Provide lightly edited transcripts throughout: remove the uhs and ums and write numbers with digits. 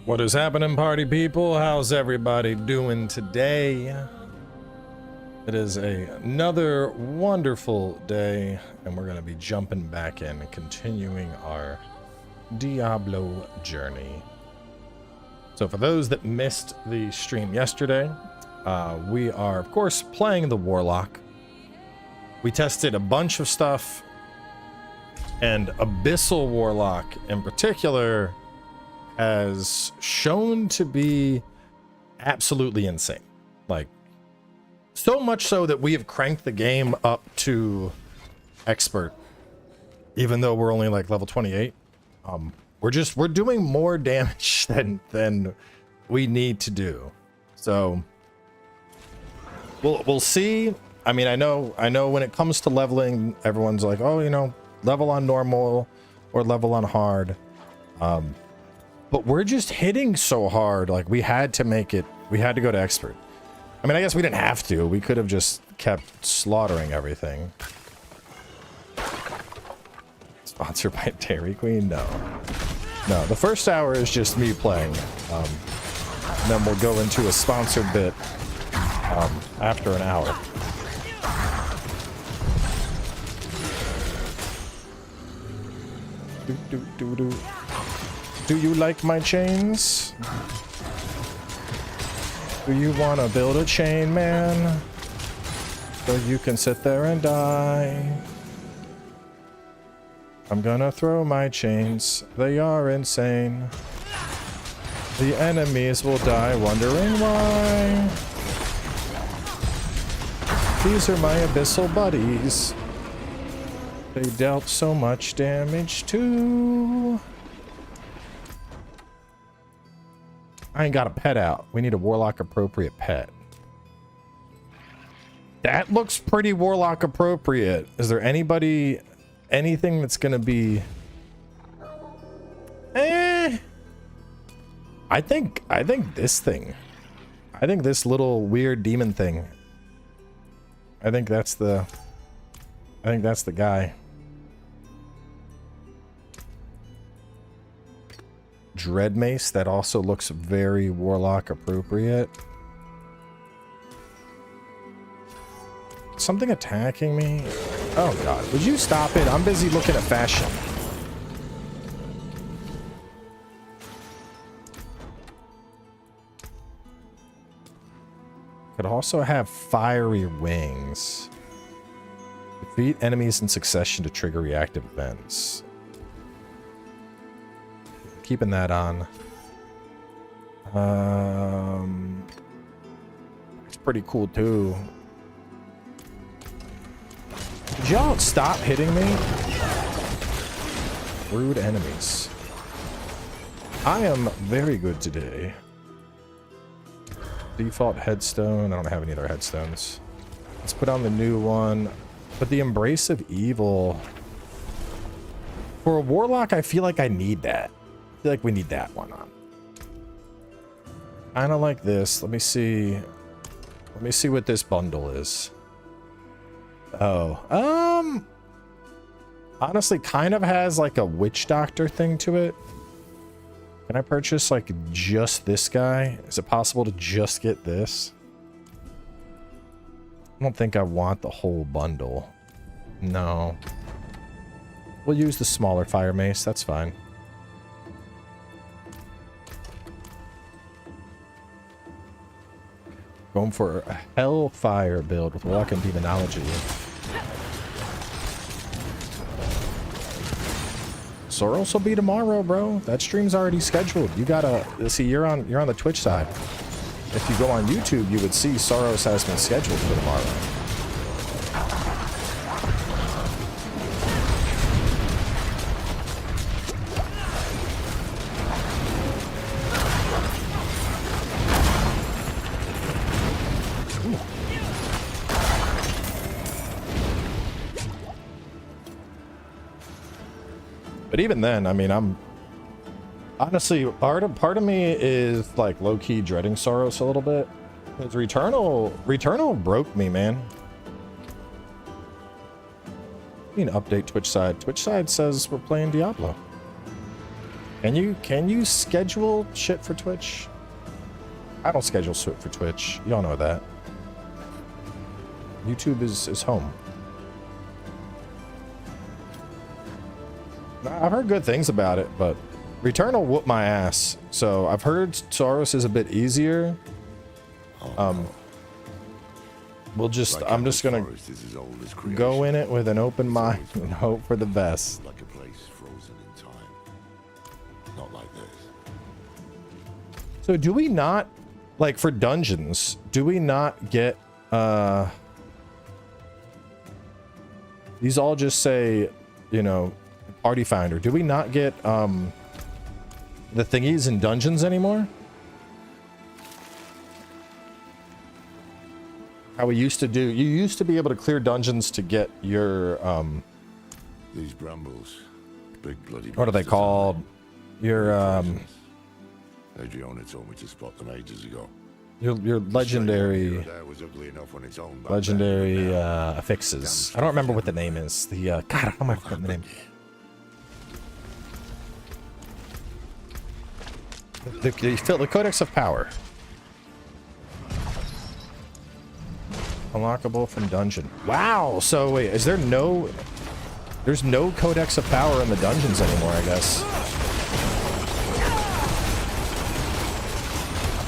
What is happening, party people? How's everybody doing today? It is another wonderful day, and we're going to be jumping back in and continuing our Diablo journey. So for those that missed the stream yesterday, we are, of course, playing the Warlock. We tested a bunch of stuff, and Abyssal Warlock in particular has shown to be absolutely insane. Like, so much so that we have cranked the game up to expert, even though we're only like level 28. We're doing more damage than we need to do. So we'll see. I mean, I know when it comes to leveling, everyone's like, oh, you know, level on normal or level on hard. But we're just hitting so hard, like we had to make it, we had to go to expert. I mean, I guess we didn't have to. We could have just kept slaughtering everything. Sponsored by Dairy Queen? No. No, the first hour is just me playing. And then we'll go into a sponsored bit after an hour. Do you like my chains? Do you want to build a chain, man? So you can sit there and die. I'm gonna throw my chains. They are insane. The enemies will die wondering why. These are my abyssal buddies. They dealt so much damage too. I ain't got a pet out. We need a Warlock appropriate pet. That looks pretty Warlock appropriate. Is there anything that's gonna be... I think this thing. I think this little weird demon thing. I think that's the guy. Dread Mace, that also looks very Warlock appropriate. Something attacking me? Oh god, would you stop it? I'm busy looking at fashion. Could also have fiery wings. Defeat enemies in succession to trigger reactive events. Keeping that on. It's pretty cool too. Did y'all stop hitting me? Rude enemies. I am very good today. Default headstone. I don't have any other headstones. Let's put on the new one. But the Embrace of Evil. For a Warlock, I feel like I need that. I feel like we need that one on. Kind of like this. Let me see. Let me see what this bundle is. Oh, honestly, kind of has like a witch doctor thing to it. Can I purchase like just this guy? Is it possible to just get this? I don't think I want the whole bundle. No. We'll use the smaller fire mace. That's fine. Going for a Hellfire build with Luck and Demonology. Soros will be tomorrow, bro. That stream's already scheduled. You gotta see. You're on the Twitch side. If you go on YouTube, you would see Soros has been scheduled for tomorrow. But even then, I mean, I'm honestly, part of me is like low-key dreading Soros a little bit. Because Returnal broke me, man. You can update Twitch side. Twitch side says we're playing Diablo. Can you schedule shit for Twitch? I don't schedule shit for Twitch. Y'all know that. YouTube is home. I've heard good things about it, but Return will whoop my ass. So I've heard Soros is a bit easier. We'll just I'm just gonna go in it with an open mind and hope for the best. Like a place frozen in time. Not like this. So do we not, like for dungeons, do we not get these all just say, you know, party finder? Do we not get the thingies in dungeons anymore? How we used to do, you used to be able to clear dungeons to get your These brambles, big bloody. what are they called? Your Adriana told me to spot them ages ago. your legendary Was ugly enough on its own. legendary affixes. I don't remember what the name is. The God, how am I forgetting the name? The Codex of Power. Unlockable from dungeon. Wow. So wait, is there no? There's no Codex of Power in the dungeons anymore, I guess.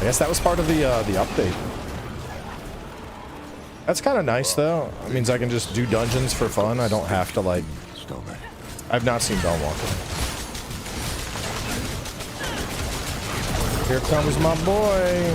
I guess that was part of the update. That's kind of nice though. It means I can just do dungeons for fun. I don't have to like. I've not seen Dawnwalker. Here comes my boy.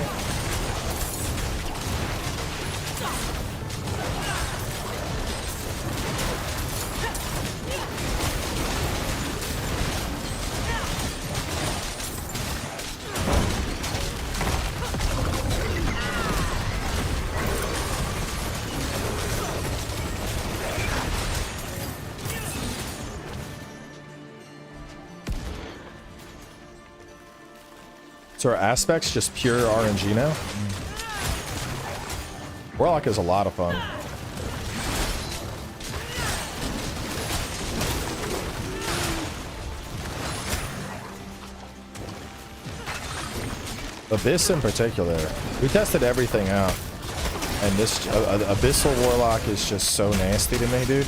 So are aspects just pure RNG now? Warlock is a lot of fun. Abyss in particular. We tested everything out. And this Abyssal Warlock is just so nasty to me, dude.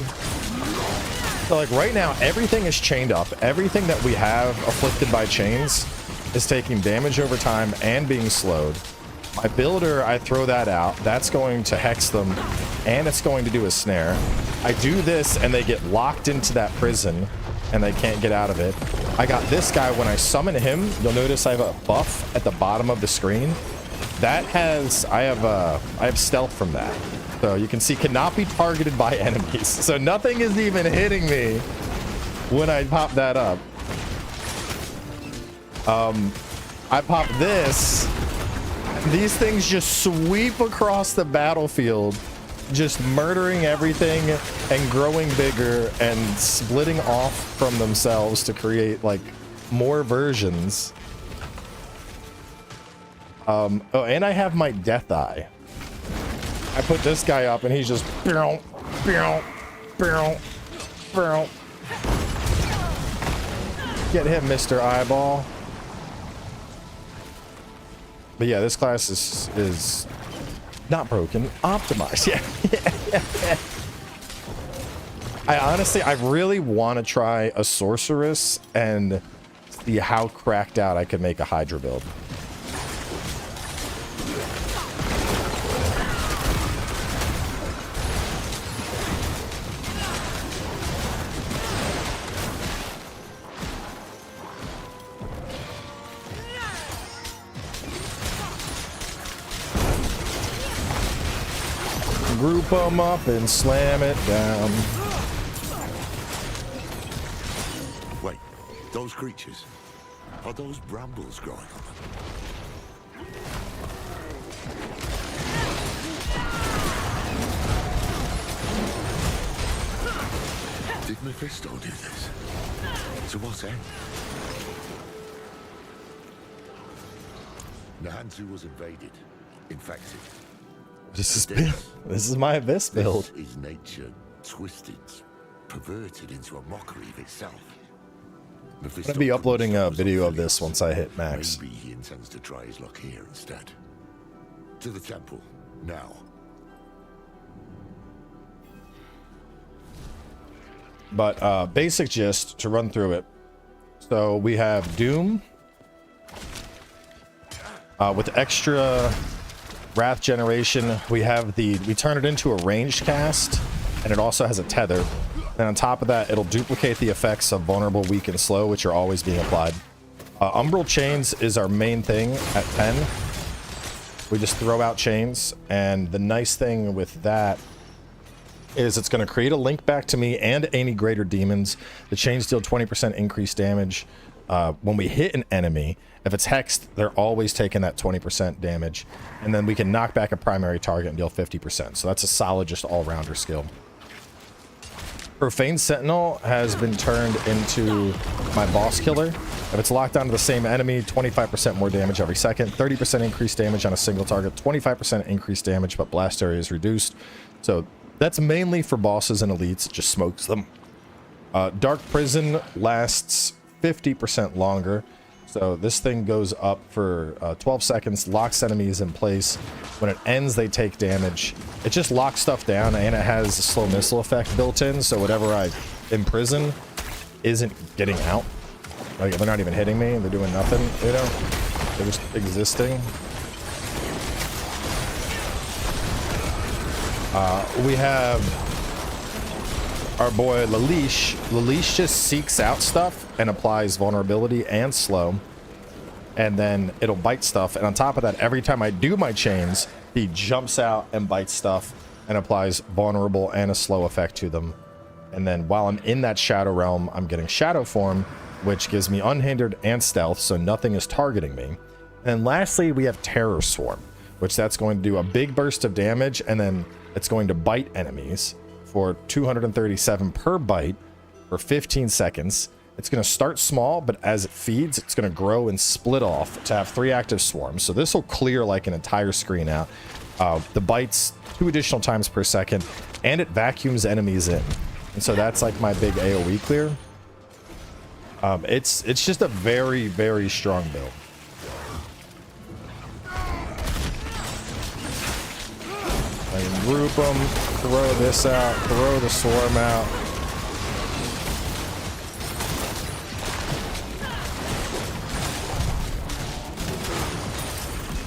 So like right now, everything is chained up. Everything that we have afflicted by chains is taking damage over time and being slowed. My builder, I throw that out. That's going to hex them, and it's going to do a snare. I do this, and they get locked into that prison, and they can't get out of it. I got this guy. When I summon him, you'll notice I have a buff at the bottom of the screen. That has, I have stealth from that. So you can see cannot be targeted by enemies. So nothing is even hitting me when I pop that up. I pop this. These things just sweep across the battlefield, just murdering everything and growing bigger and splitting off from themselves to create like more versions. Oh, and I have my Death Eye. I put this guy up and he's just get him, Mr. Eyeball. But yeah, this class is not broken, optimized. Yeah. I really want to try a sorceress and see how cracked out I could make a Hydra build. Group them up and slam it down. Wait, those creatures, are those brambles growing on them? Did Mephisto do this? To what end? Nahanzu was invaded, infected. This is my Abyss build. This is nature twisted, perverted into a mockery of itself. I'm gonna be uploading a video of this once I hit max. Maybe he intends to try his luck here instead. To the temple, now. But basic gist to run through it. So we have Doom with extra wrath generation. We turn it into a ranged cast, and it also has a tether. And on top of that, it'll duplicate the effects of vulnerable, weak, and slow, which are always being applied. Umbral chains is our main thing at 10. We just throw out chains, and the nice thing with that is it's going to create a link back to me and any greater demons. The chains deal 20% increased damage. When we hit an enemy, if it's hexed, they're always taking that 20% damage. And then we can knock back a primary target and deal 50%. So that's a solid, just all-rounder skill. Profane Sentinel has been turned into my boss killer. If it's locked onto the same enemy, 25% more damage every second, 30% increased damage on a single target, 25% increased damage, but blast area is reduced. So that's mainly for bosses and elites. It just smokes them. Dark Prison lasts 50% longer. So this thing goes up for 12 seconds, locks enemies in place. When it ends, they take damage. It just locks stuff down, and it has a slow missile effect built in, so whatever I imprison isn't getting out. Like, they're not even hitting me, they're doing nothing, you know? They're just existing. We have our boy Lalish. Lalish just seeks out stuff and applies vulnerability and slow, and then it'll bite stuff. And on top of that, every time I do my chains, he jumps out and bites stuff and applies vulnerable and a slow effect to them. And then while I'm in that shadow realm, I'm getting shadow form, which gives me unhindered and stealth, so nothing is targeting me. And lastly, we have Terror Swarm, which that's going to do a big burst of damage, and then it's going to bite enemies for 237 per bite for 15 seconds. It's going to start small, but as it feeds, it's going to grow and split off to have 3 active swarms. So this will clear like an entire screen out. The bites 2 additional times per second, and it vacuums enemies in. And so that's like my big AoE clear. It's just a very, very strong build. I can group them, throw this out, throw the swarm out.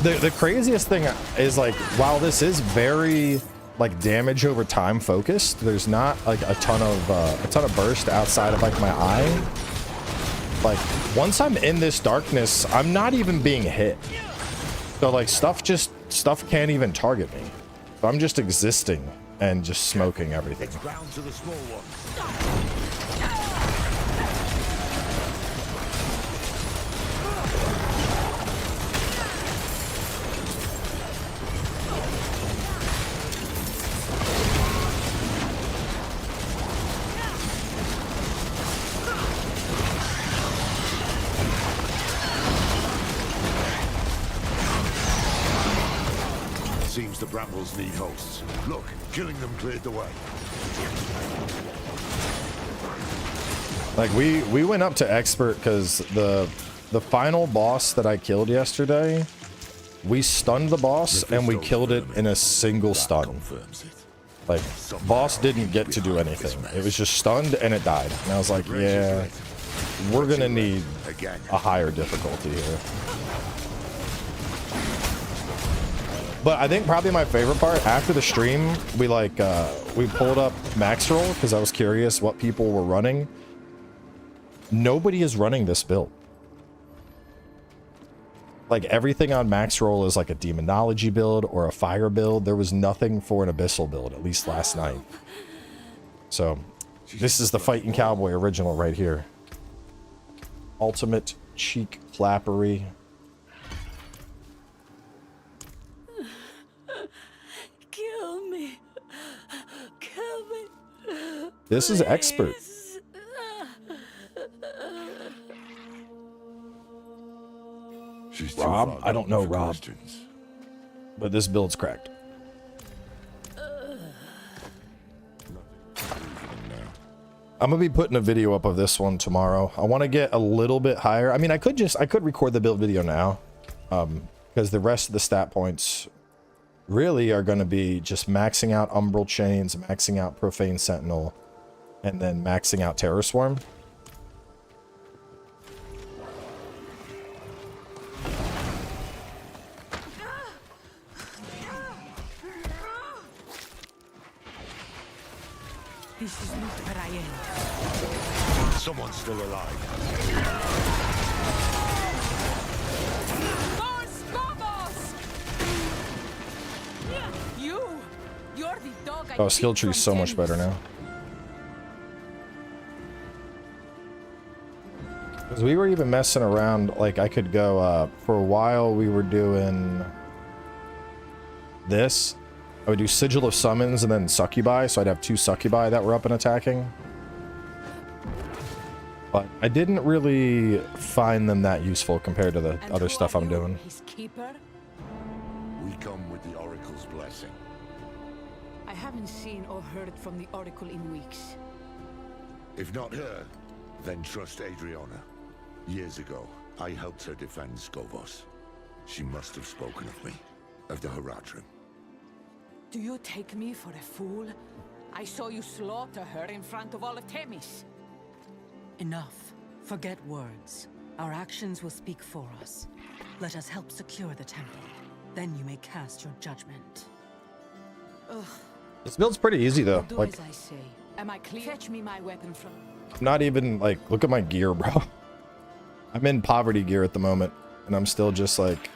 The craziest thing is, like, while this is very like damage over time focused, there's not like a ton of burst outside of like my eye. Like, once I'm in this darkness, I'm not even being hit. So like stuff can't even target me. So I'm just existing and just smoking everything. It's bound to the small one. Seems the brambles need hosts. Look, killing them cleared the way. Like, we went up to expert because the final boss that I killed yesterday, we stunned the boss and we killed it in a single stun. Like, boss didn't get to do anything. It was just stunned and it died. And I was like, yeah, we're gonna need a higher difficulty here. But I think probably my favorite part, after the stream, we pulled up max roll because I was curious what people were running. Nobody is running this build. Like, everything on max roll is like a demonology build or a fire build. There was nothing for an abyssal build, at least last night. So this is the FightinCowboy original right here. Ultimate cheek clappery. Kill me. Kill me. This is expert. Rob? I don't know Rob. But this build's cracked. I'm gonna be putting a video up of this one tomorrow. I want to get a little bit higher. I mean, I could record the build video now, because the rest of the stat points really are going to be just maxing out Umbral Chains, maxing out Profane Sentinel, and then maxing out Terror Swarm. This is not where I am. Someone's still alive. You're the dog. Oh, skill tree's so much better now. Because we were even messing around, like I could go, for a while we were doing this. I would do Sigil of Summons and then Succubi, so I'd have 2 Succubi that were up and attacking. But I didn't really find them that useful compared to the other stuff I'm doing. His keeper? We come with the Oracle's blessing. I haven't seen or heard from the Oracle in weeks. If not her, then trust Adriana. Years ago, I helped her defend Skovos. She must have spoken of me, of the Haradrim. Do you take me for a fool? I saw you slaughter her in front of all of Themis. Enough. Forget words. Our actions will speak for us. Let us help secure the temple. Then you may cast your judgment. Ugh. This build's pretty easy though. Do Like, as I say. Am I clear? Fetch me my weapon from... I'm not even like, look at my gear, bro. I'm in poverty gear at the moment, and I'm still just like,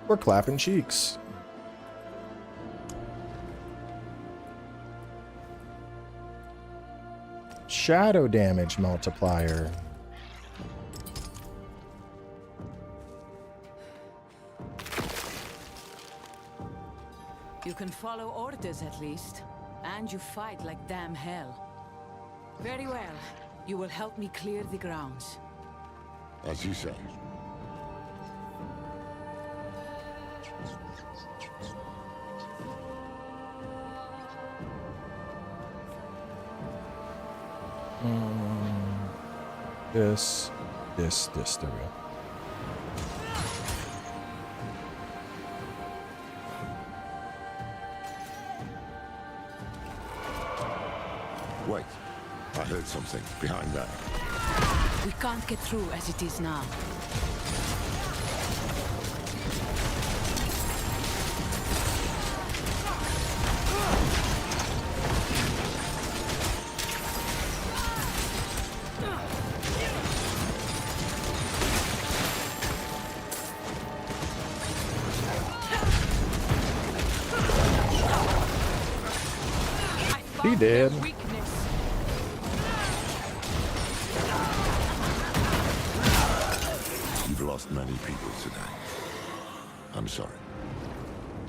we're clapping cheeks. Shadow damage multiplier. You can follow orders at least. And you fight like damn hell. Very well. You will help me clear the grounds. As you say. This, there we go. Wait, I heard something behind that. We can't get through as it is now. He did. You've lost many people today. I'm sorry.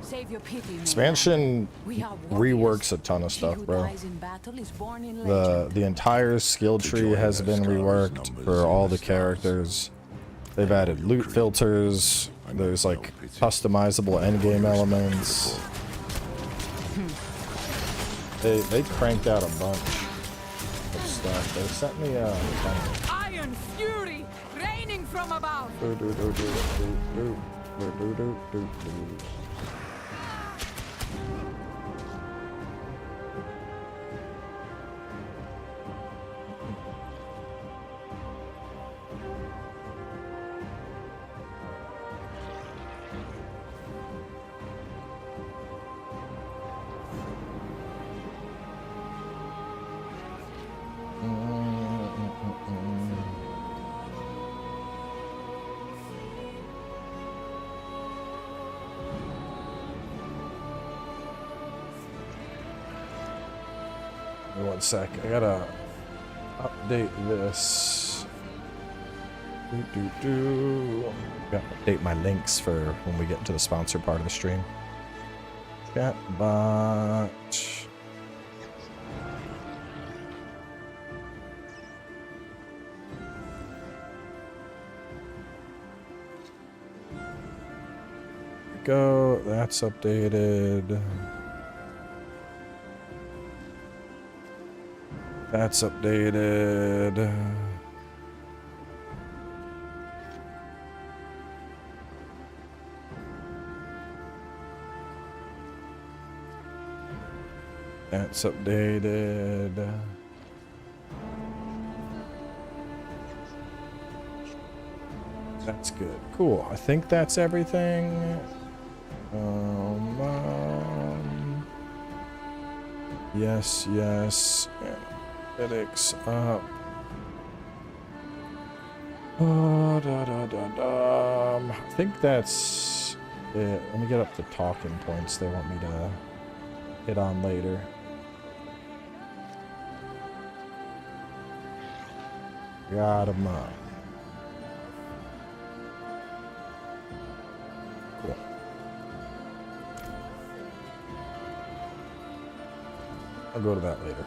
Save your pity, man. Expansion We are warriors. reworks a ton of He stuff, who bro. dies in battle is born in legend. The entire skill tree has been reworked for all the characters. They've added loot filters. There's like customizable endgame elements. They cranked out a bunch of stuff. They sent me Iron fury raining from above. One sec, I gotta update this. Gotta update my links for when we get into the sponsor part of the stream. Chatbot. Go, that's updated. That's updated. That's updated. That's good. Cool. I think that's everything. Yes, yes. Analytics up. I think that's it. Let me get up the talking points they want me to hit on later. Got 'em up. Cool. I'll go to that later.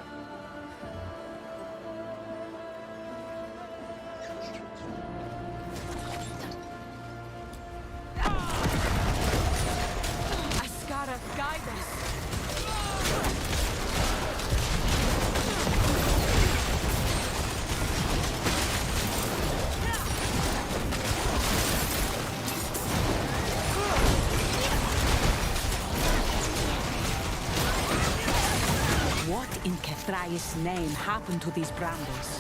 His name happened to these brambles.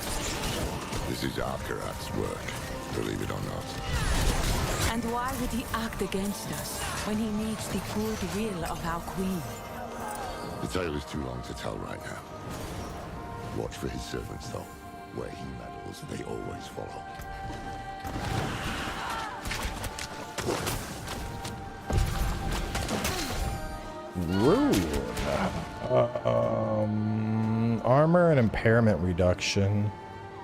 This is Arkarat's work, believe it or not. And why would he act against us when he needs the goodwill of our queen? The tale is too long to tell right now. Watch for his servants, though. Where he meddles, they always follow. Rude. Armor and impairment reduction.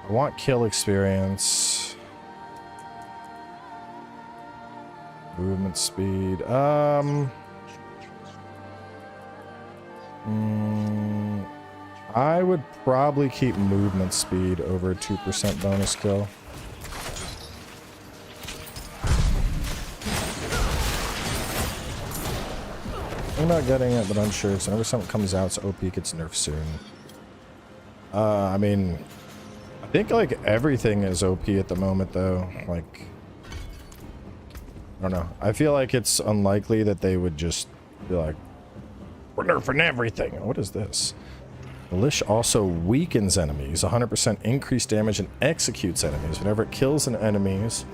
I want kill experience. Movement speed. I would probably keep movement speed over a 2% bonus kill. I'm not getting it, but I'm sure. So whenever something comes out, so OP gets nerfed soon. I mean, I think like everything is OP at the moment, though. Like, I don't know. I feel like it's unlikely that they would just be like, we're nerfing everything. What is this? Militia also weakens enemies, 100% increased damage, and executes enemies. Whenever it kills an enemy's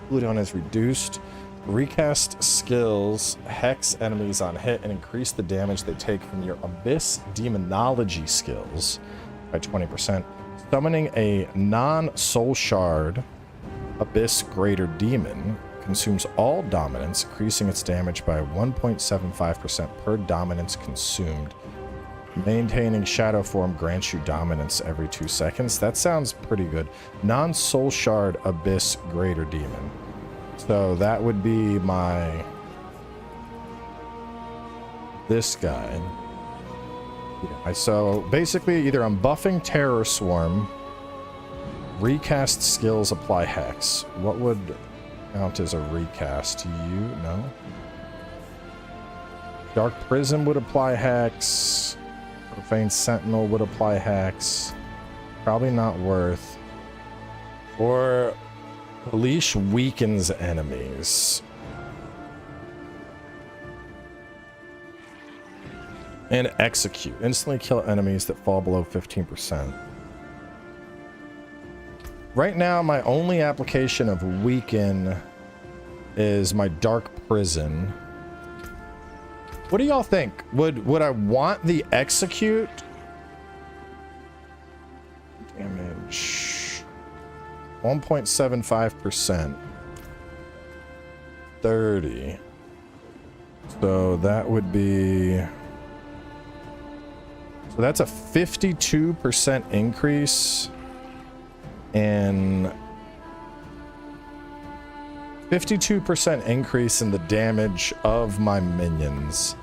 cooldown is reduced. Recast skills hex enemies on hit and increase the damage they take from your Abyss Demonology skills by 20%. Summoning a non-soul shard Abyss Greater Demon consumes all dominance, increasing its damage by 1.75% per dominance consumed. Maintaining shadow form grants you dominance every 2 seconds. That sounds pretty good. Non-soul shard Abyss Greater Demon. So that would be my... this guy. Yeah, so basically either I'm buffing Terror Swarm, recast skills apply hex. What would count as a recast? No? Dark Prism would apply hex. Profane Sentinel would apply hex. Probably not worth. Or Leash weakens enemies. And execute. Instantly kill enemies that fall below 15%. Right now, my only application of weaken is my Dark Prison. What do y'all think? Would I want the execute? Damage. 1.75%. 30. So that would be... so that's a 52% increase in... 52% increase in the damage of my minions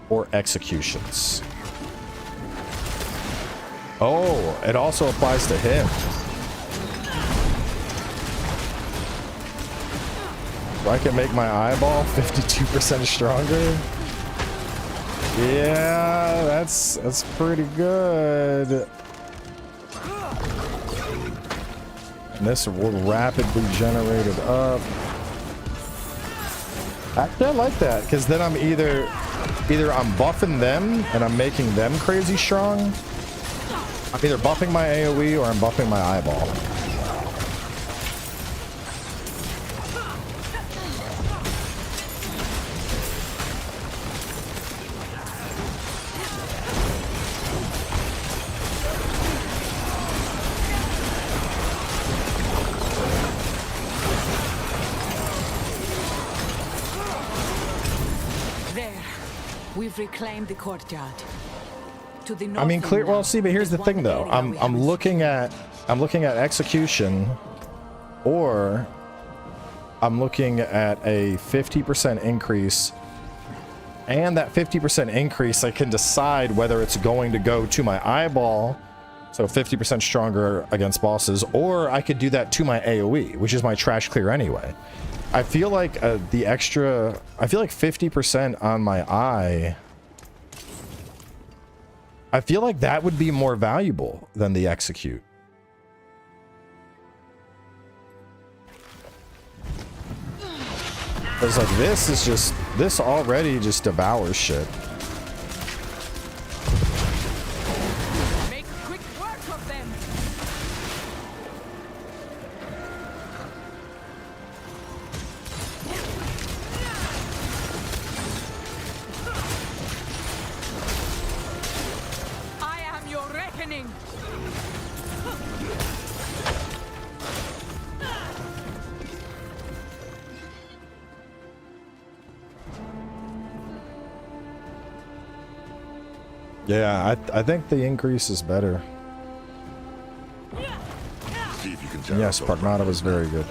or executions. Oh, it also applies to him. So I can make my eyeball 52% stronger. Yeah, that's pretty good. And this will rapidly generate it up. Actually, I like that, because then I'm either I'm buffing them and I'm making them crazy strong. I'm either buffing my AoE or I'm buffing my eyeball. We've reclaimed the courtyard. To the north. I mean, clear. Well, see, but here's the thing, though. I'm looking at execution, or I'm looking at a 50% increase, and that 50% increase, I can decide whether it's going to go to my eyeball, so 50% stronger against bosses, or I could do that to my AoE, which is my trash clear anyway. I feel like the extra, I feel like 50% on my eye, I feel like that would be more valuable than the execute. Because like this already just devours shit. Make quick work of them. Yeah, I think the increase is better. See if you can tell. Yes, Pragmata was very good.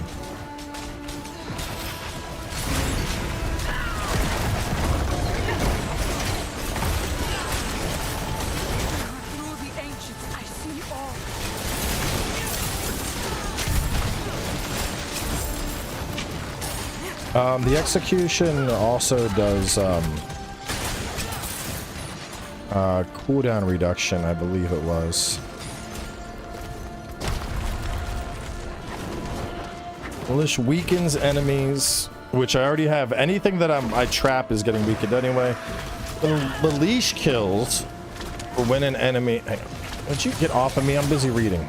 Through the ancients, I see all. The execution also does cooldown reduction, I believe it was. Well, this weakens enemies, which I already have. Anything that I trap is getting weakened anyway. The leash kills for when an enemy... Hang on. Would you get off of me? I'm busy reading.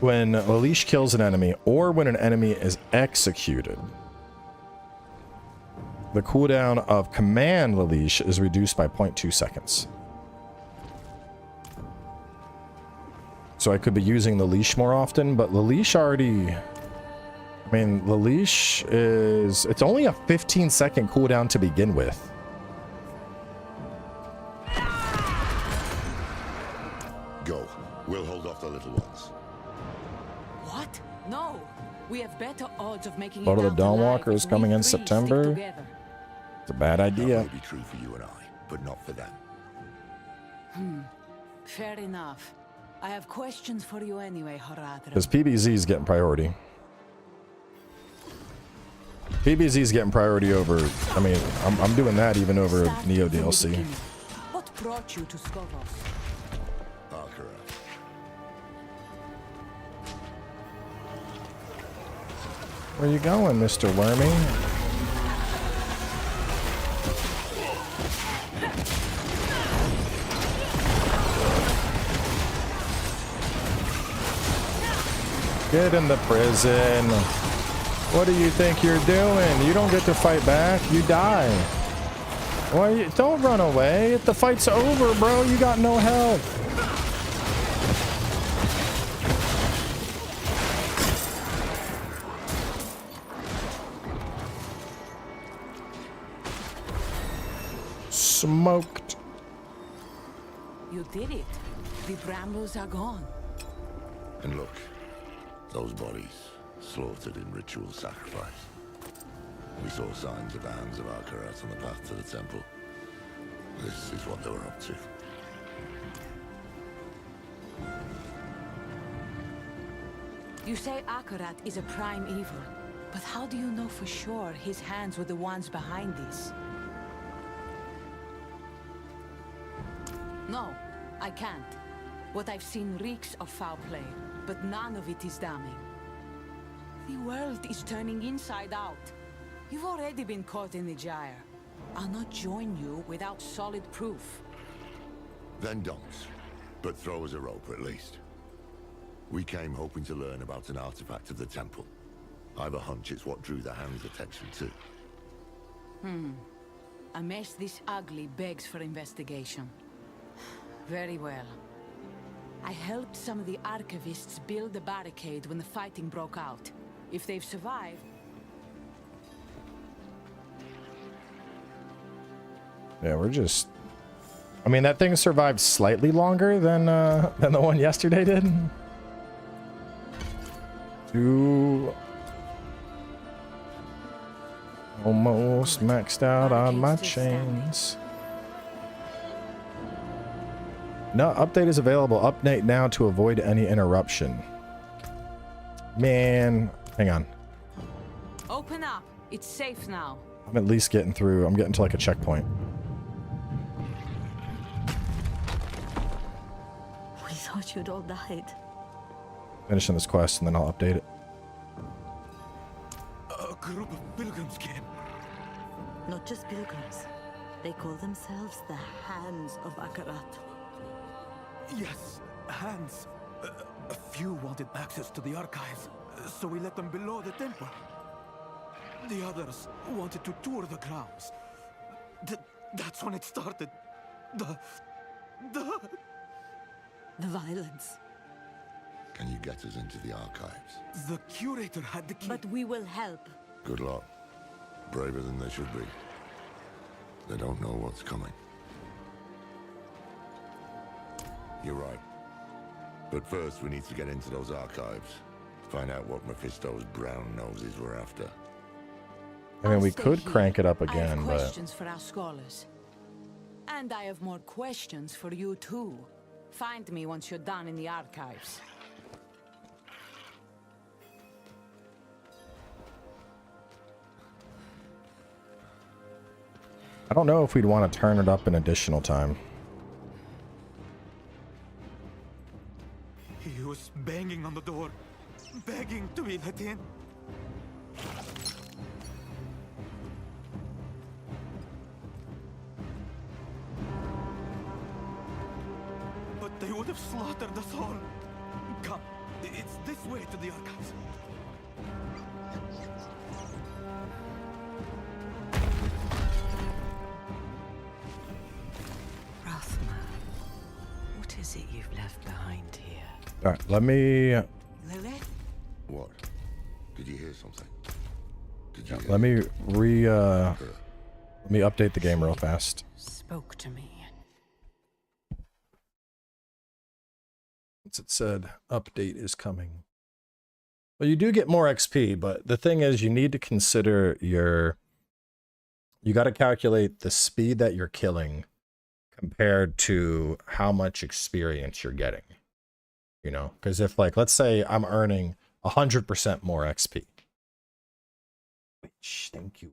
When a leash kills an enemy, or when an enemy is executed, the cooldown of command leash is reduced by 0.2 seconds. So I could be using the leash more often, but the leash already... I mean, the leash is... It's only a 15-second cooldown to begin with. Go. We'll hold off the little ones. What? No. We have better odds of making Part it of the out alive Dawnwalker is if we coming in three stick September. together. It's a bad That idea. may be true for you and I, but not for them. Fair enough. I have questions for you anyway, Horadrim. Because PBZ is getting priority. PBZ is getting priority over... I mean, I'm doing that even over Start Neo from the DLC. beginning. What brought you to Skovos? Arkarat. Where you going, Mr. Wormy? Get in the prison. What do you think you're doing? You don't get to fight back. You die. Why? Don't run away. If the fight's over, bro, you got no health. Smoked. You did it. The brambles are gone. And look, those bodies slaughtered in ritual sacrifice. We saw signs of the hands of Arkarat on the path to the temple. This is what they were up to. You say Akarat is a prime evil, but how do you know for sure his hands were the ones behind this? No, I can't. What I've seen reeks of foul play, but none of it is damning. The world is turning inside out. You've already been caught in the gyre. I'll not join you without solid proof. Then don't. But throw us a rope at least. We came hoping to learn about an artifact of the temple. I've a hunch it's what drew the Hand's attention too. A mess this ugly begs for investigation. Very well. I helped some of the archivists build the barricade when the fighting broke out. If they've survived... Yeah, we're just... I mean, that thing survived slightly longer than the one yesterday did. Almost maxed out on my chains. No, update is available. Update now to avoid any interruption. Man, hang on. Open up. It's safe now. I'm at least getting through. I'm getting to like a checkpoint. We thought you'd all died. Finishing this quest and then I'll update it. A group of pilgrims came. Not just pilgrims. They call themselves the Hands of Akarat. Yes, hands. A few wanted access to the archives, so we let them below the temple. The others wanted to tour the grounds. That's when it started. The violence. Can you get us into the archives? The curator had the key. But we will help. Good luck. Braver than they should be. They don't know what's coming. You're right. But first we need to get into those archives. Find out what Mephisto's brown noses were after. I mean, we Stay could here. crank it up I have again, but... questions for our scholars. And I have more questions for you too. Find me once you're done in the archives. I don't know if we'd want to turn it up an additional time. He was banging on the door, begging to be let in. But they would have slaughtered us all. Come, it's this way to the archives. What is it you've left behind here? All right, let me... Lilith? What? Did you hear something? Did you hear? Let me let me update the game real fast. Spoke to me. Since it said update is coming. Well, you do get more XP, but the thing is you need to consider you got to calculate the speed that you're killing compared to how much experience you're getting. You know, because if like, let's say I'm earning 100% more XP. Which, thank you.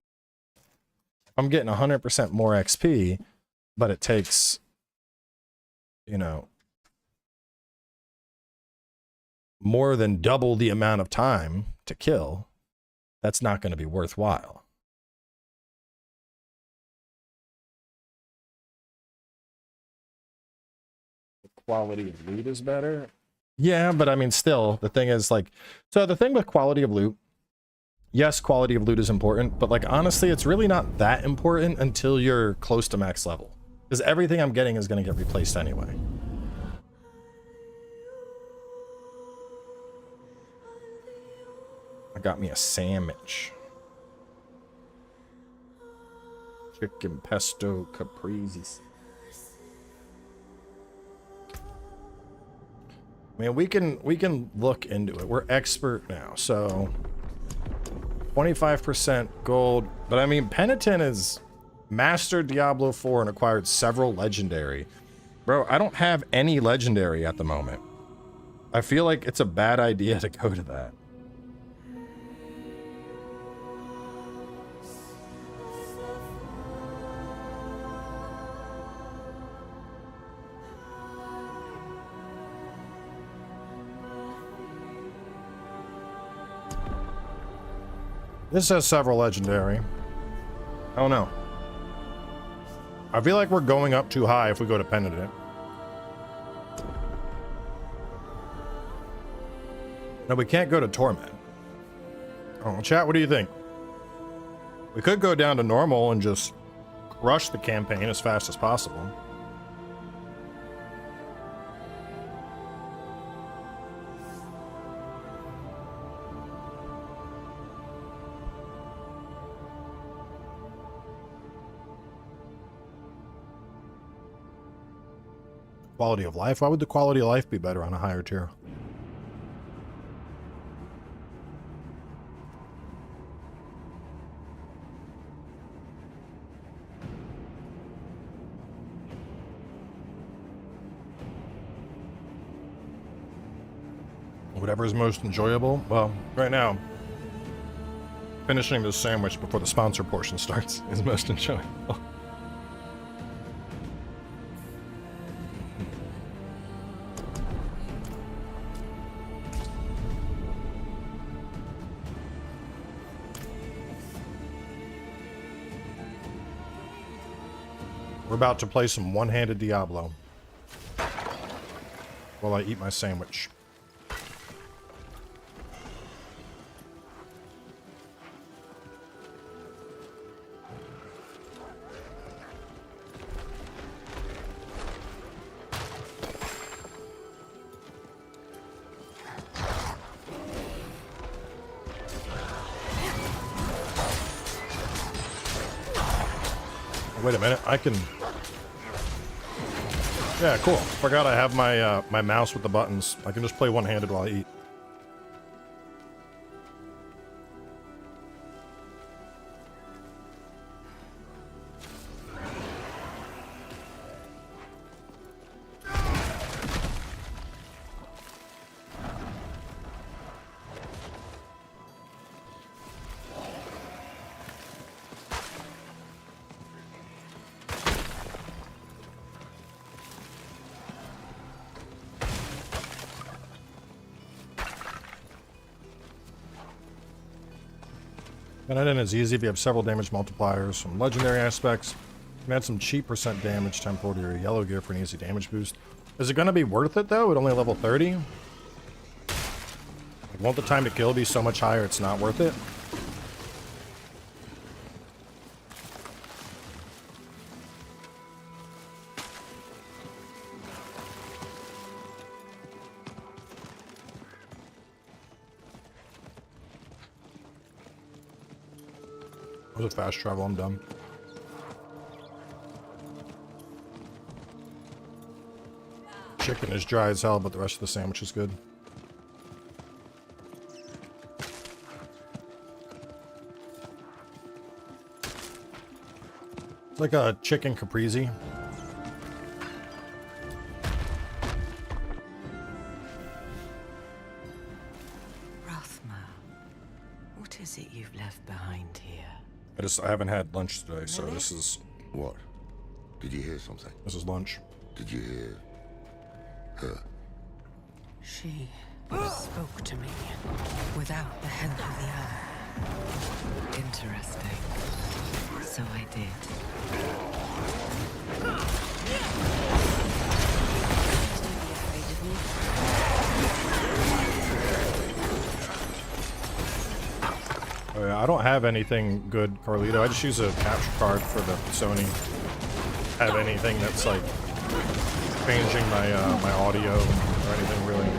I'm getting 100% more XP, but it takes, you know, more than double the amount of time to kill. That's not going to be worthwhile. The quality of loot is better. Yeah, but I mean, still, the thing is like, so the thing with quality of loot, yes, quality of loot is important, but like, honestly, it's really not that important until you're close to max level. Because everything I'm getting is going to get replaced anyway. I got me a sandwich. Chicken pesto caprese. Man, we can look into it. We're expert now, so 25% gold. But I mean, Penitent is mastered Diablo 4 and acquired several legendary. Bro, I don't have any legendary at the moment. I feel like it's a bad idea to go to that. This has several legendary. I don't know. I feel like we're going up too high if we go to Penitent. No, we can't go to Torment. Oh, chat, what do you think? We could go down to normal and just crush the campaign as fast as possible. Quality of life? Why would the quality of life be better on a higher tier? Whatever is most enjoyable. Well, right now, finishing this sandwich before the sponsor portion starts is most enjoyable. We're about to play some one-handed Diablo while I eat my sandwich. Wait a minute, I can... Yeah, cool. Forgot I have my my mouse with the buttons. I can just play one-handed while I eat. And it's easy if you have several damage multipliers, some legendary aspects. You can add some cheap percent damage temporal to your yellow gear for an easy damage boost. Is it going to be worth it though at only level 30? Like, won't the time to kill be so much higher it's not worth it? Was it fast travel? I'm done. Chicken is dry as hell, but the rest of the sandwich is good. It's like a chicken caprese. What is it you've left behind here? I haven't had lunch today, so this is... What? Did you hear something? This is lunch. Did you hear her? She spoke to me without the help of the other. Interesting. So I did. Oh, yeah, I don't have anything good, Carlito. I just use a capture card for the Sony. Have anything that's like changing my my audio or anything really.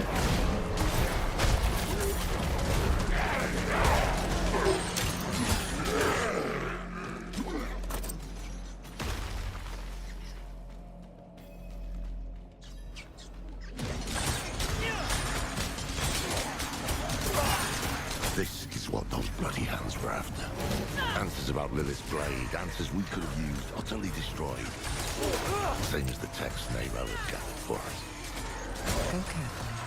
This is what those bloody hands were after. Answers about Lilith's blade, answers we could have used, utterly destroyed. Same as the text Nero had gathered for us. Go carefully.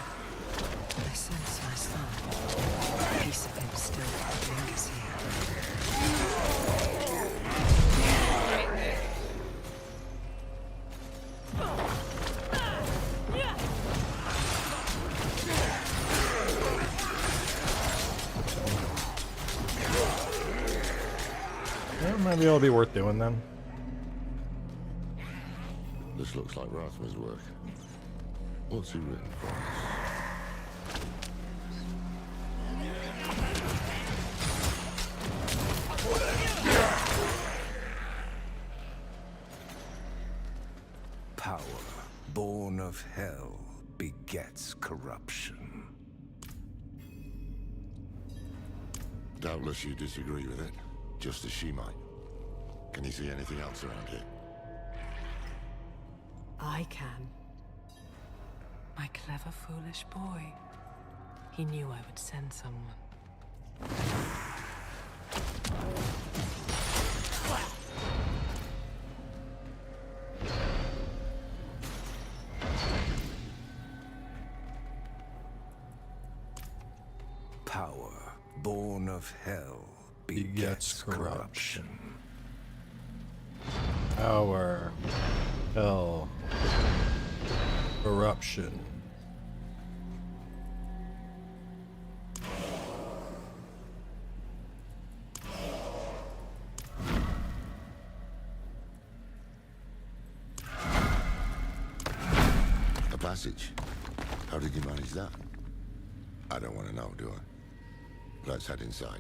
I sense my son. A piece of him still lingers here. Maybe it'll be worth doing then. This looks like Rathma's work. What's he written for us? Power, born of hell, begets corruption. Doubtless you disagree with it, just as she might. Can you see anything else around here? I can. My clever, foolish boy. He knew I would send someone. Power, born of hell, begets corruption. Power, hell, corruption. A passage. How did you manage that? I don't want to know, do I? Let's head inside.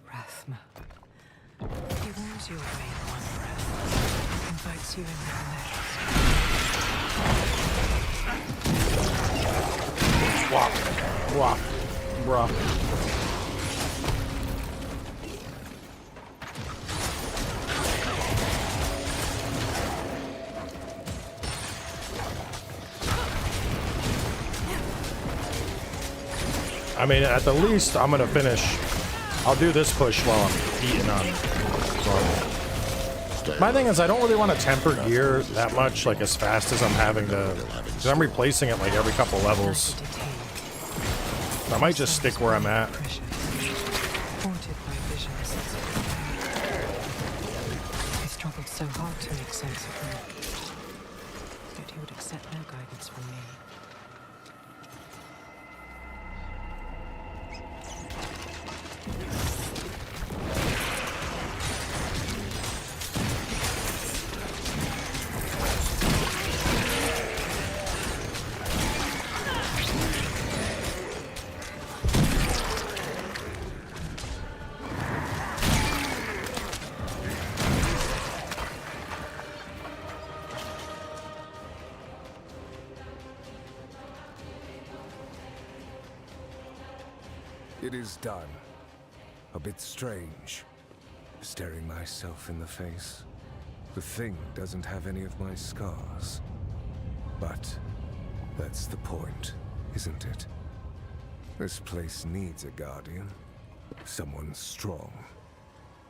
Rathma. He warms you away in one breath. Invites you in the next. Wop, wop, bruh. I mean, at the least, I'm gonna finish. I'll do this push while I'm eating on. My thing is, I don't really want to temper gear that much, like as fast as I'm having to, because I'm replacing it like every couple levels. I might just stick where I'm at. Haunted by visions. I struggled so hard to make sense of him. Yet he would accept no guidance from me. It is done. A bit strange. Staring myself in the face. The thing doesn't have any of my scars. But that's the point, isn't it? This place needs a guardian. Someone strong.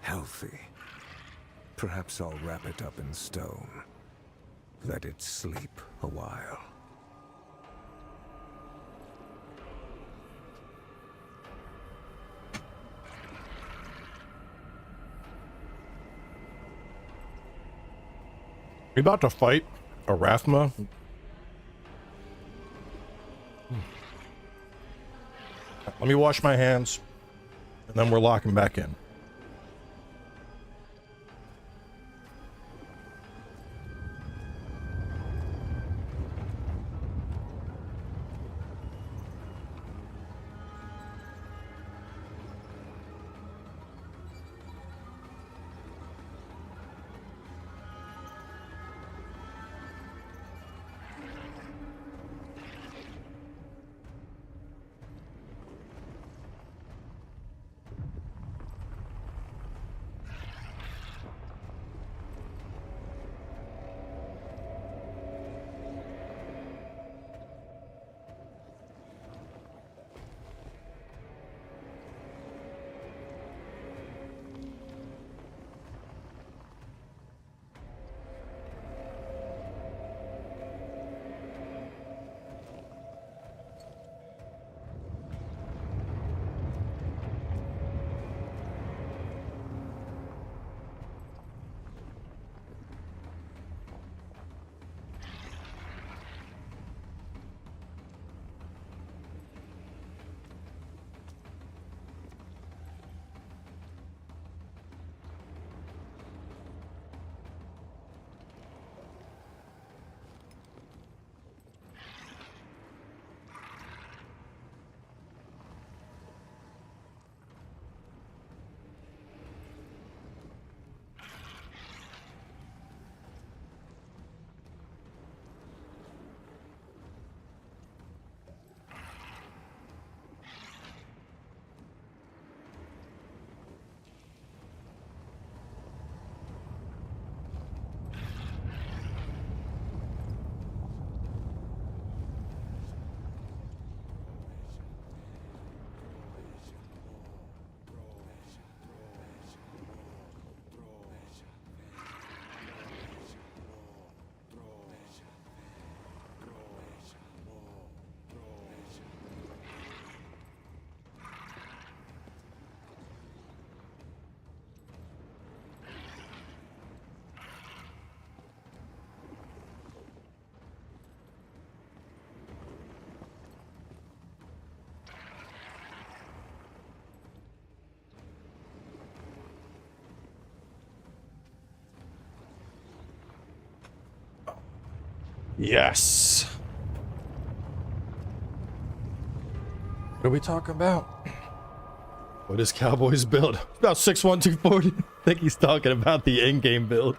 Healthy. Perhaps I'll wrap it up in stone. Let it sleep a while. We about to fight a Rathma? Let me wash my hands, and then we're locking back in. Yes. What are we talking about? What is Cowboy's build? About 6'1", 240. I think he's talking about the in-game build.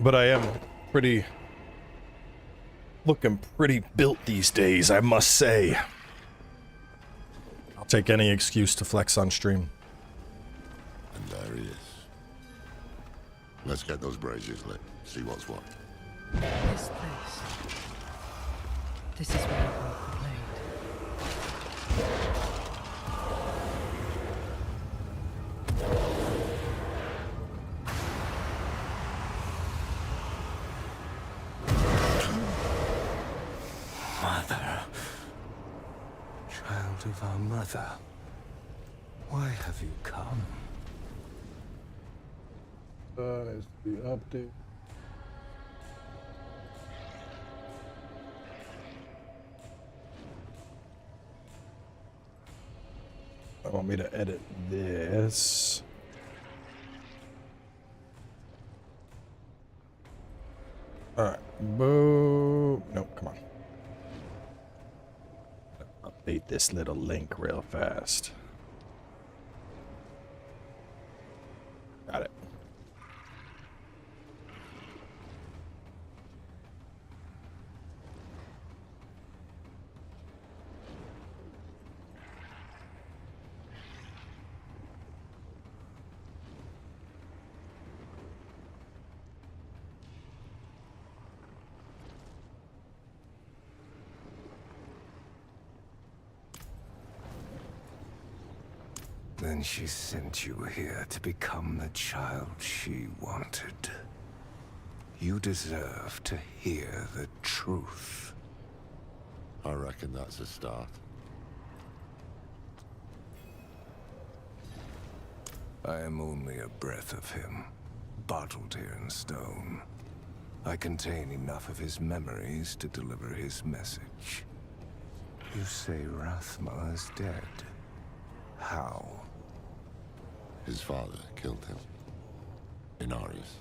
But I am looking pretty built these days, I must say. I'll take any excuse to flex on stream. And there he is. Let's get those braziers lit. See what's what. This place. This is where I broke the blade. Mother. Child of our mother. Why have you come? Is the update. I want me to edit this. Alright, boo. Nope, come on. Update this little link real fast. Got it. Then she sent you here to become the child she wanted. You deserve to hear the truth. I reckon that's a start. I am only a breath of him, bottled here in stone. I contain enough of his memories to deliver his message. You say Rathma is dead. How? His father killed him. Inarius.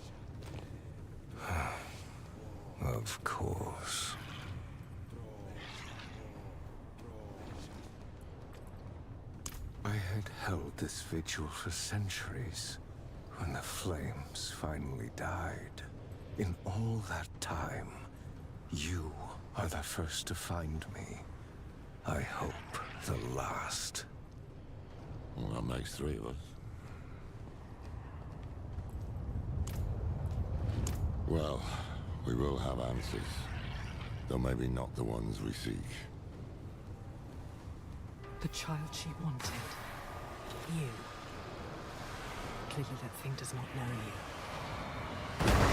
Of course. I had held this vigil for centuries, when the flames finally died. In all that time, you are the first to find me. I hope the last. Well, that makes 3 of us. Well, we will have answers, though maybe not the ones we seek. The child she wanted. You. Clearly that thing does not know you.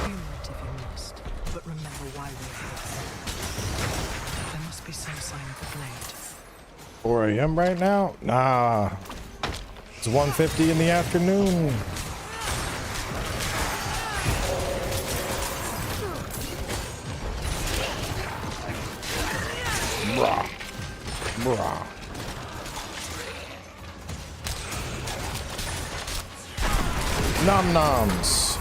Humor it if you must, but remember why we're here. There must be some sign of the blade. 4 a.m. right now? Nah. It's 1:50 in the afternoon. Brah. Brah. Nom noms.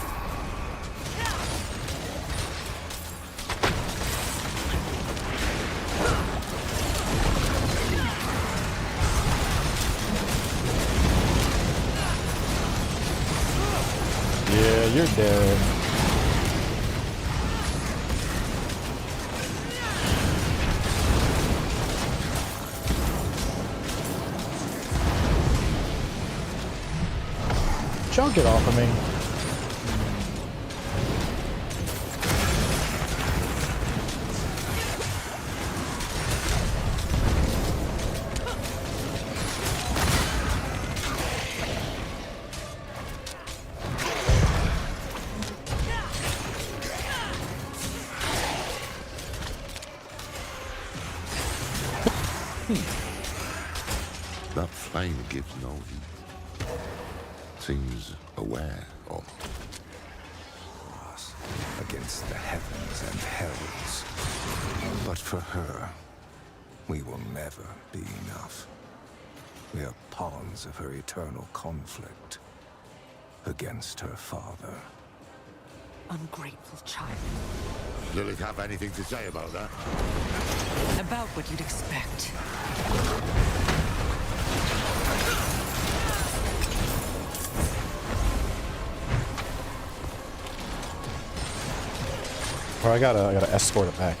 Yeah, you're dead. Chunk it off of me. That flame gives no heat. Seems aware of. Against the heavens and hells. But for her, we will never be enough. We are pawns of her eternal conflict against her father. ungrateful child. Lilith have anything to say about that? About what you'd expect. Or I gotta escort it back.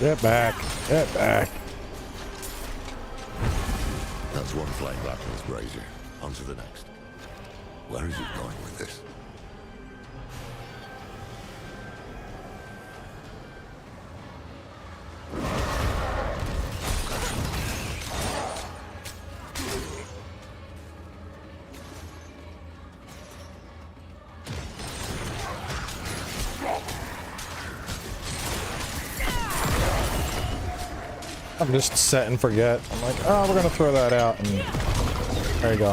Get back. Get back. That's one flame battle's brazier. On to the next. Where is it going with this? I'm just set and forget. I'm like, oh, we're gonna throw that out, and there you go.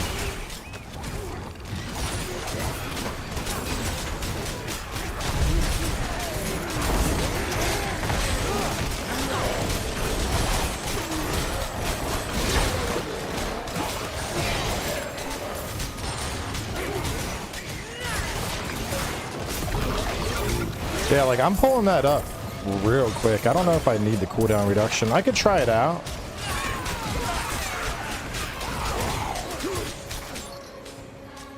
Yeah, like I'm pulling that up real quick. I don't know if I need the cooldown reduction. I could try it out.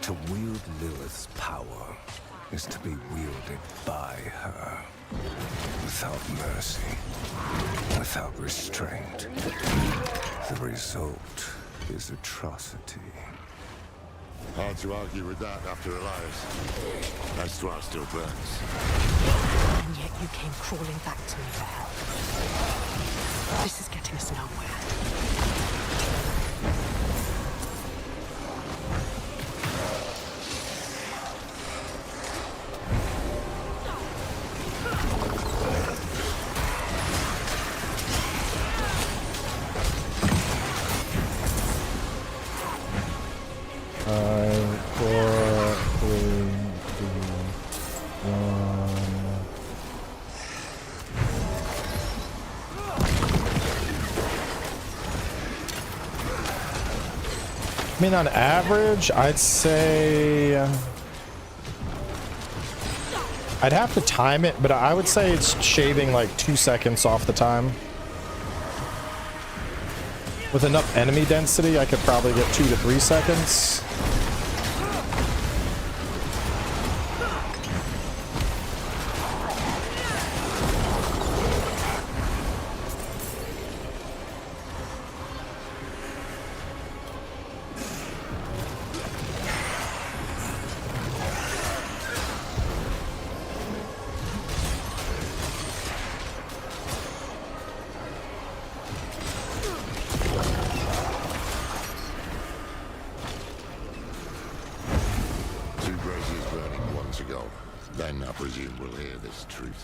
To wield Lilith's power is to be wielded by her. Without mercy, without restraint. The result is atrocity. Hard to argue with that after Elias. That straw still burns. And yet you came crawling back to me for help. This is getting us nowhere. I mean, on average, I'd say I'd have to time it, but I would say it's shaving like 2 seconds off the time. With enough enemy density, I could probably get 2 to 3 seconds.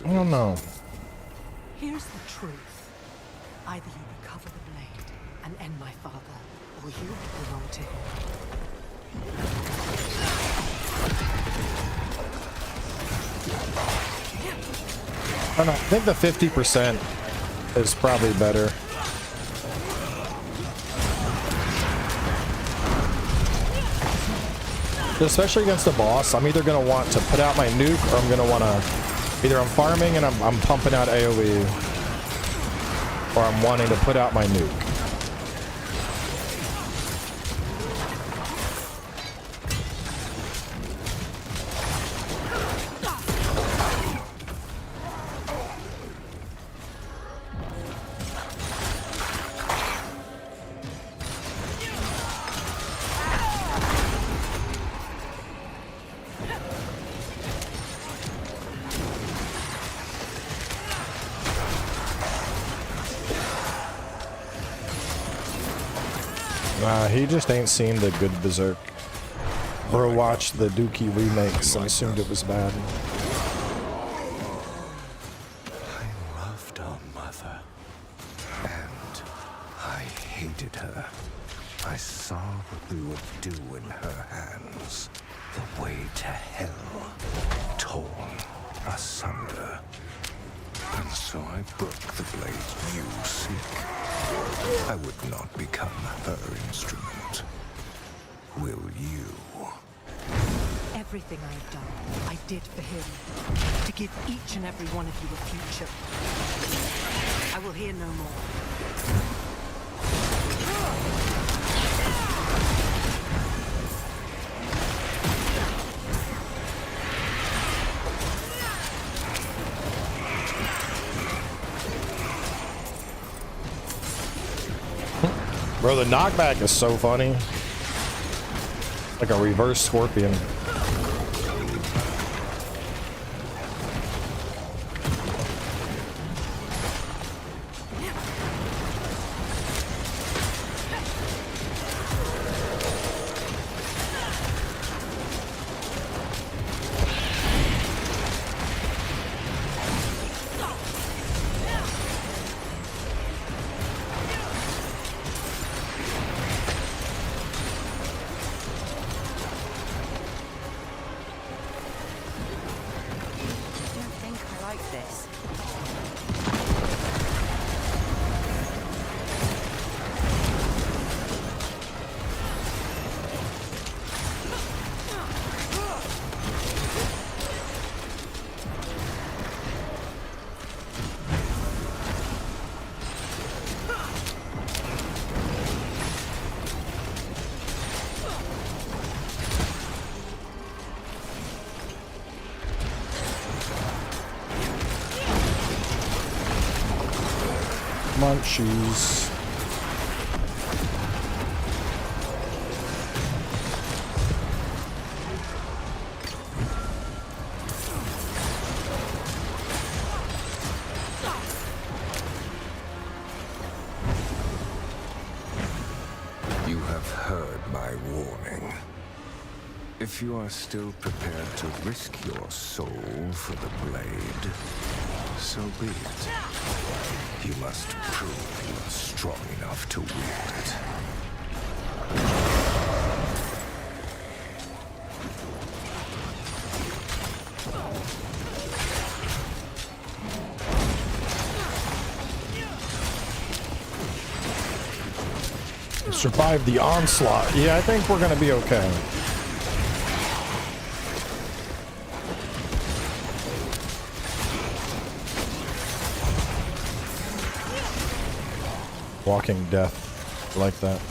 I don't know. Here's the truth. Either you recover the blade and end my father, or you belong to him. I don't know. I think the 50% is probably better. Especially against the boss, I'm either going to want to put out my nuke, or I'm going to want to... Either I'm farming and I'm pumping out AoE. or I'm wanting to put out my nuke. He just ain't seen the good Berserk. Bro watched the Dookie remakes and assumed it was bad. I loved our mother, and I hated her. I saw what we would do in her hands. The way to hell, torn asunder. And so I broke the blade you seek. I would not become her instrument. Will you? Everything I've done, I did for him. To give each and every one of you a future. I will hear no more. Bro, the knockback is so funny. Like a reverse scorpion. Munchies. You have heard my warning. If you are still prepared to risk your soul for the blade, so be it. You must prove you are strong enough to wield it. Survive the onslaught. Yeah, I think we're gonna be okay. Walking death, I like that.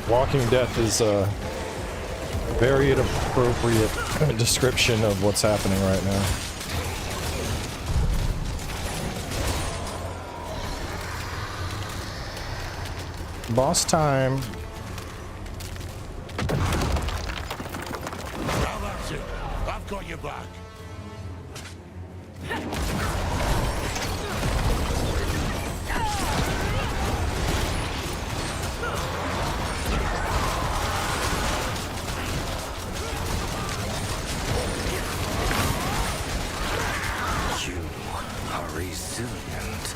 Walking death is a very appropriate description of what's happening right now. Boss time. Now that's it. I've got your back. You are resilient.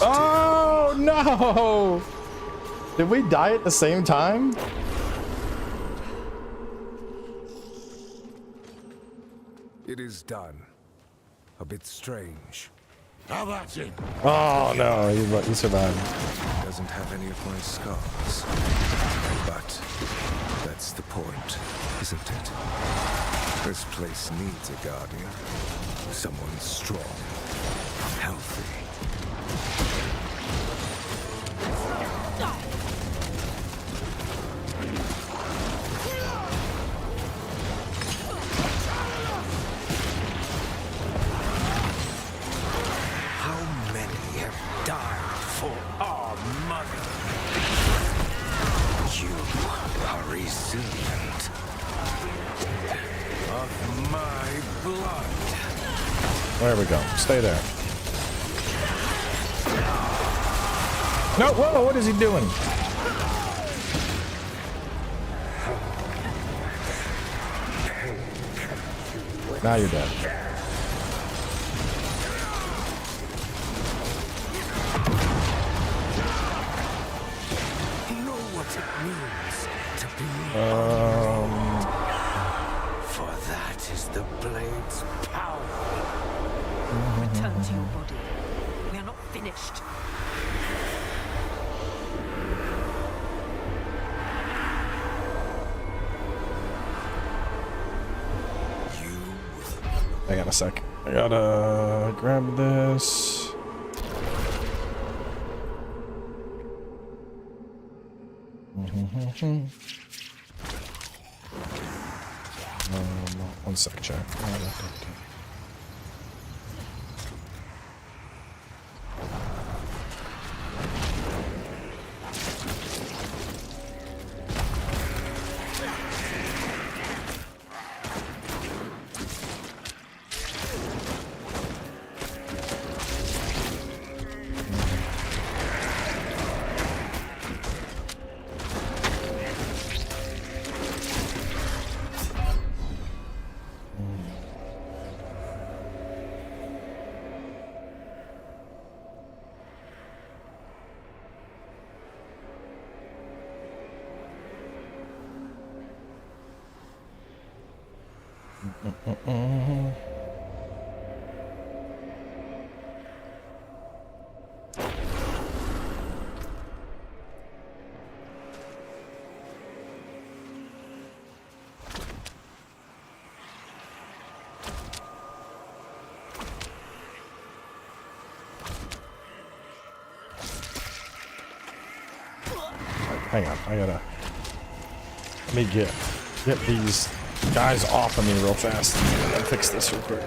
Oh no! Did we die at the same time? It is done. A bit strange. How about it? Oh no, he survived. Doesn't have any of my scars. But that's the point, isn't it? This place needs a guardian. Someone strong, healthy. How many have died for our mother? You are resilient. Of my blood. There we go. Stay there. No, whoa, what is he doing? Now you're dead. Know what it means to be for that is the blade's power. Return to your body. We are not finished. Hang on a sec. I gotta grab this. One sec, chat. Hang on, I gotta. Let me get these guys off of me real fast. I gotta fix this real quick.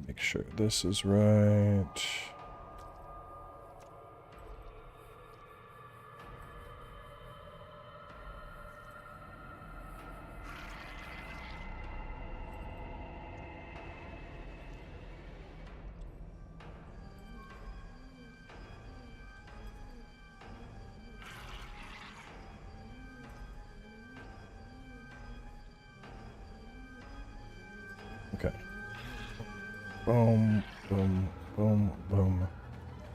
Make sure this is right. Okay. Boom, boom, boom, boom,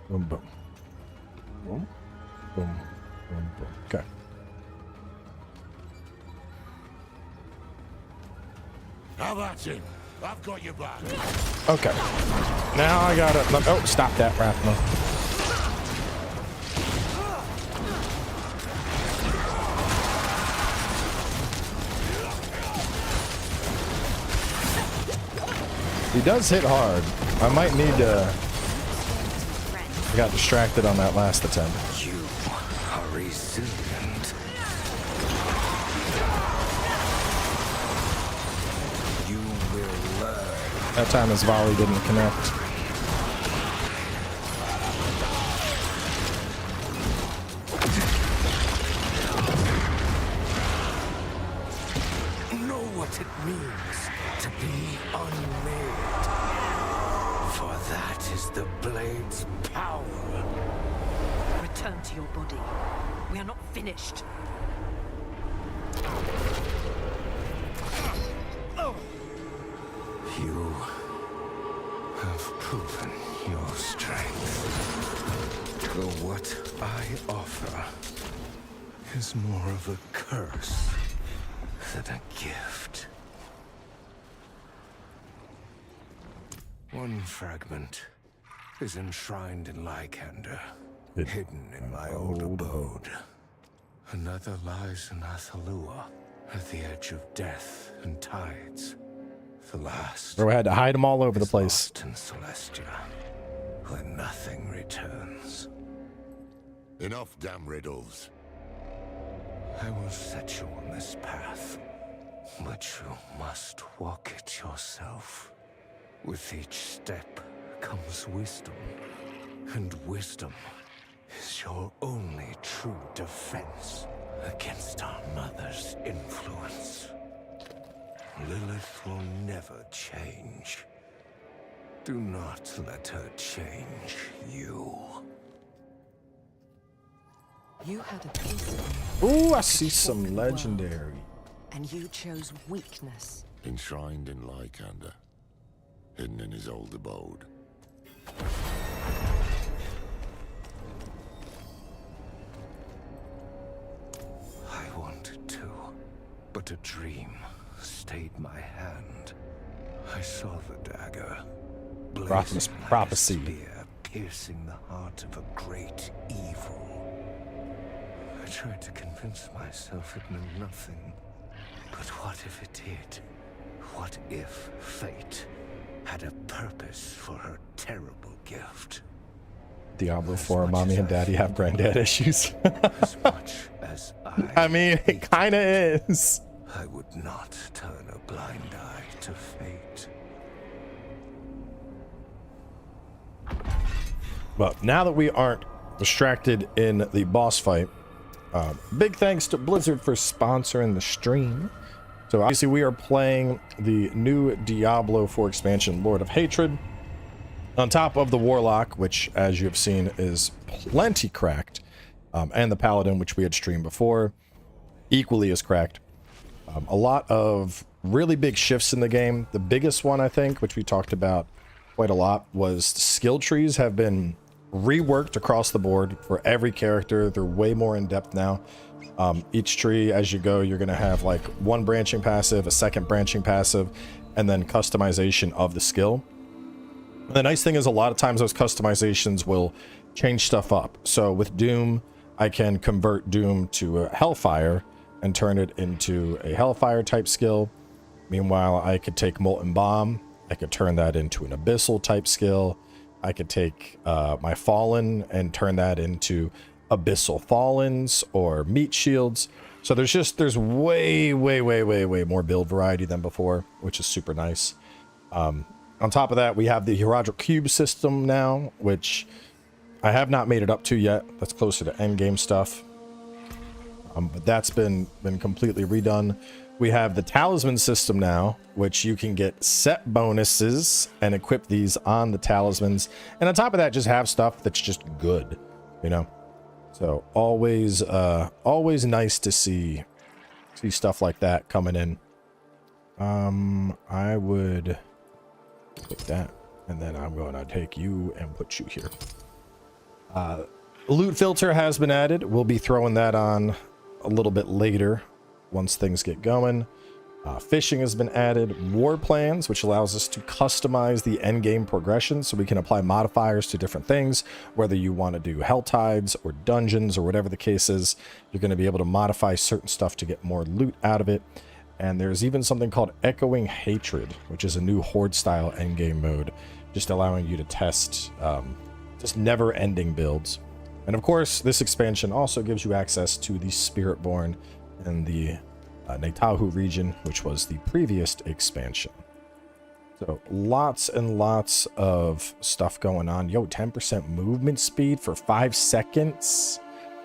boom, boom. Boom, boom, boom, boom. Okay. How about it? I've got your back. Okay. Now I gotta. Oh, stop that, Rathma. He does hit hard. I might need to. I got distracted on that last attempt. You are resilient. You will learn. That time his volley didn't connect. Know what it means to be unmade. For that is the blade's power. Return to your body. We are not finished. You have proven your strength. Though what I offer is more of a curse than a gift. One fragment is enshrined in Lycander, hidden in my old abode. Another lies in Athalua, at the edge of death and tides. The last. Bro, I had to hide them all over the place. Lost in Celestia, where nothing returns. Enough damn riddles. I will set you on this path, but you must walk it yourself. With each step comes wisdom, and wisdom is your only true defense against our mother's influence. Lilith will never change. Do not let her change you. You had a piece of Ooh, I see some legendary. and you chose weakness. Enshrined in Lycander. Hidden in his old abode. I wanted to, but a dream stayed my hand. I saw the dagger, Rotham's blazing like a prophecy. spear, piercing the heart of a great evil. I tried to convince myself it meant nothing. But what if it did? What if fate had a purpose for her terrible gift? Diablo As 4, much mommy as and I daddy have feared granddad issues. As much as I mean, it kind of is. I would not turn a blind eye to fate. But now that we aren't distracted in the boss fight, big thanks to Blizzard for sponsoring the stream. So obviously we are playing the new Diablo 4 expansion, Lord of Hatred, on top of the Warlock, which, as you have seen, is plenty cracked, and the Paladin, which we had streamed before, equally as cracked. A lot of really big shifts in the game. The biggest one, I think, which we talked about quite a lot, was skill trees have been reworked across the board for every character. They're way more in depth now. Each tree, as you go, you're going to have like one branching passive, a second branching passive, and then customization of the skill. The nice thing is a lot of times those customizations will change stuff up. So with Doom, I can convert Doom to a Hellfire and turn it into a Hellfire type skill. Meanwhile, I could take Molten Bomb. I could turn that into an Abyssal type skill. I could take my Fallen and turn that into Abyssal Fallens or Meat Shields. So there's way more build variety than before, which is super nice. On top of that, we have the Herodric Cube system now, which I have not made it up to yet. That's closer to endgame stuff. But that's been completely redone. We have the Talisman system now, which you can get set bonuses and equip these on the Talismans. And on top of that, just have stuff that's just good, you know? So always nice to see stuff like that coming in. I would take that, and then I'm going to take you and put you here. Loot filter has been added. We'll be throwing that on a little bit later once things get going. Fishing has been added. War plans, which allows us to customize the end game progression, so we can apply modifiers to different things. Whether you want to do hell tides or dungeons or whatever the case is, you're going to be able to modify certain stuff to get more loot out of it. And there's even something called Echoing Hatred, which is a new horde style endgame mode, just allowing you to test just never-ending builds. And of course, this expansion also gives you access to the Spiritborn and the Netahu region, which was the previous expansion. So lots and lots of stuff going on. Yo, 10% movement speed for 5 seconds,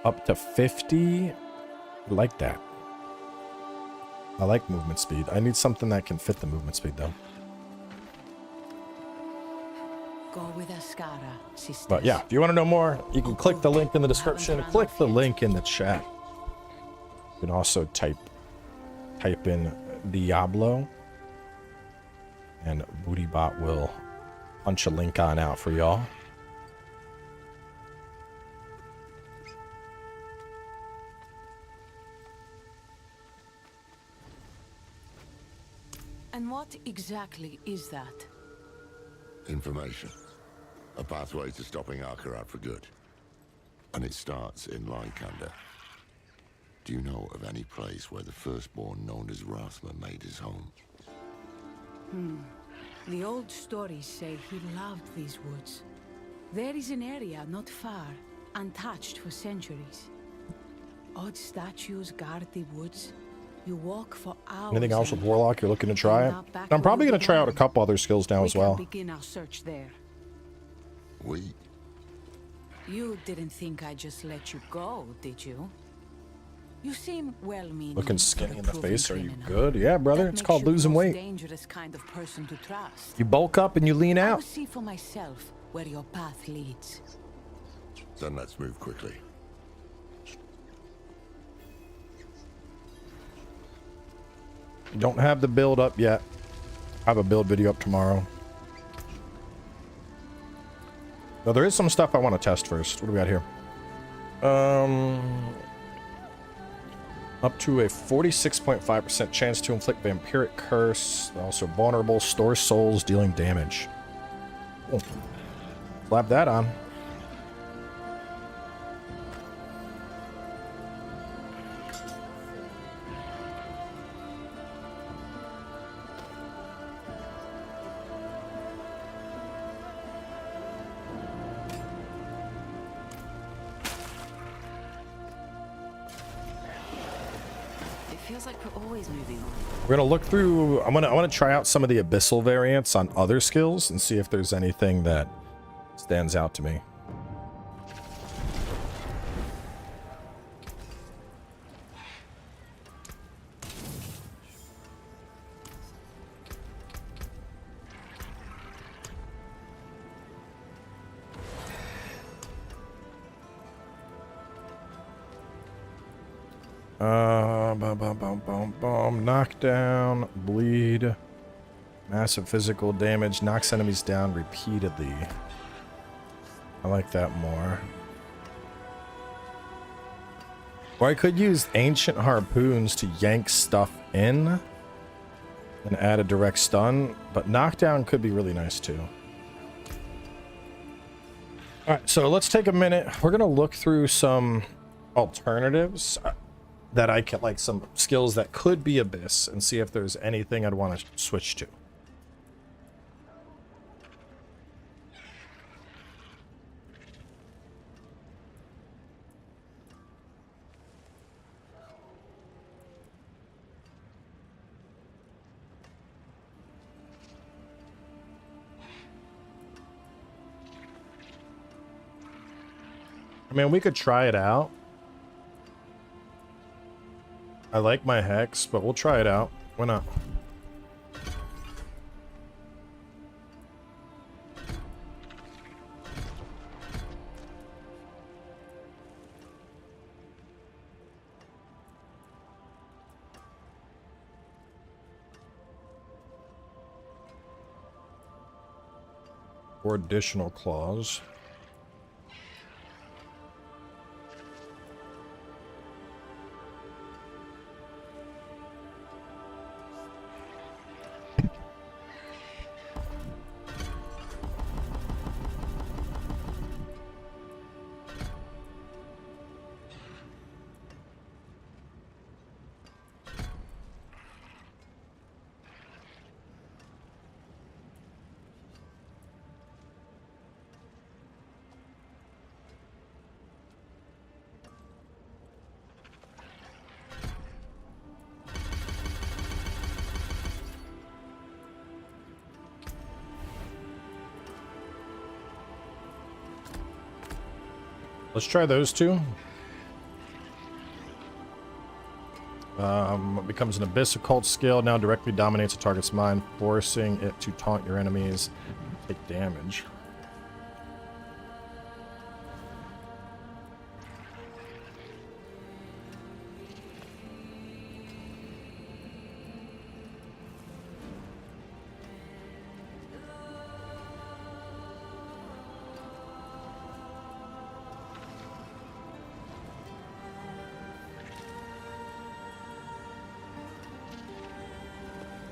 up to 50. I like that. I like movement speed. I need something that can fit the movement speed though. Go with Ascara, sisters. But yeah, if you want to know more, you can click the link in the description. Click the link in the chat. You can also type in Diablo, and BootyBot will punch a link on out for y'all. And what exactly is that? Information. A pathway to stopping Arkarat for good. And it starts in Lykander. Do you know of any place where the firstborn known as Rathma made his home? The old stories say he loved these woods. There is an area not far, untouched for centuries. Odd statues guard the woods. You walk for hours. Anything else with Warlock you're looking to try it? I'm probably going to try out a couple other skills now as well. We can begin our search there. We? You didn't think I just let you go, did you? You seem well-meaning. Looking skinny in the proven face. Are you criminal. good? Yeah, brother. That It's makes called you the losing most weight. Dangerous kind of person to trust. You bulk up and you lean I'll out. see for myself where your path leads. Then let's move quickly. Don't have the build up yet. I have a build video up tomorrow. Now there is some stuff I want to test first. What do we got here? Up to a 46.5% chance to inflict vampiric curse. Also vulnerable, store souls, dealing damage. Cool. Slap that on. Feels like we're always moving on. We're gonna look through. I want to try out some of the Abyssal variants on other skills and see if there's anything that stands out to me. Knockdown, bleed, massive physical damage, knocks enemies down repeatedly. I like that more. Or I could use ancient harpoons to yank stuff in and add a direct stun, but knockdown could be really nice too. Alright, so let's take a minute. We're gonna look through some alternatives that I can, like some skills that could be Abyss, and see if there's anything I'd want to switch to. I mean, we could try it out. I like my hex, but we'll try it out. Why not? Or additional claws. Let's try those two. Becomes an Abyss occult skill. Now directly dominates a target's mind, forcing it to taunt your enemies. Take damage.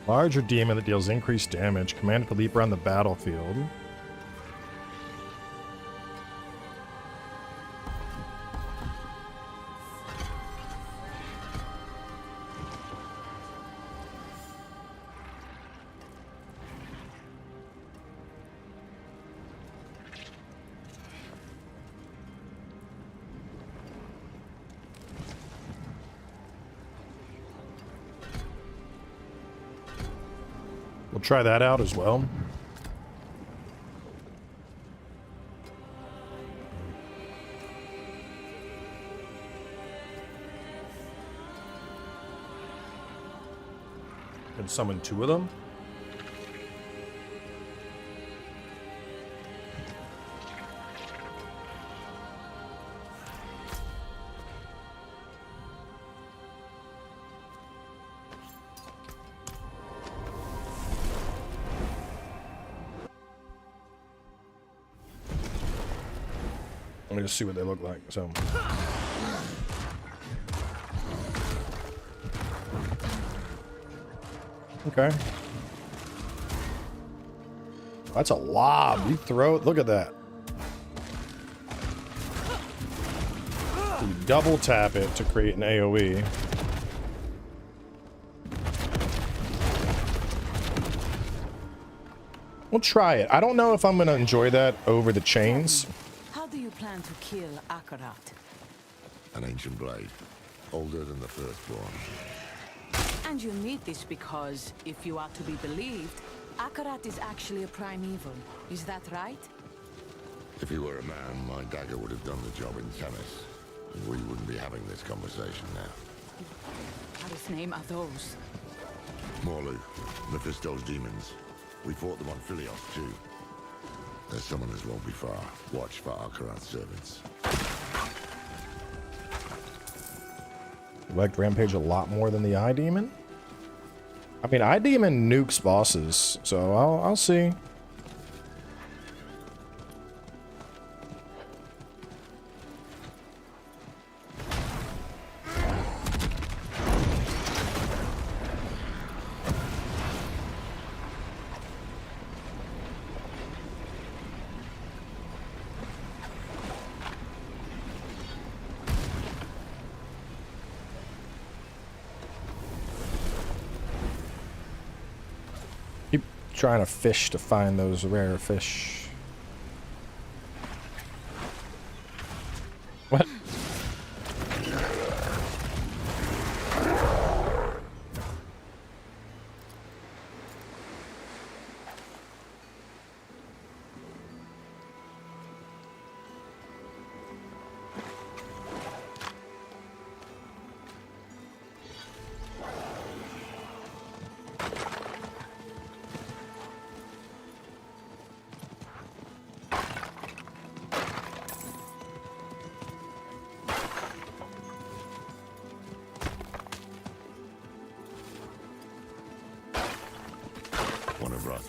Larger demon that deals increased damage. Commanded to leap around the battlefield. We'll try that out as well. Can summon 2 of them. Let me just see what they look like. So, okay, that's a lob. You throw it. Look at that. You double tap it to create an AoE. We'll try it. I don't know if I'm going to enjoy that over the chains. How do you plan to kill Akarat? An ancient blade, older than the firstborn. And you need this because, if you are to be believed, Akarat is actually a primeval. Is that right? If he were a man, my dagger would have done the job in Themis, and we wouldn't be having this conversation now. What name are those? Morlu, Mephisto's demons. We fought them on Philios too. Their summoners won't be far. Watch for Akarat's servants. You liked Rampage a lot more than the Eye Demon? I mean, Eye Demon nukes bosses, so I'll see. Trying to fish to find those rare fish. What?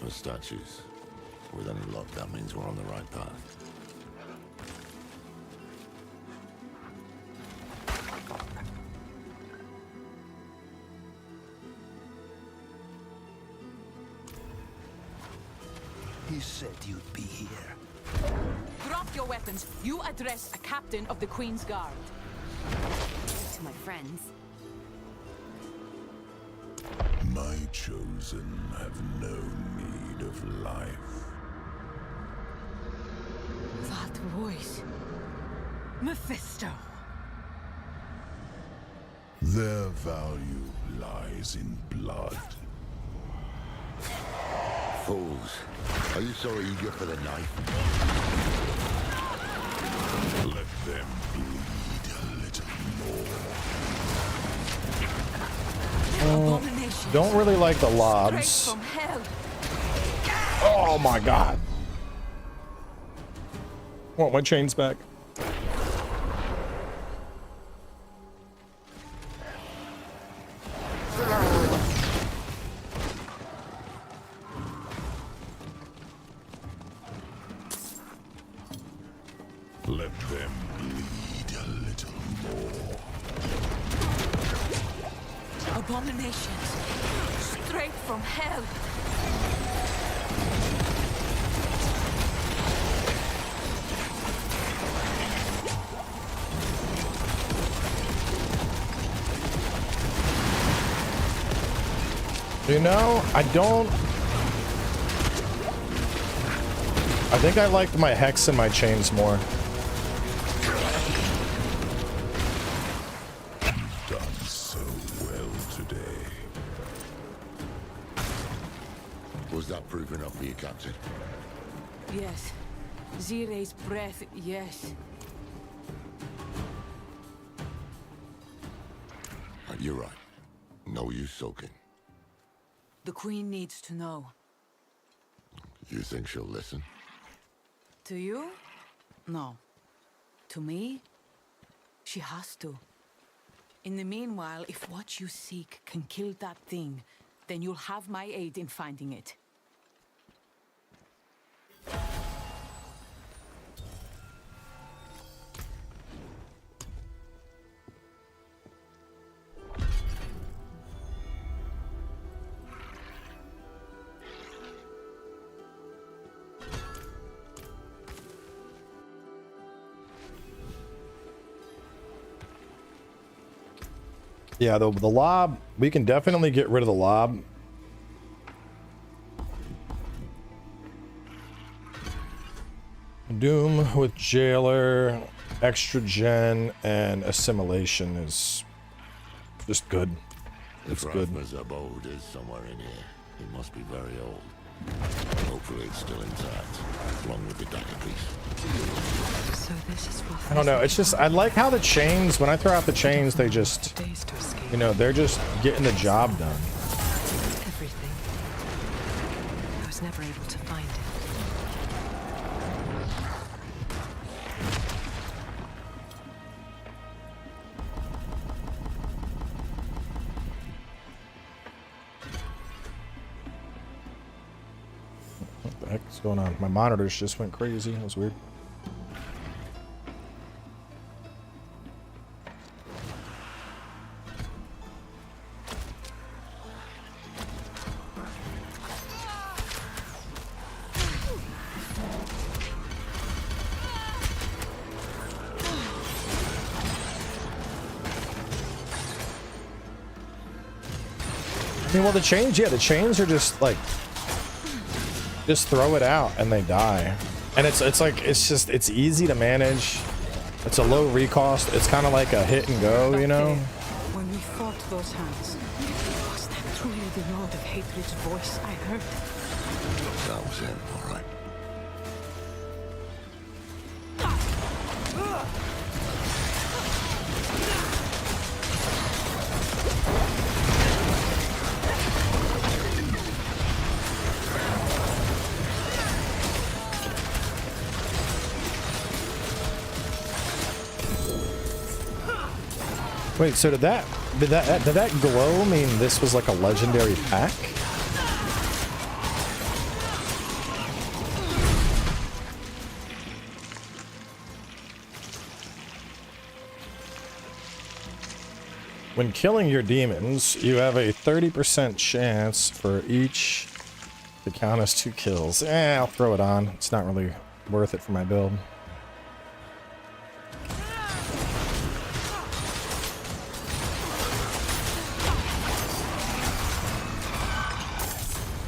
Statues. With any luck, that means we're on the right path. He said you'd be here. Drop your weapons. You address a captain of the Queen's Guard. To my friends. My chosen have no need of life. That voice. Mephisto. Their value lies in blood. Fools. Are you so eager for the knife? Let them bleed a little more. Abominations. Don't really like the Straight lobs. from hell. Oh my god. Want my chains back. Let them bleed a little more. Abominations. Straight from hell. You know, I think I liked my hex and my chains more. You've done so well today. Was that proof enough for you, Captain? Yes. Zire's breath, yes. You're right. No use sulking. The Queen needs to know. You think she'll listen? To you? No. To me? She has to. In the meanwhile, if what you seek can kill that thing, then you'll have my aid in finding it. Yeah, the lob, we can definitely get rid of the lob. Doom with Jailer, extra gen, and assimilation is just good. It's good. If Rathma's abode is somewhere in here, it must be very old. Hopefully it's still intact, along with the dagger piece. So this is what I don't know, it's just, I like how the chains, when I throw out the chains, they just, days to escape. you know, they're just getting the job done. Everything. I was never able to find it. What the heck's going on? My monitors just went crazy. That was weird. I mean, well, the chains, yeah, the chains are just like, just throw it out and they die. And it's like, it's easy to manage. It's a low recost. It's kind of like a hit and go, you know? When we fought those hands, was that truly the Lord of Hatred's voice I heard? That was him, all right. Wait, so did that glow mean this was like a legendary pack? When killing your demons, you have a 30% chance for each to count as 2 kills. I'll throw it on. It's not really worth it for my build.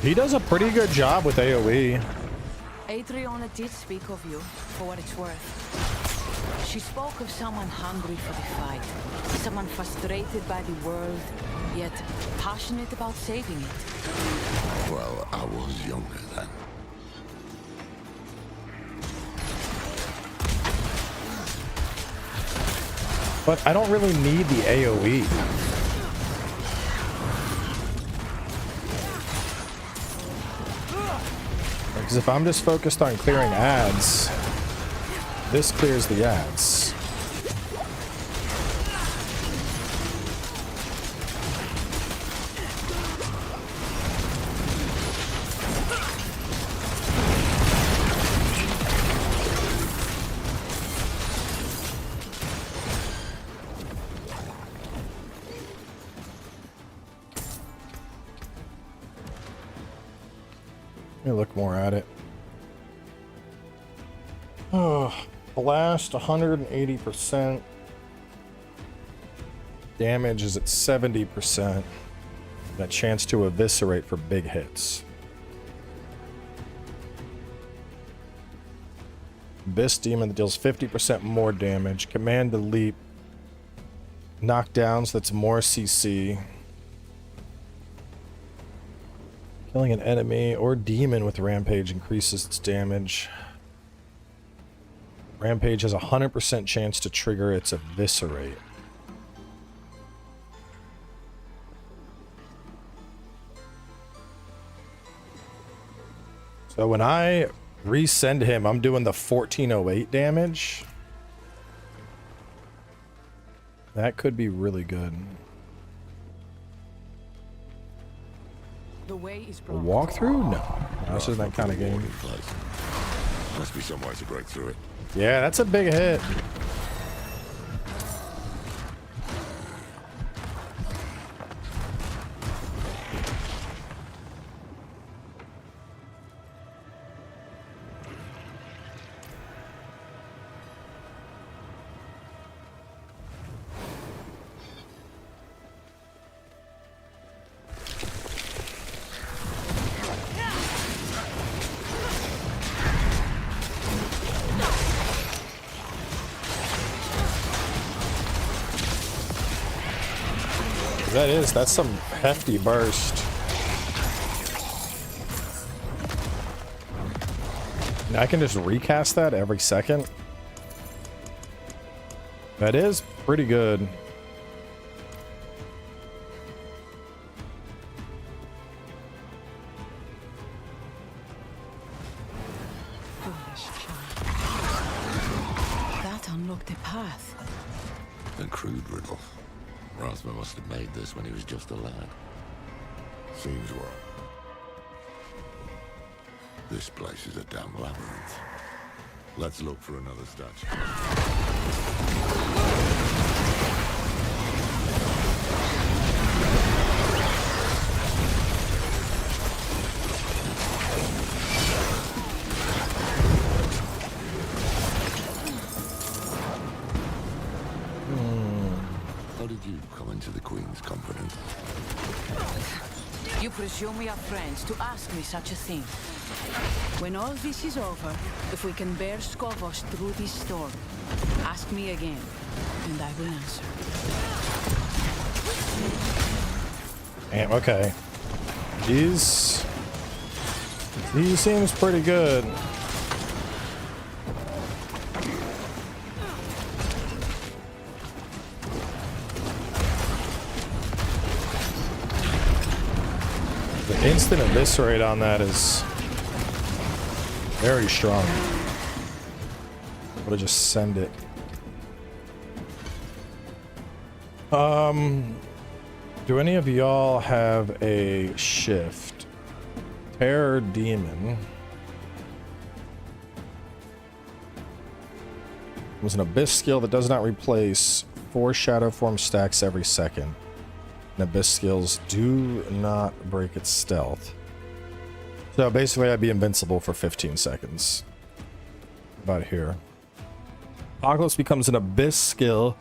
He does a pretty good job with AoE. Adriana did speak of you, for what it's worth. She spoke of someone hungry for the fight, someone frustrated by the world, yet passionate about saving it. Well, I was younger then. But I don't really need the AoE. Because if I'm just focused on clearing ads, this clears the ads. Let me look more at it. Oh, blast 180%. Damage is at 70%. And a chance to eviscerate for big hits. Abyss Demon that deals 50% more damage. Command to leap. Knockdowns, that's more CC. Killing an enemy or demon with Rampage increases its damage. Rampage has a 100% chance to trigger its Eviscerate. So when I resend him, I'm doing the 1408 damage. That could be really good. The way is A walkthrough? No. This isn't that kind of game. Must be some way to break through it. Yeah, that's a big hit. That's some hefty burst. And I can just recast that every second. That is pretty good. That unlocked a path. A crude riddle. Rosmer must have made this when he was just a lad. Seems wrong. This place is a damn labyrinth. Let's look for another statue. How did you come into the Queen's company? You presume we are friends to ask me such a thing. When all this is over, if we can bear Skovos through this storm, ask me again, and I will answer. Damn, okay. He seems pretty good. The instant eviscerate on that is very strong. I'm gonna just send it. Do any of y'all have a shift? Terror Demon was an Abyss skill that does not replace 4 shadow form stacks every second. And Abyss skills do not break its stealth. So basically I'd be invincible for 15 seconds. About here. Apocalypse becomes an Abyss skill.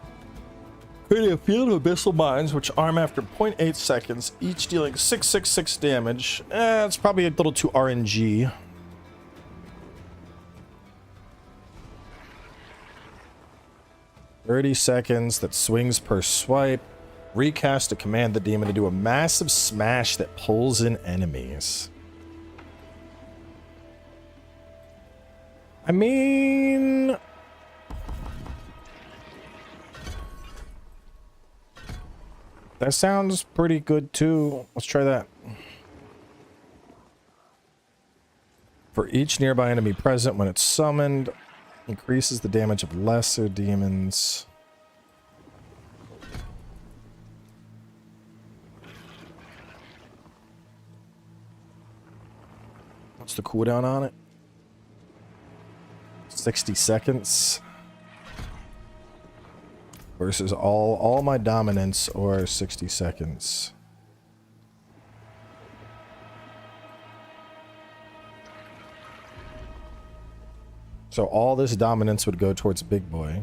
Creating a field of abyssal mines which arm after 0.8 seconds, each dealing 666 damage. It's probably a little too RNG. $30 seconds that swings per swipe. Recast to command the demon to do a massive smash that pulls in enemies. I mean, That sounds pretty good too. Let's try that. For each nearby enemy present when it's summoned, increases the damage of lesser demons. What's the cooldown on it? 60 seconds. Versus all my dominance or 60 seconds. So all this dominance would go towards Big Boy.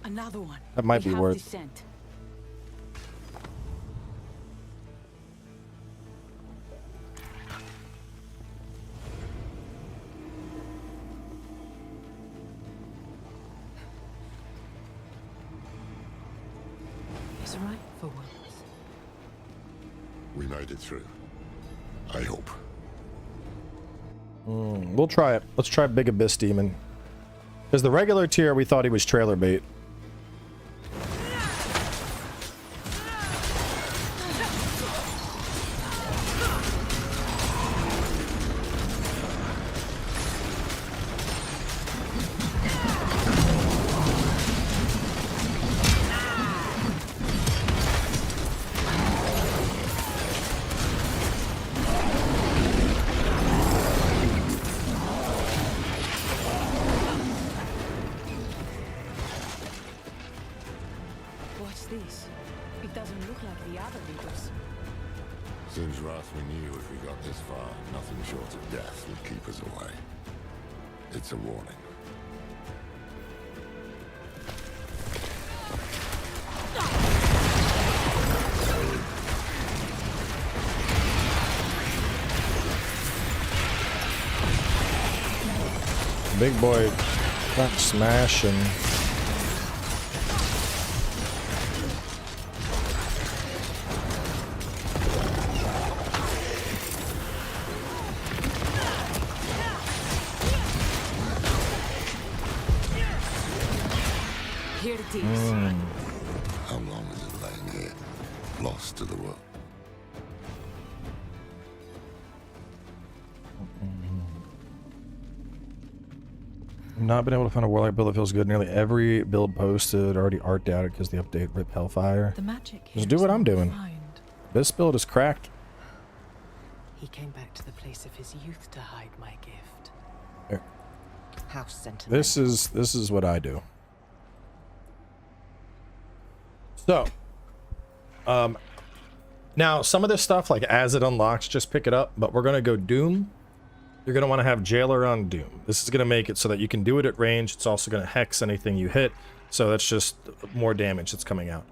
Another one. That might We be have worth. descent. Is right for once. We made it through. I hope. We'll try it. Let's try Big Abyss Demon. Because the regular tier, we thought he was trailer bait. What's this? It doesn't look like the other leaders. Seems Wrath we knew if we got this far, nothing short of death would keep us away. It's a warning. Big Boy not smashing. Here it is. How long is it laying here? Lost to the world. Not been able to find a Warlock build that feels good. Nearly every build posted already arced out because the update rip Hellfire. The magic Just do what I'm doing. This build is cracked. He came back to the place of his youth to hide my gift. Here. How sentimental. This is what I do. So, now some of this stuff, like as it unlocks, just pick it up. But we're gonna go Doom. You're going to want to have Jailer on Doom. This is going to make it so that you can do it at range. It's also going to hex anything you hit. So that's just more damage that's coming out.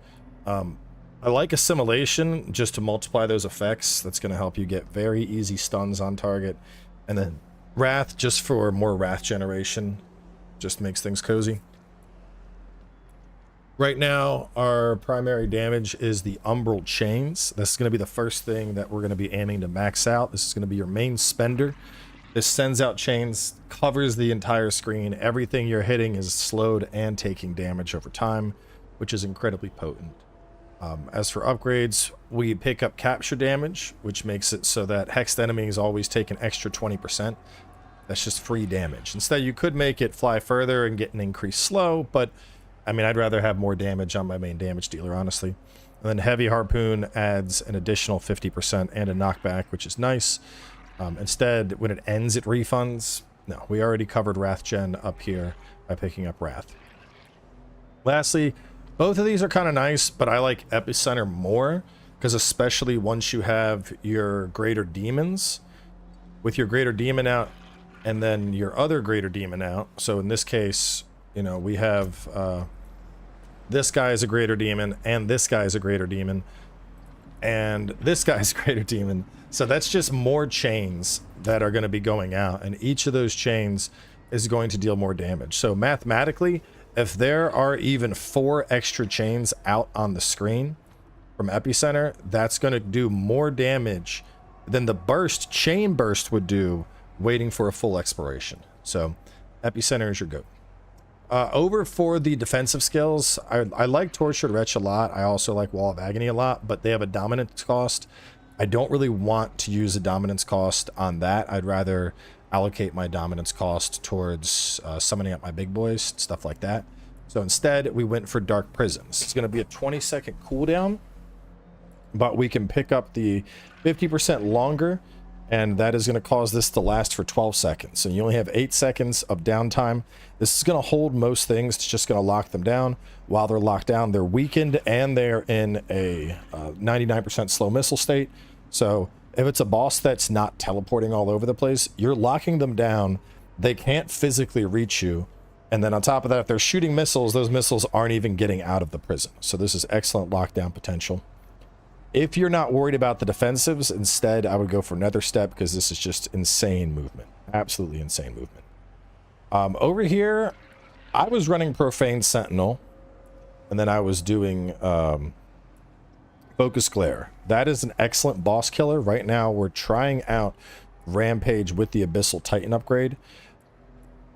I like Assimilation just to multiply those effects. That's going to help you get very easy stuns on target. And then Wrath just for more Wrath generation. Just makes things cozy. Right now, our primary damage is the Umbral Chains. This is going to be the first thing that we're going to be aiming to max out. This is going to be your main spender. This sends out chains, covers the entire screen. Everything you're hitting is slowed and taking damage over time, which is incredibly potent. As for upgrades, we pick up capture damage, which makes it so that hexed enemies always take an extra 20%. That's just free damage. Instead, you could make it fly further and get an increased slow, but I mean, I'd rather have more damage on my main damage dealer, honestly. And then Heavy Harpoon adds an additional 50% and a knockback, which is nice. Instead, when it ends, it refunds. No, we already covered Wrath Gen up here by picking up Wrath. Lastly, both of these are kind of nice, but I like Epicenter more, because especially once you have your Greater Demons, with your Greater Demon out, and then your other Greater Demon out. So in this case, you know, we have this guy is a Greater Demon, and this guy is a Greater Demon, and this guy's Greater Demon. So that's just more chains that are going to be going out, and each of those chains is going to deal more damage. So mathematically, if there are even 4 extra chains out on the screen from Epicenter, that's going to do more damage than the chain burst would do waiting for a full expiration. So Epicenter is your goat. Over for the defensive skills, I like Tortured Wretch a lot. I also like Wall of Agony a lot, but they have a dominance cost. I don't really want to use a dominance cost on that. I'd rather allocate my dominance cost towards summoning up my big boys, stuff like that. So instead, we went for Dark Prisons. It's going to be a 20-second cooldown, but we can pick up the 50% longer, and that is going to cause this to last for 12 seconds. So you only have 8 seconds of downtime. This is going to hold most things. It's just going to lock them down. While they're locked down, they're weakened, and they're in a 99% slow missile state. So if it's a boss that's not teleporting all over the place, you're locking them down. They can't physically reach you. And then on top of that, if they're shooting missiles, those missiles aren't even getting out of the prison. So this is excellent lockdown potential. If you're not worried about the defensives, instead, I would go for Nether Step, because this is just insane movement. Absolutely insane movement. Over here, I was running Profane Sentinel, and then I was doing Focus Glare. That is an excellent boss killer. Right now, we're trying out Rampage with the Abyssal Titan upgrade.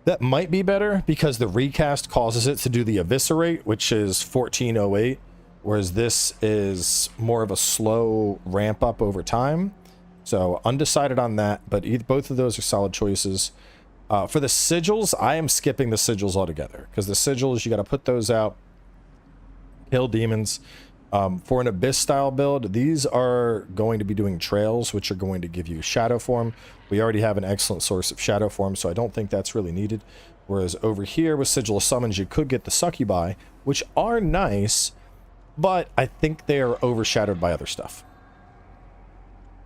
That might be better, because the recast causes it to do the Eviscerate, which is 1408. Whereas this is more of a slow ramp up over time. So undecided on that, but both of those are solid choices. For the sigils, I am skipping the sigils altogether, because the sigils, you got to put those out, kill demons. For an Abyss style build, these are going to be doing trails, which are going to give you shadow form. We already have an excellent source of shadow form, so I don't think that's really needed. Whereas over here with Sigil of Summons, you could get the Succubi, which are nice, but I think they are overshadowed by other stuff.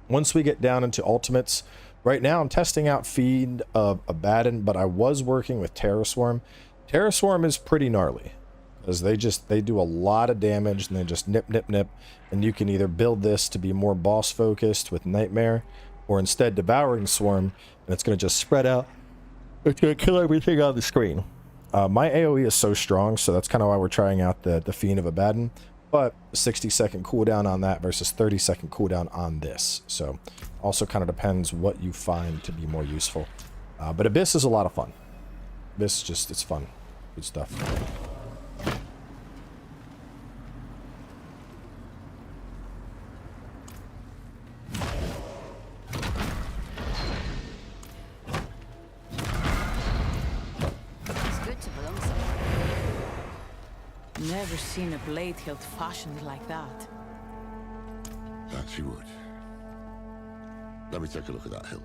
Once we get down into ultimates, right now I'm testing out Feed of Abaddon, but I was working with Terror Swarm. Terror Swarm is pretty gnarly, because they do a lot of damage, and they just nip, and you can either build this to be more boss focused with Nightmare, or instead Devouring Swarm, and it's going to just spread out. It's going to kill everything on the screen. My AoE is so strong, so that's kind of why we're trying out the Fiend of Abaddon. But 60-second cooldown on that versus 30-second cooldown on this. So also kind of depends what you find to be more useful. But Abyss is a lot of fun. Abyss just, it's fun. Good stuff. Never seen a blade hilt fashioned like that. That she would. Let me take a look at that hilt.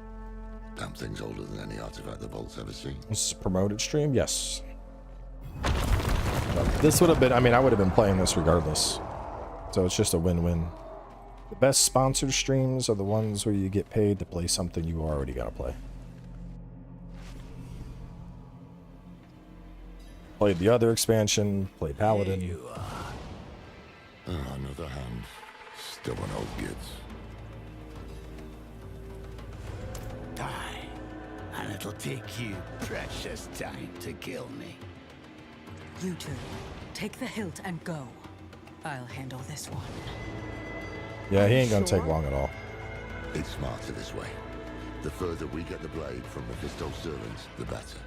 Damn thing's older than any artifact the Vault's ever seen. This is a promoted stream? Yes. This would have been, I mean, I would have been playing this regardless. So it's just a win-win. The best sponsored streams are the ones where you get paid to play something you already gotta play. Played the other expansion, played Paladin. Here you are. Another hand. Stubborn old gits. Die, and it'll take you precious time to kill me. You two, take the hilt and go. I'll handle this one. Yeah, he ain't gonna take long at all. It's smarter this way. The further we get the blade from Mephisto's servants, the better.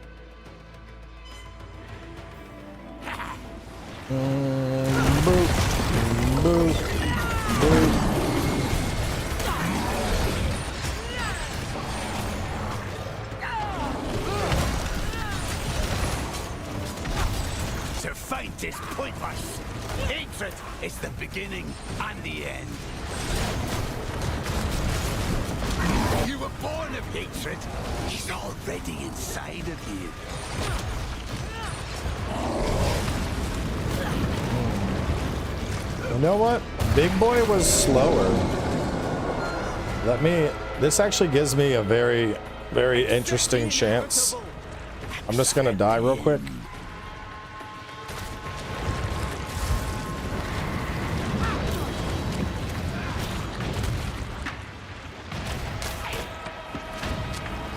Boop. Boop. Boop. To fight is pointless. Hatred is the beginning and the end. You were born of hatred. It's already inside of you. You know what? Big Boy was slower. This actually gives me a very, very interesting chance. I'm just gonna die real quick.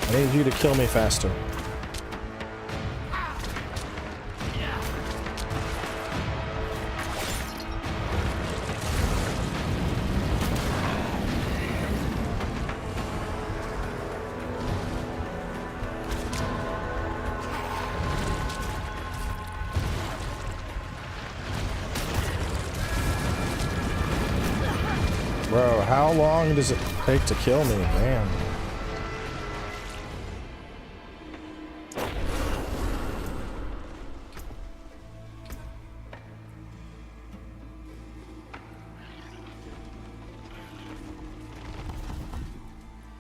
I need you to kill me faster. how long does it take to kill me, man?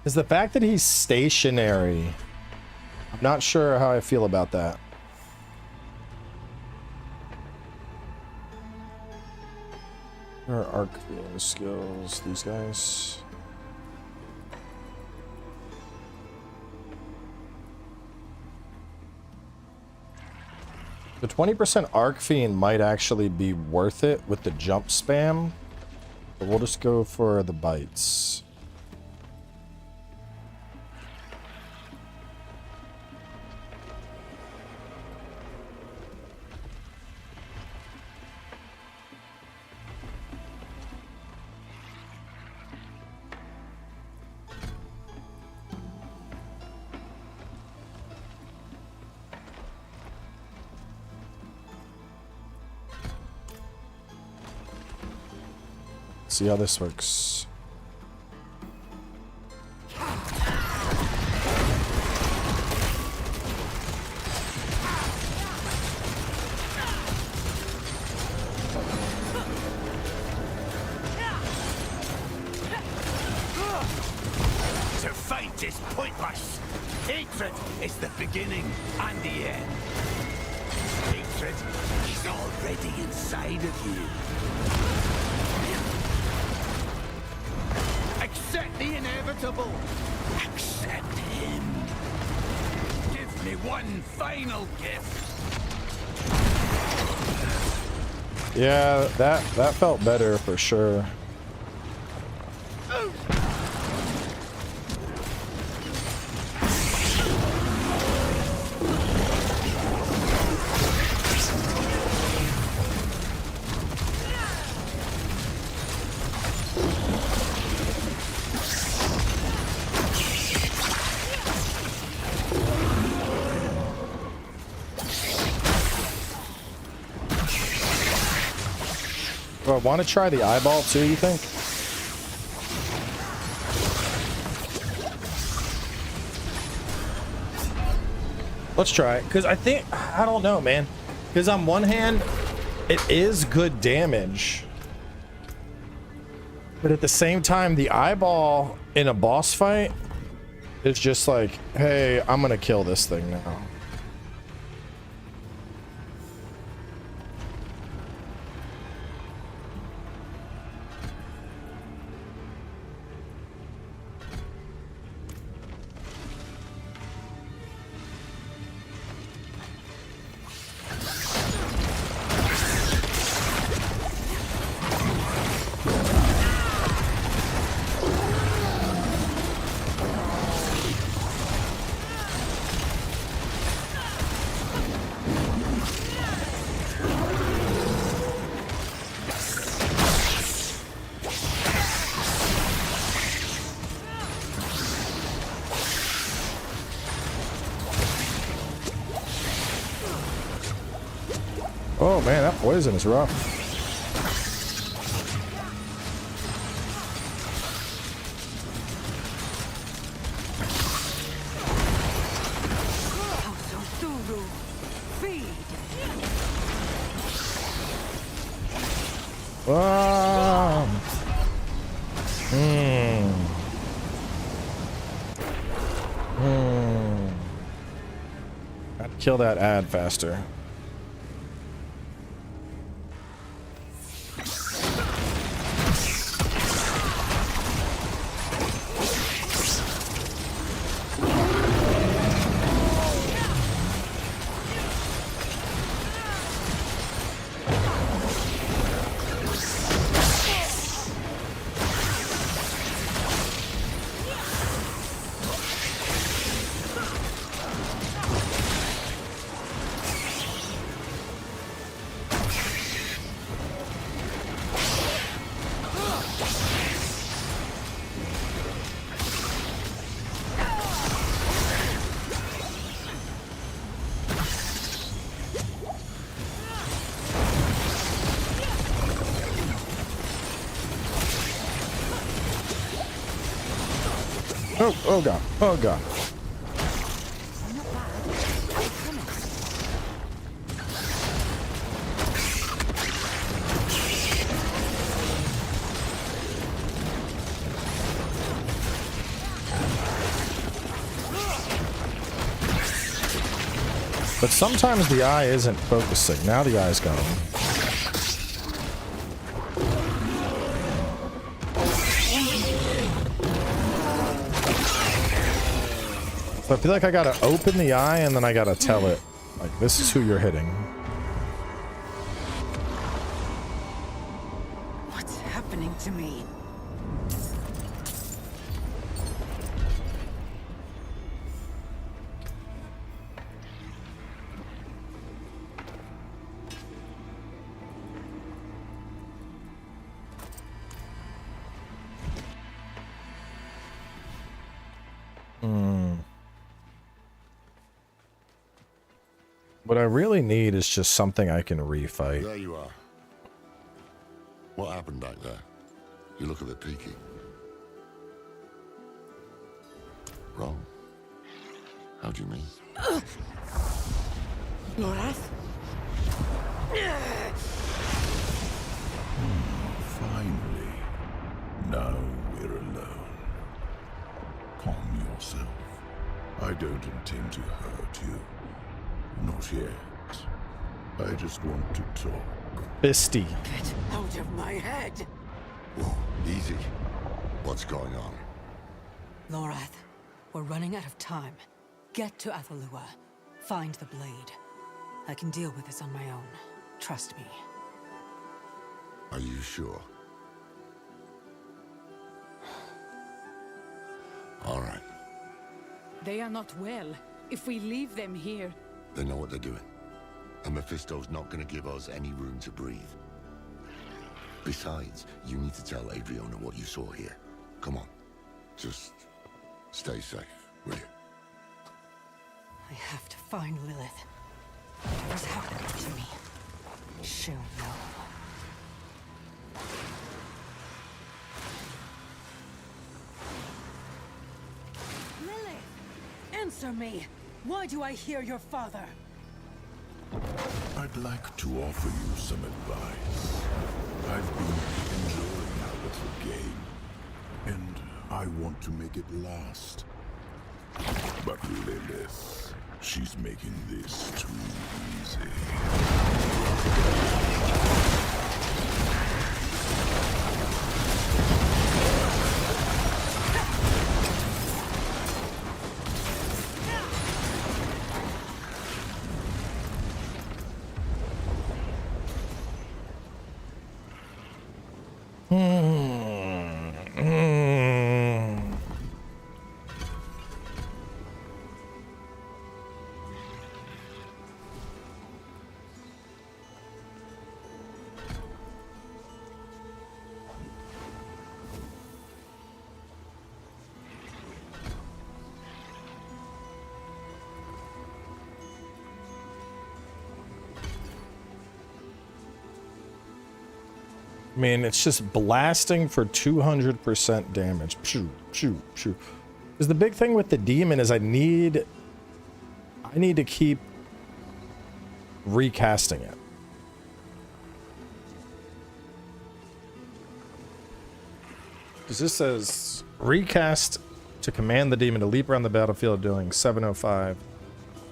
Is the fact that he's stationary. I'm not sure how I feel about that. Or arc skills, these guys. The 20% arc fiend might actually be worth it with the jump spam, but we'll just go for the bites. See how this works. To fight is pointless. Hatred is the beginning and the end. Hatred is already inside of you. Accept the inevitable. Accept him. Give me one final gift. Yeah, that felt better for sure. Do I want to try the eyeball too, you think? Let's try it, because I think, I don't know, man. Because on one hand, it is good damage. But at the same time, the eyeball in a boss fight is just like, hey, I'm going to kill this thing now. Oh man, that poison is rough. Gotta kill that ad faster. Oh god. Oh god. Not bad. It's coming. But sometimes the eye isn't focusing. Now the eye's going. So I feel like I gotta open the eye and then I gotta tell it, like, this is who you're hitting. What's happening to me? What I really need is just something I can refight. There you are. What happened back there? You look a bit peaky. Wrong. How do you mean? Lorath? Finally. Now we're alone. Calm yourself. I don't intend to hurt you. Not yet. I just want to talk. Fisty. Get out of my head! Whoa, easy. What's going on? Lorath, we're running out of time. Get to Athalua. Find the blade. I can deal with this on my own. Trust me. Are you sure? All right. They are not well. If we leave them here... They know what they're doing. And Mephisto's not going to give us any room to breathe. Besides, you need to tell Adriana what you saw here. Come on. Just stay safe, will you? I have to find Lilith. Whatever's happening to me, she'll know. Lilith! Answer me! Why do I hear your father? I'd like to offer you some advice. I've been enjoying our little game, and I want to make it last. But Lilith, she's making this too easy. I mean, it's just blasting for 200% damage. Pshoo, pshoo, pshoo. Because the big thing with the demon is I need to keep recasting it. Because this says recast to command the demon to leap around the battlefield doing 705.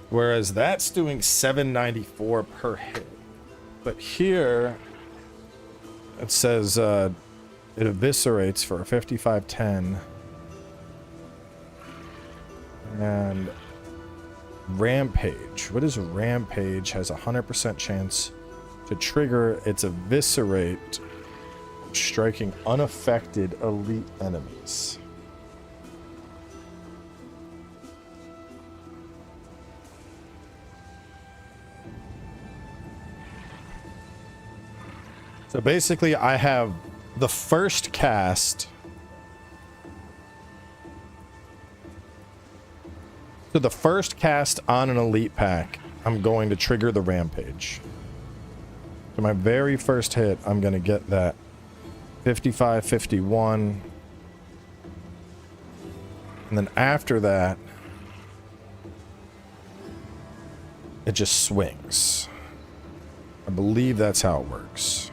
Whereas that's doing 794 per hit. But here it says it eviscerates for a 5510. And Rampage. What is Rampage? Has a 100% chance to trigger its eviscerate, striking unaffected elite enemies. So basically, I have the first cast. So the first cast on an elite pack, I'm going to trigger the Rampage. So my very first hit, I'm going to get that 55, 51. And then after that, it just swings. I believe that's how it works.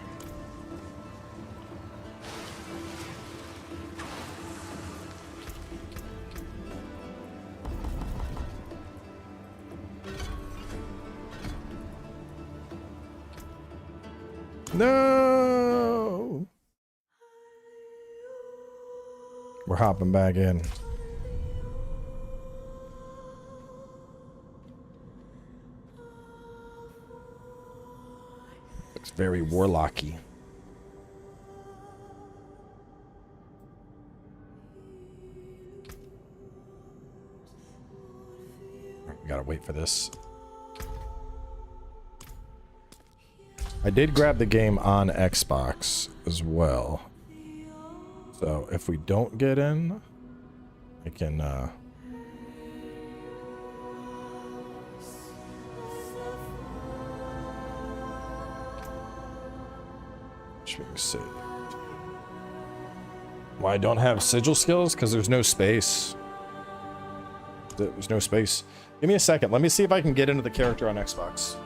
No! We're hopping back in. Looks very warlocky. We gotta wait for this. I did grab the game on Xbox as well. So if we don't get in, I can should we see? Why I don't have sigil skills? Because there's no space. There's no space. Give me a second. Let me see if I can get into the character on Xbox.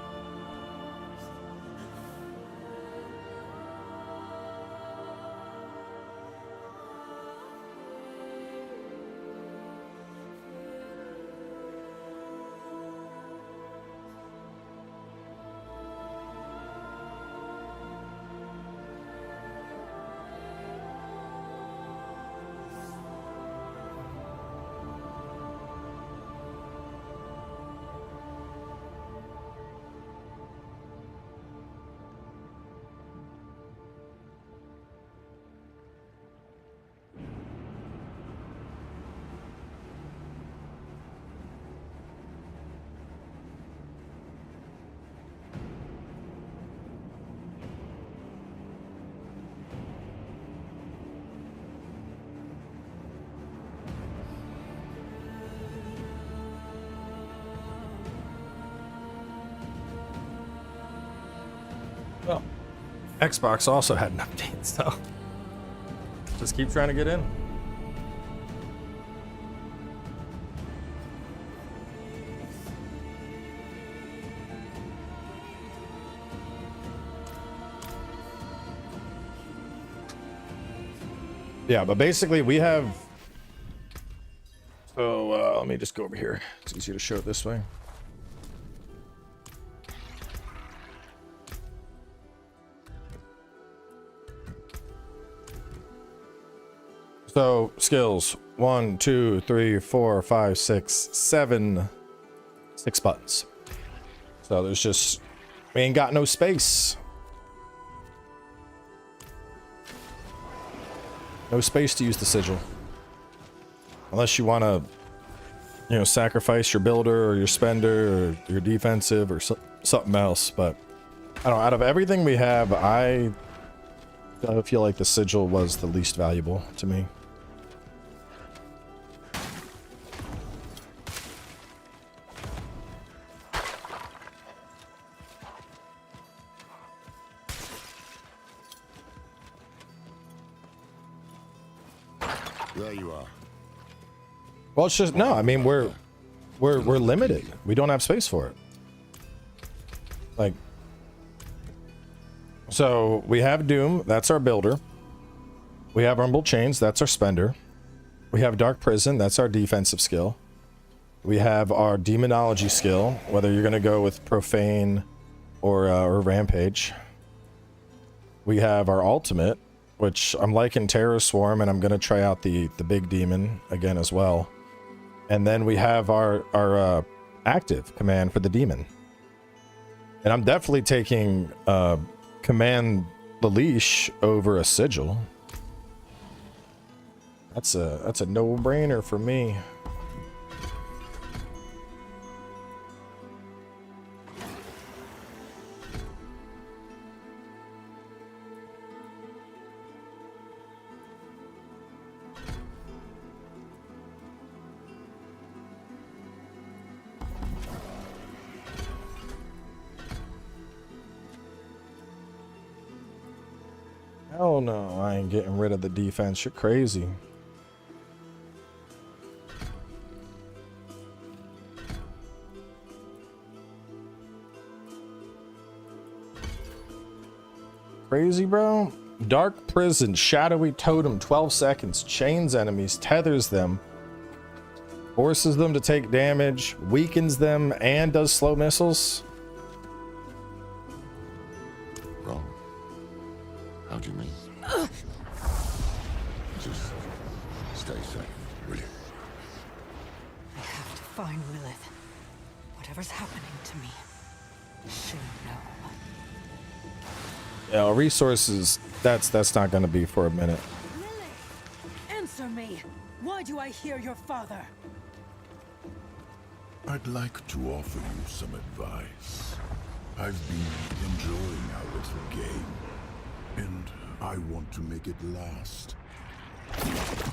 Well, Xbox also had an update, so just keep trying to get in. Yeah, but basically we have... So let me just go over here. It's easier to show it this way. So skills 1, 2, 3, 4, 5, 6, 7, 6 buttons. So there's just, we ain't got no space. No space to use the sigil. Unless you want to, you know, sacrifice your builder or your spender or your defensive or something else. But I don't know, out of everything we have, I feel like the sigil was the least valuable to me. There you are. Well, it's just no. I mean, we're limited. We don't have space for it. Like, so we have Doom. That's our builder. We have Rumble Chains. That's our spender. We have Dark Prison. That's our defensive skill. We have our Demonology skill. Whether you're gonna go with Profane or Rampage. We have our ultimate, which I'm liking Terror Swarm, and I'm gonna try out the big demon again as well. And then we have our active command for the demon. And I'm definitely taking command the leash over a sigil. That's a no-brainer for me. Hell no, I ain't getting rid of the defense. You're crazy. Crazy, bro. Dark prison, shadowy totem, 12 seconds, chains enemies, tethers them, forces them to take damage, weakens them, and does slow missiles. Wrong. How do you mean? Just stay safe, will you? I have to find Lilith. Whatever's happening to me, she'll know. Yeah, resources, that's not gonna be for a minute. Lilith! Answer me! Why do I hear your father? I'd like to offer you some advice. I've been enjoying our little game, and I want to make it last.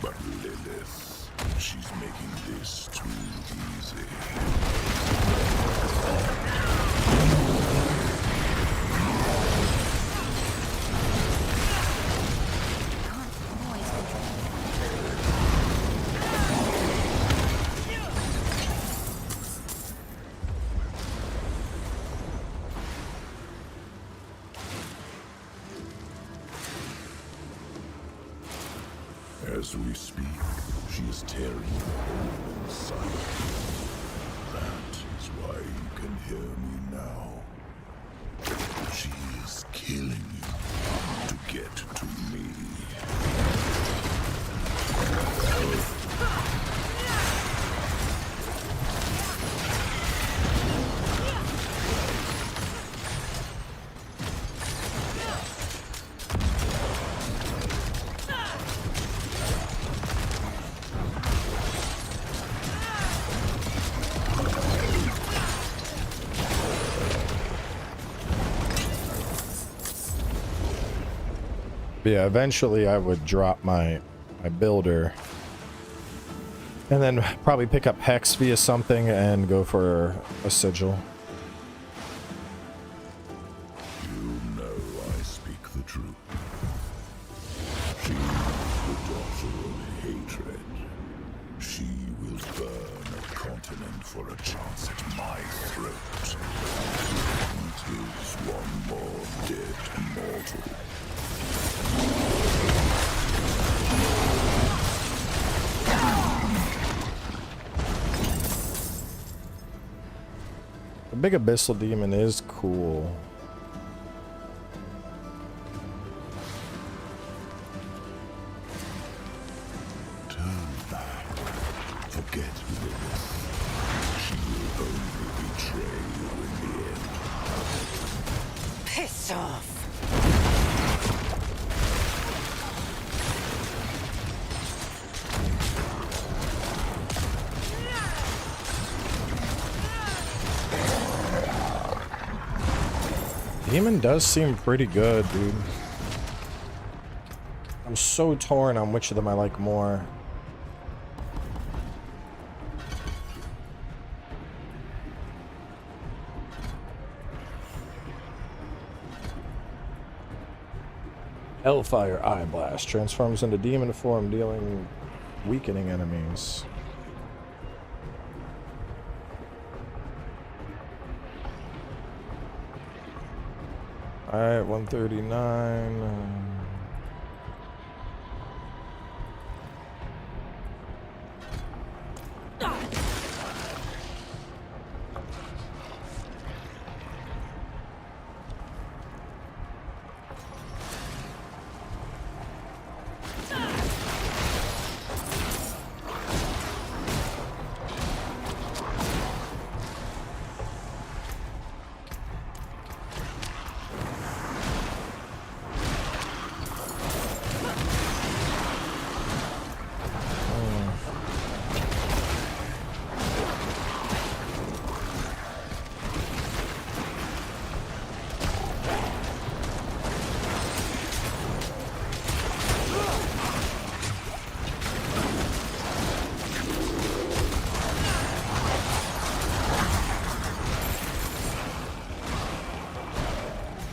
But Lilith, she's making this too easy. As we speak, she is tearing the hole inside. That is why you can hear me now. She is killing you to get to me. Yeah, eventually I would drop my builder and then probably pick up Hex via something and go for a sigil. You know I speak the truth. She is the daughter of hatred. She will burn a continent for a chance at my throat. It is one more dead mortal. The big Abyssal demon is cool. Turn back. Forget Lilith. She will only betray you in the end. Piss off! Demon does seem pretty good, dude. I'm so torn on which of them I like more. Hellfire Eye Blast transforms into demon form, dealing weakening enemies. Alright, 139.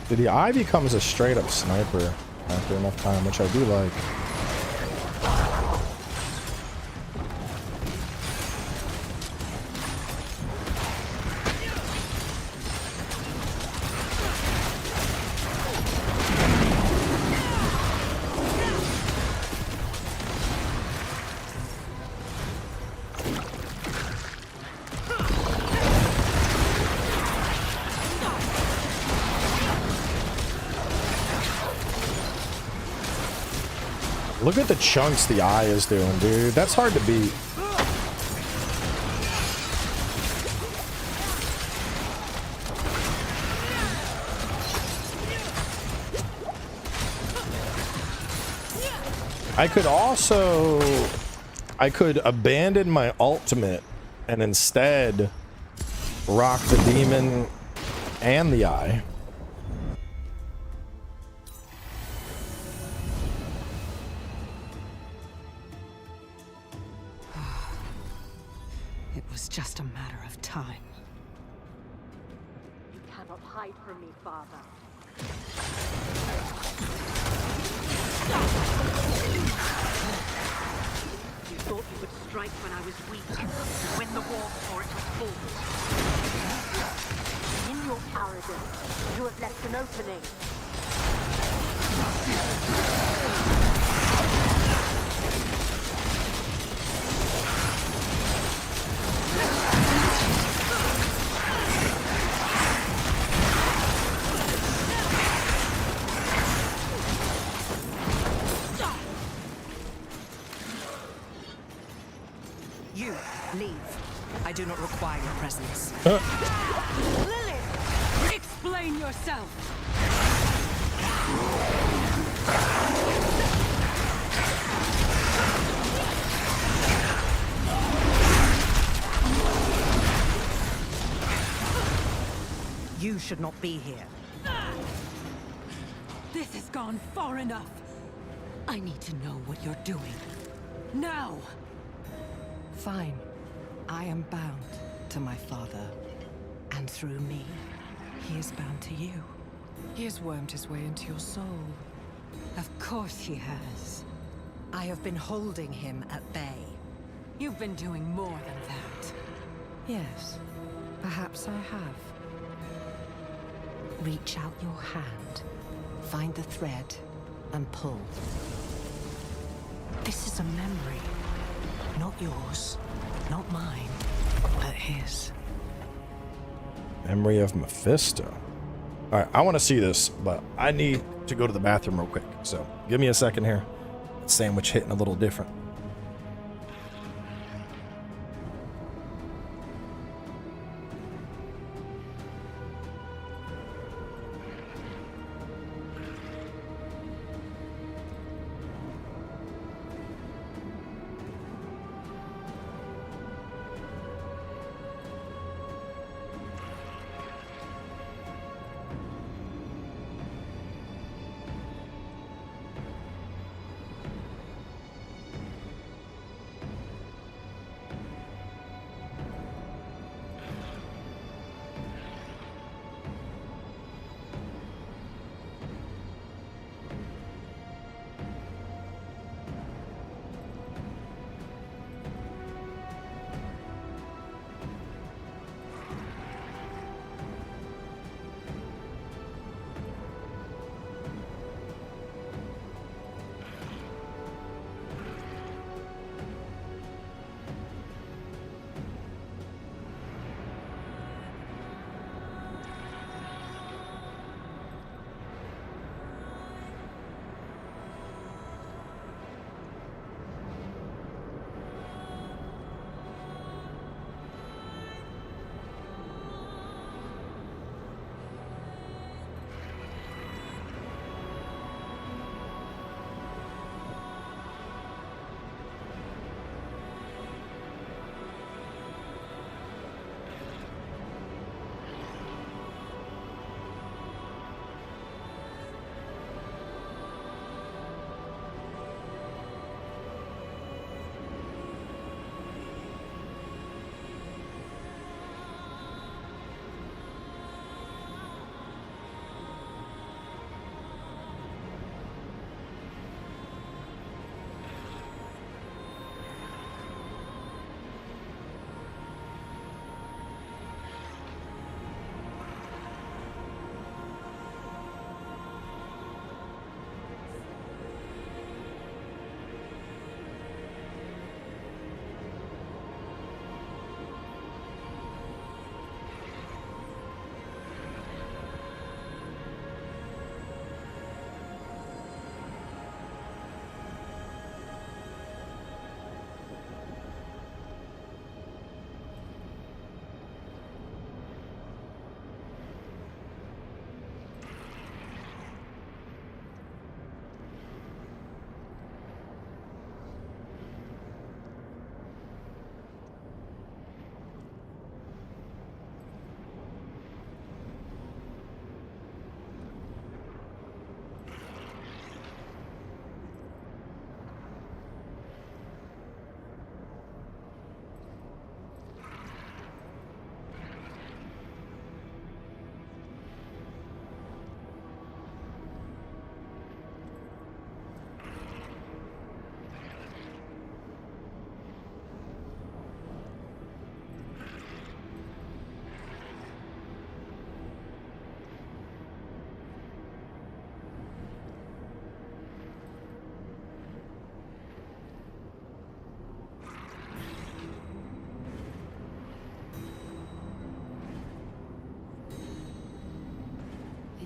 The eye becomes a straight up sniper after enough time, which I do like. Look at the chunks the eye is doing, dude. That's hard to beat. I could abandon my ultimate and instead rock the demon and the eye. It was just a matter of time. You cannot hide from me, Father. You thought you would strike when I was weak, to win the war before it was fought. In your cowardice, you have left an opening. You, leave. I do not require your presence. Lilith! Explain yourself! You should not be here. This has gone far enough. I need to know what you're doing. Now! Fine. I am bound to my father. And through me, he is bound to you. He has wormed his way into your soul. Of course he has. I have been holding him at bay. You've been doing more than that. Yes, perhaps I have. Reach out your hand, find the thread, and pull. This is a memory. Not yours, not mine, but his. Memory of Mephisto. All right, I want to see this, but I need to go to the bathroom real quick. So give me a second here. Sandwich hitting a little different.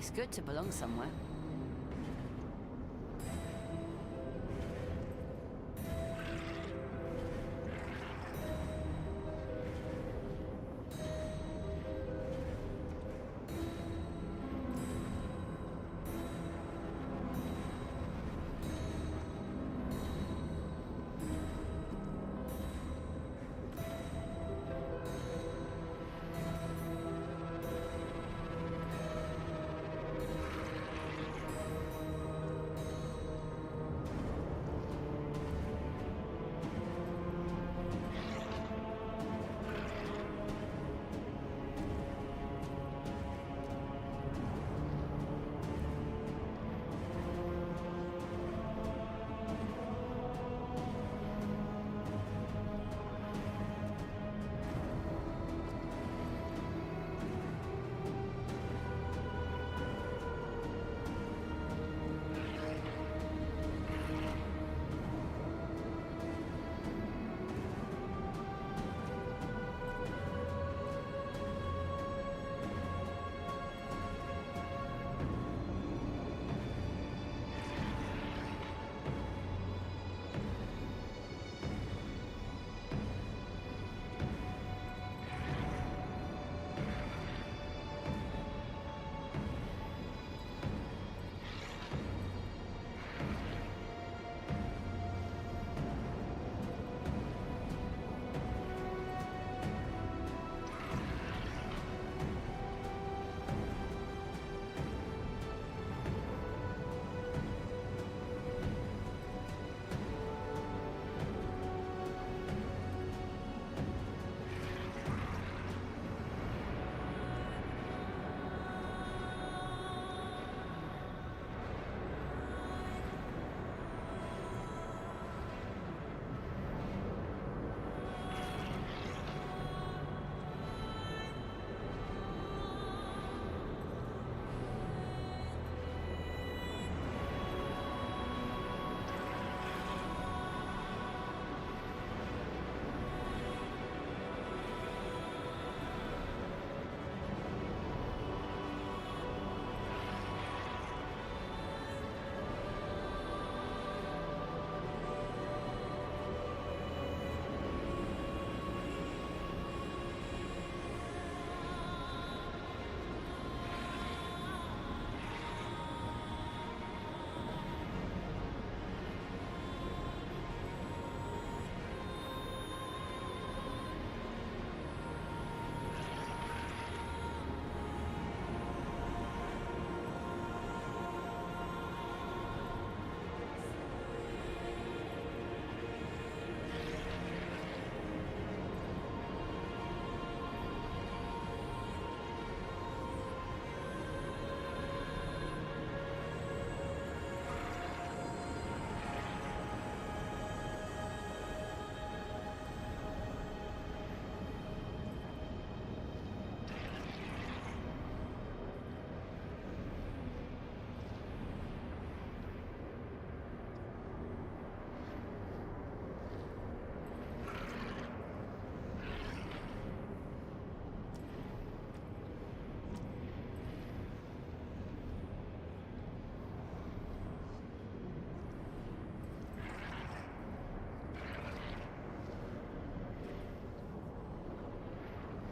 It's good to belong somewhere.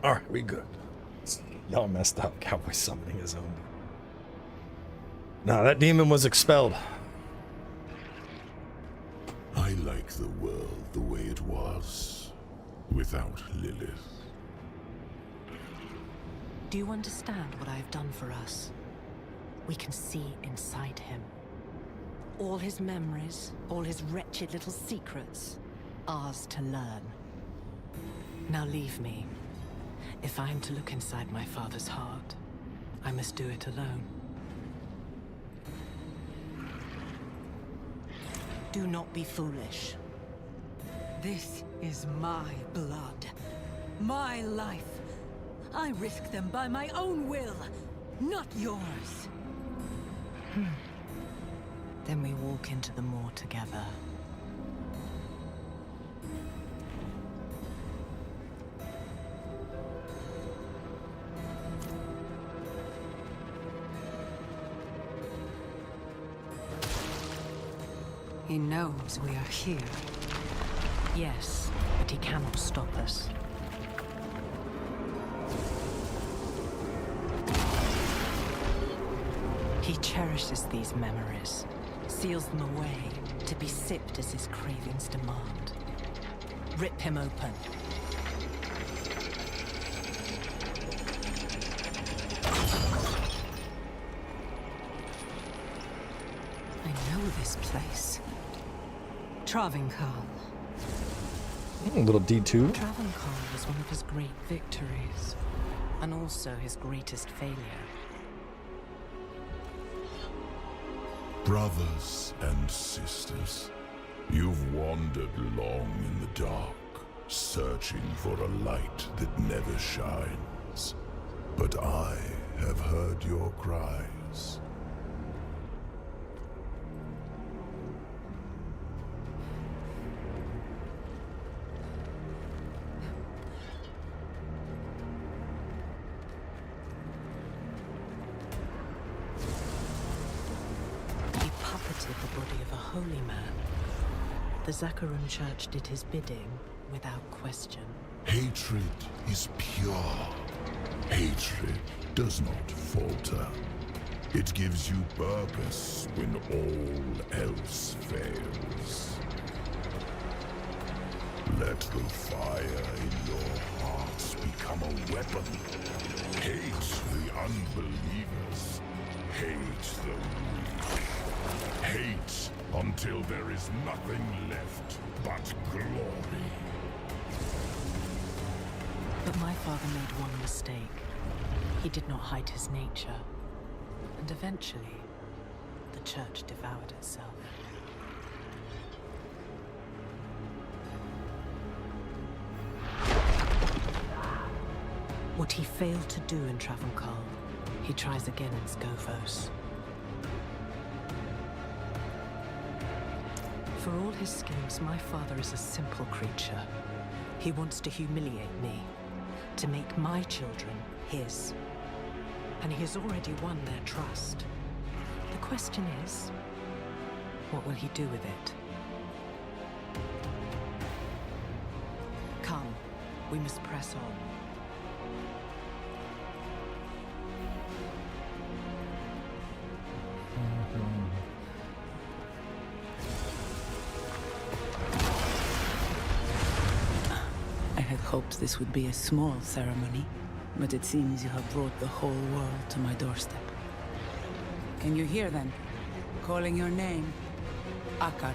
Alright, we good. Y'all messed up. Cowboy summoning his own. Nah, that demon was expelled. I like the world the way it was, without Lilith. Do you understand what I have done for us? We can see inside him. All his memories, all his wretched little secrets, ours to learn. Now leave me. If I am to look inside my father's heart, I must do it alone. Do not be foolish. This is my blood. My life. I risk them by my own will, not yours. Then we walk into the moor together. He knows we are here. Yes, but he cannot stop us. He cherishes these memories, seals them away, to be sipped as his cravings demand. Rip him open. I know this place. Travinkal. A little D2. Travinkal was one of his great victories, and also his greatest failure. Brothers and sisters, you've wandered long in the dark, searching for a light that never shines. But I have heard your cries. The body of a holy man. The Zakharum Church did his bidding without question. Hatred is pure. Hatred does not falter. It gives you purpose when all else fails. Let the fire in your hearts become a weapon. Hate the unbelievers. Hate the weak. Hate until there is nothing left but glory. But my father made one mistake. He did not hide his nature. And eventually, the church devoured itself. What he failed to do in Travancore, he tries again in Skovos. For all his schemes, my father is a simple creature. He wants to humiliate me, to make my children his. And he has already won their trust. The question is, what will he do with it? Come, we must press on. I had hoped this would be a small ceremony, but it seems you have brought the whole world to my doorstep. Can you hear them? Calling your name? Akarat.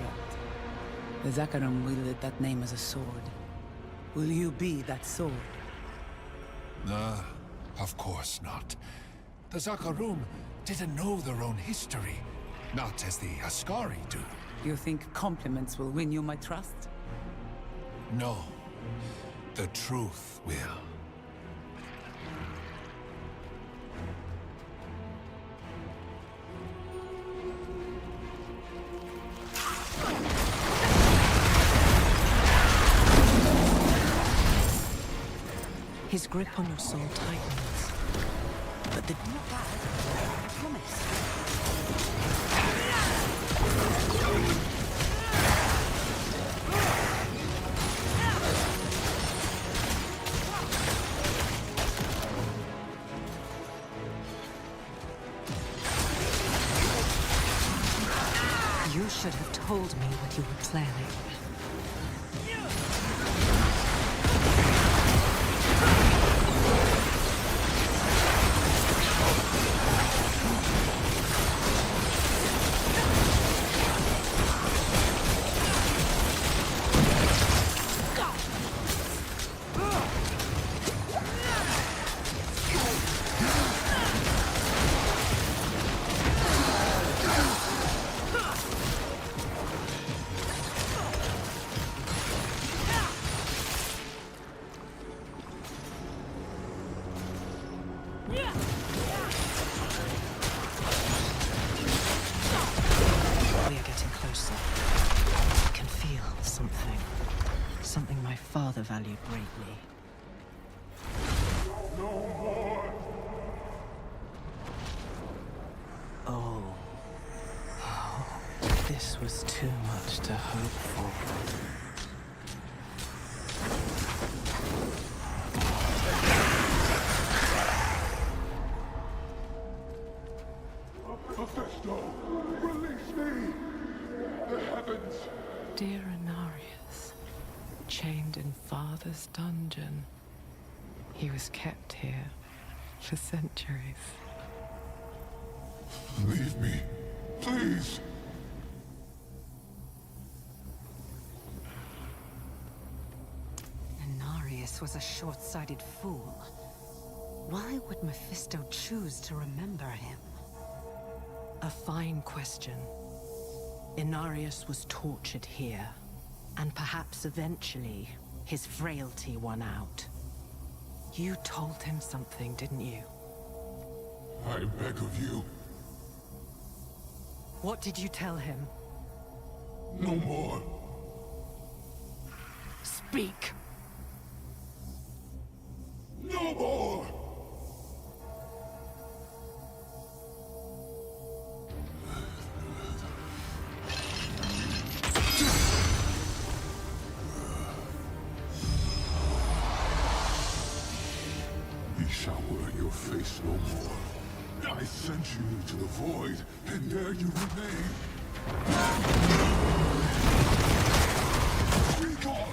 The Zakharum wielded that name as a sword. Will you be that sword? Of course not. The Zakharum didn't know their own history, not as the Ascari do. You think compliments will win you my trust? No. The truth will. His grip on your soul tightens. But the... Not bad. I promise. You should have told me what you were planning. Something my father valued greatly. Oh. This was too much to hope for. Mephisto, release me! The heavens! Dear Inarius, chained in Father's dungeon, he was kept here for centuries. Leave me, please! Inarius was a short-sighted fool. Why would Mephisto choose to remember him? A fine question. Inarius was tortured here, and perhaps eventually his frailty won out. You told him something, didn't you? I beg of you, What did you tell him? no more. Speak! No more! Ye shall wear your face no more. I sent you to the void, and there you remain. Be gone!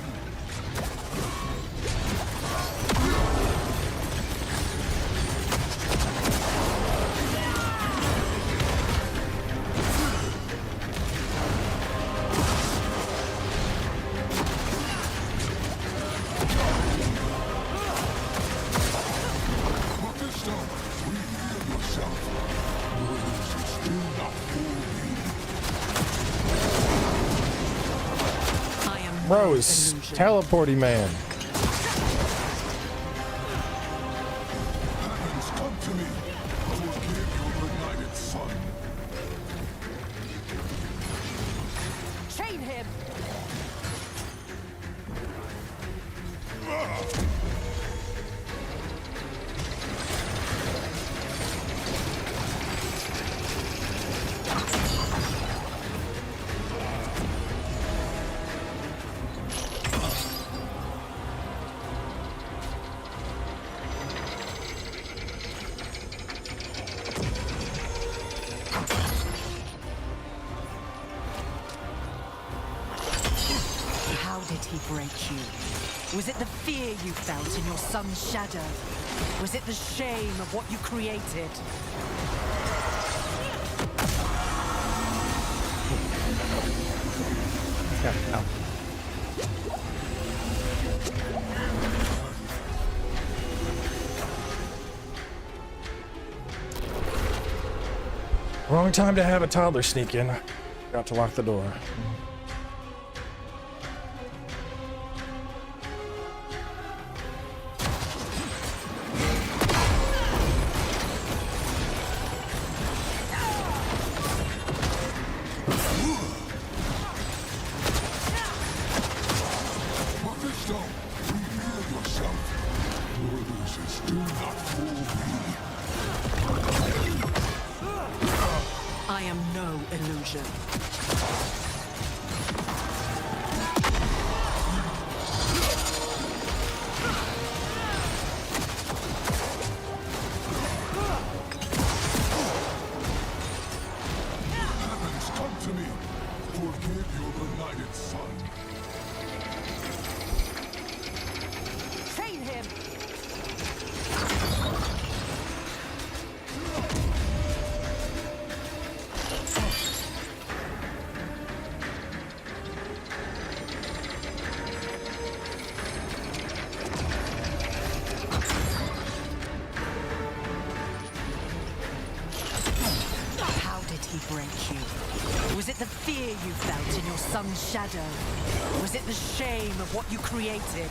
Mephisto, reveal yourself. Yours is still not for me. I am Bro no is illusion. teleporting man. Heavens, come to me. Forgive your benighted son. Chain him! How did he break you? Was it the fear you felt in your son's shadow? Was it the shame of what you created? Wrong time to have a toddler sneak in. Got to lock the door. Mephisto, reveal yourself. Yours is still not for me. I am no illusion. Heavens, come to me. Forgive your benighted son. Chain him! How did he break you? Was it the fear you felt in your son's shadow? Was it the shame of what you created?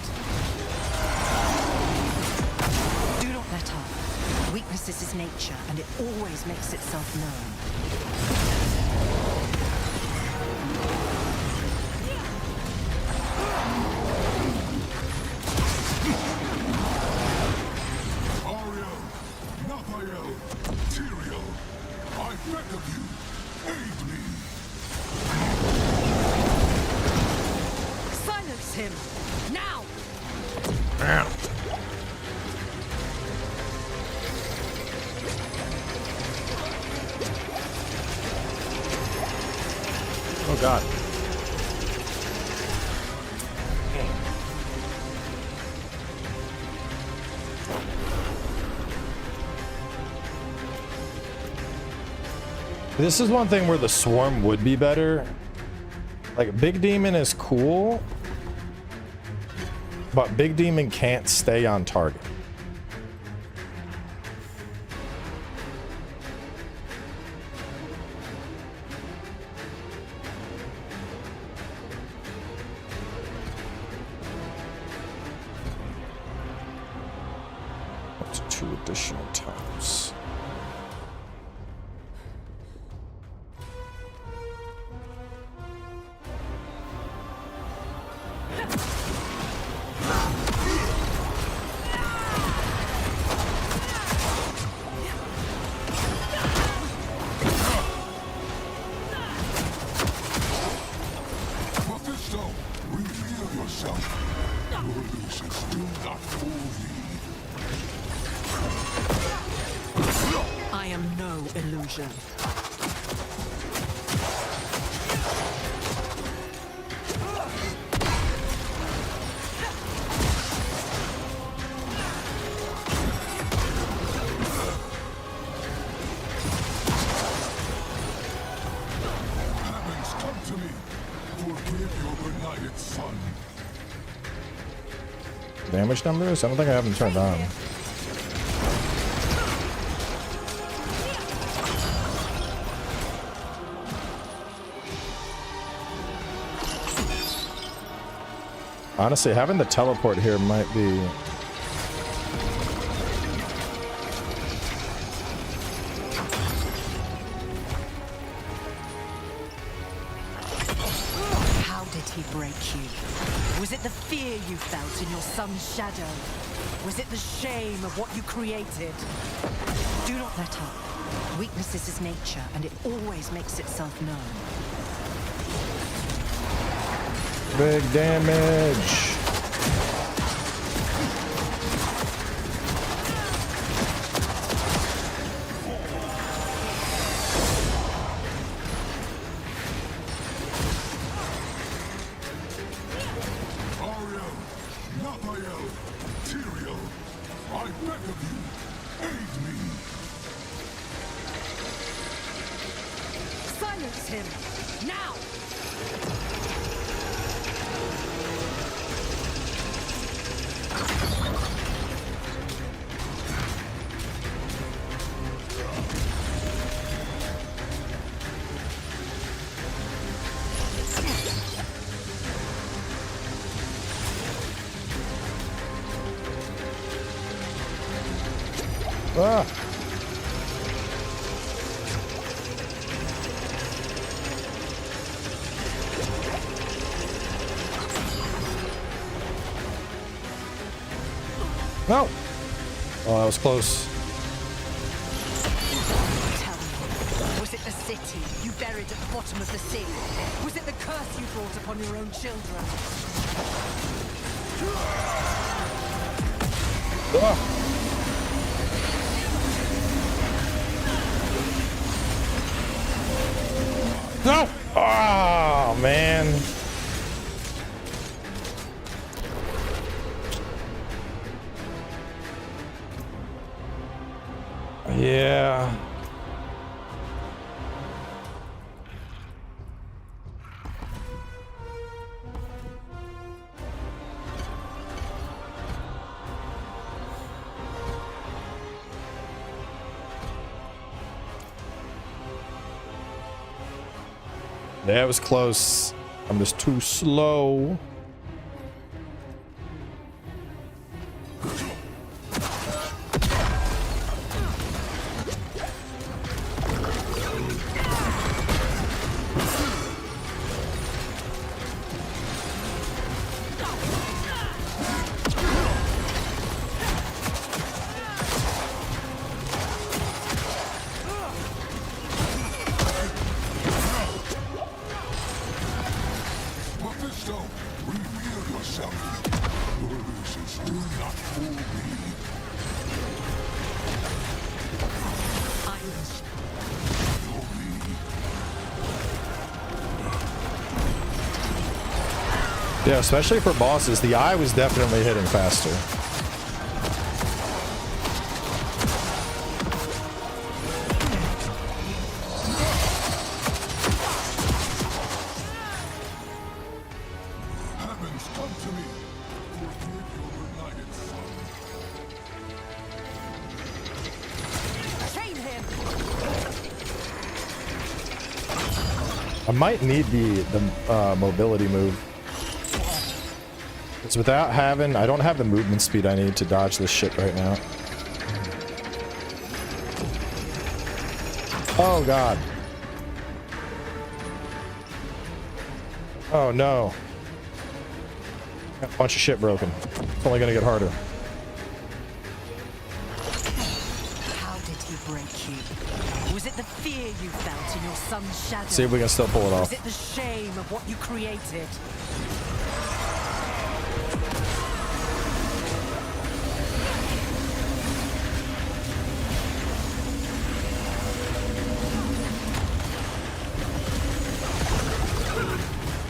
Do not let up. Weakness is his nature, and it always makes itself known. Ariel, Naphael, Tyrael, I beg of you, aid me. Oh god. This is one thing where the swarm would be better. Like, Big Demon is cool, but Big Demon can't stay on target. That's 2 additional times. I am no illusion. Heavens, come to me. Forgive your benighted son. Damage numbers? I don't think I have them turned on. Honestly, having the teleport here might be... How did he break you? Was it the fear you felt in your son's shadow? Was it the shame of what you created? Do not let up. Weakness is his nature, and it always makes itself known. Big damage. Ariel, Naphael, Tyrael, I beg of you, aid me. Silence him! Now! Ah. No. Oh, that was close. Tell me, was it the city you buried at the bottom of the sea? Was it the curse you brought upon your own children? Ah. No! Oh, man. Yeah. Yeah, it was close. I'm just too slow. Yeah, especially for bosses, the eye was definitely hitting faster. Heavens, come to me. Forgive your benighted son. Chain him! I might need the mobility move. Because without having, I don't have the movement speed I need to dodge this shit right now. Oh god. Oh no. Got a bunch of shit broken. It's only gonna get harder. How did he break you? Was it the fear you felt in your son's shadow? See if we can still pull it off. Was it the shame of what you created?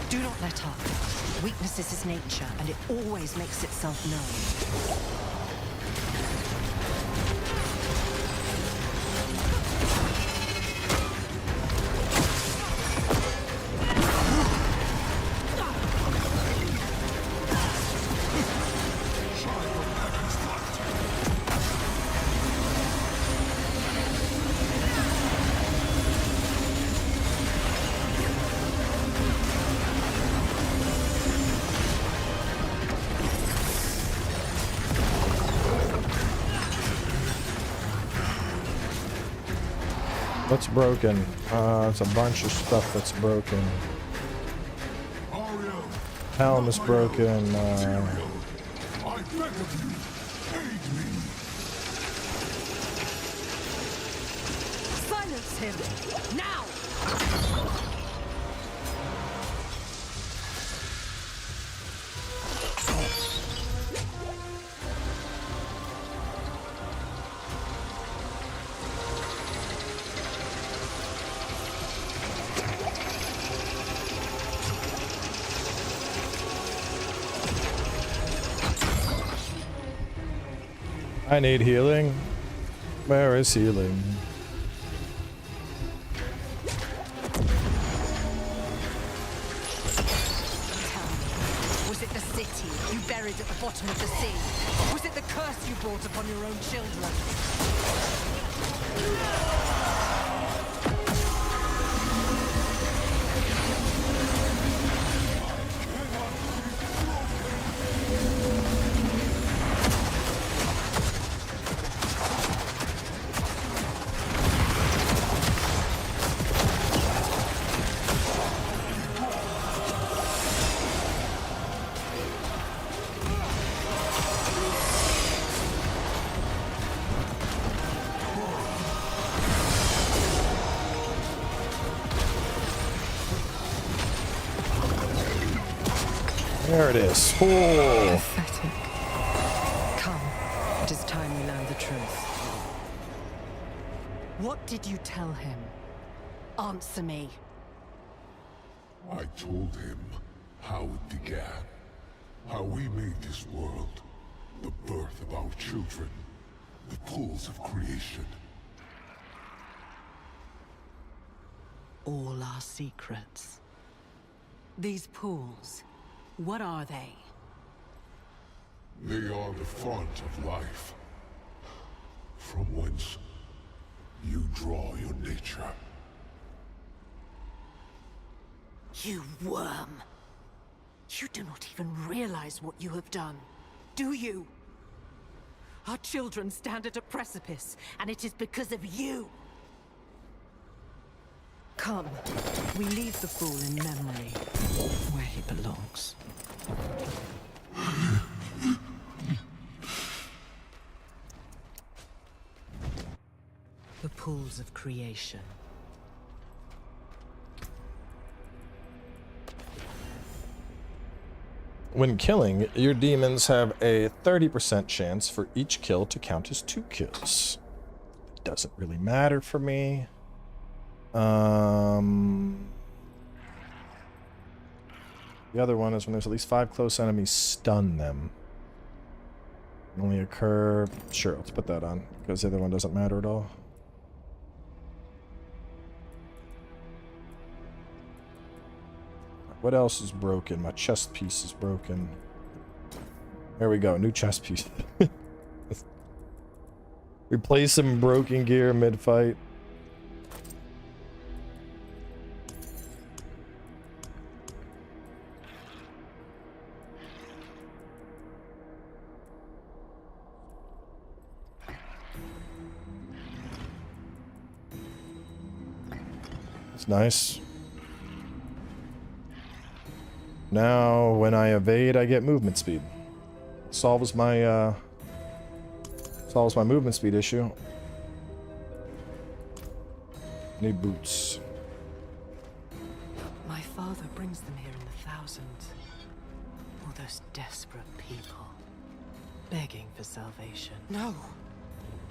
Do not let up. Weakness is his nature, and it always makes itself known. What's broken? It's a bunch of stuff that's broken. Helm is broken. I beg of you, aid me. Silence him! Now! I need healing. Where is healing? Was it the city you buried at the bottom of the sea? Was it the curse you brought upon your own children? There it is. Oh. Pathetic. Come, it is time we learn the truth. What did you tell him? Answer me. I told him how it began. How we made this world. The birth of our children. The pools of creation. All our secrets. These pools, what are they? They are the font of life. From whence you draw your nature. You worm! You do not even realize what you have done, do you? Our children stand at a precipice, and it is because of you! Come, we leave the fool in memory, where he belongs. The pools of creation. When killing, your demons have a 30% chance for each kill to count as 2 kills. It doesn't really matter for me. The other one is when there's at least 5 close enemies, stun them. Only occur... Sure, let's put that on, because the other one doesn't matter at all. What else is broken? My chest piece is broken. There we go, new chest piece. Replace some broken gear mid-fight. It's nice. Now, when I evade, I get movement speed. Solves my movement speed issue. Need boots. My father brings them here in the thousands. All those desperate people, begging for salvation. No.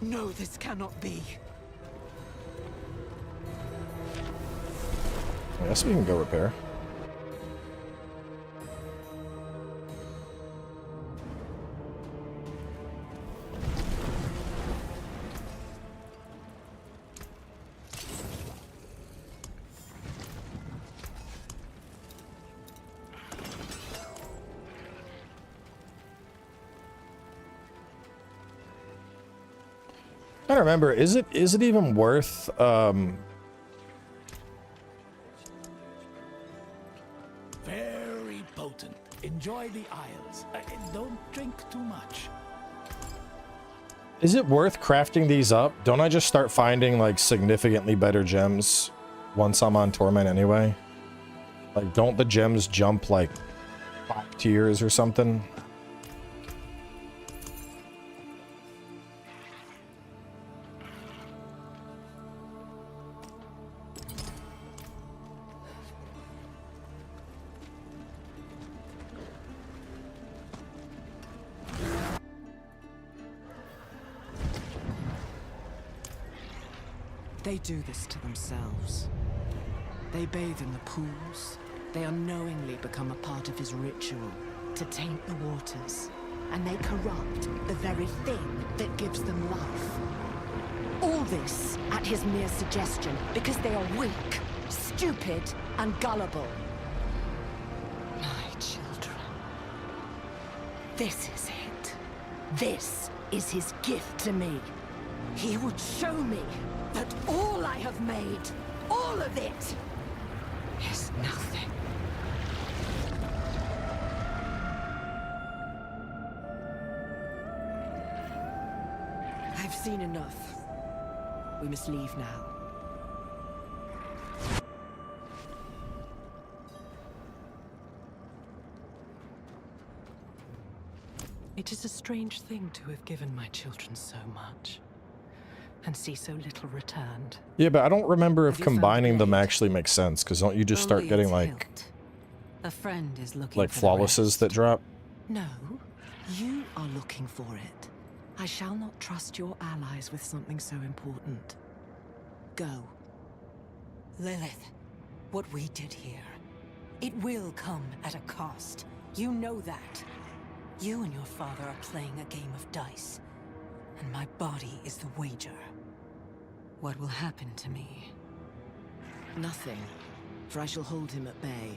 No, this cannot be. I guess we can go repair. I don't remember. Is it even worth Very potent. Enjoy the Isles. Don't drink too much. is it worth crafting these up? Don't I just start finding like significantly better gems once I'm on Torment anyway? Like, don't the gems jump like 5 tiers or something? They do this to themselves. They bathe in the pools. They unknowingly become a part of his ritual to taint the waters. And they corrupt the very thing that gives them life. All this at his mere suggestion because they are weak, stupid, and gullible. My children. This is it. This is his gift to me. He would show me that all I have made, all of it, is nothing. I've seen enough. We must leave now. It is a strange thing to have given my children so much and see so little returned. Yeah, but I don't remember if Have you found combining them blade? actually makes sense, because don't you just start Only getting its like hilt. A friend is looking like for the flawlesses rest. that drop? No, you are looking for it. I shall not trust your allies with something so important. Go. Lilith, what we did here, it will come at a cost. You know that. You and your father are playing a game of dice, and my body is the wager. What will happen to me? Nothing, for I shall hold him at bay.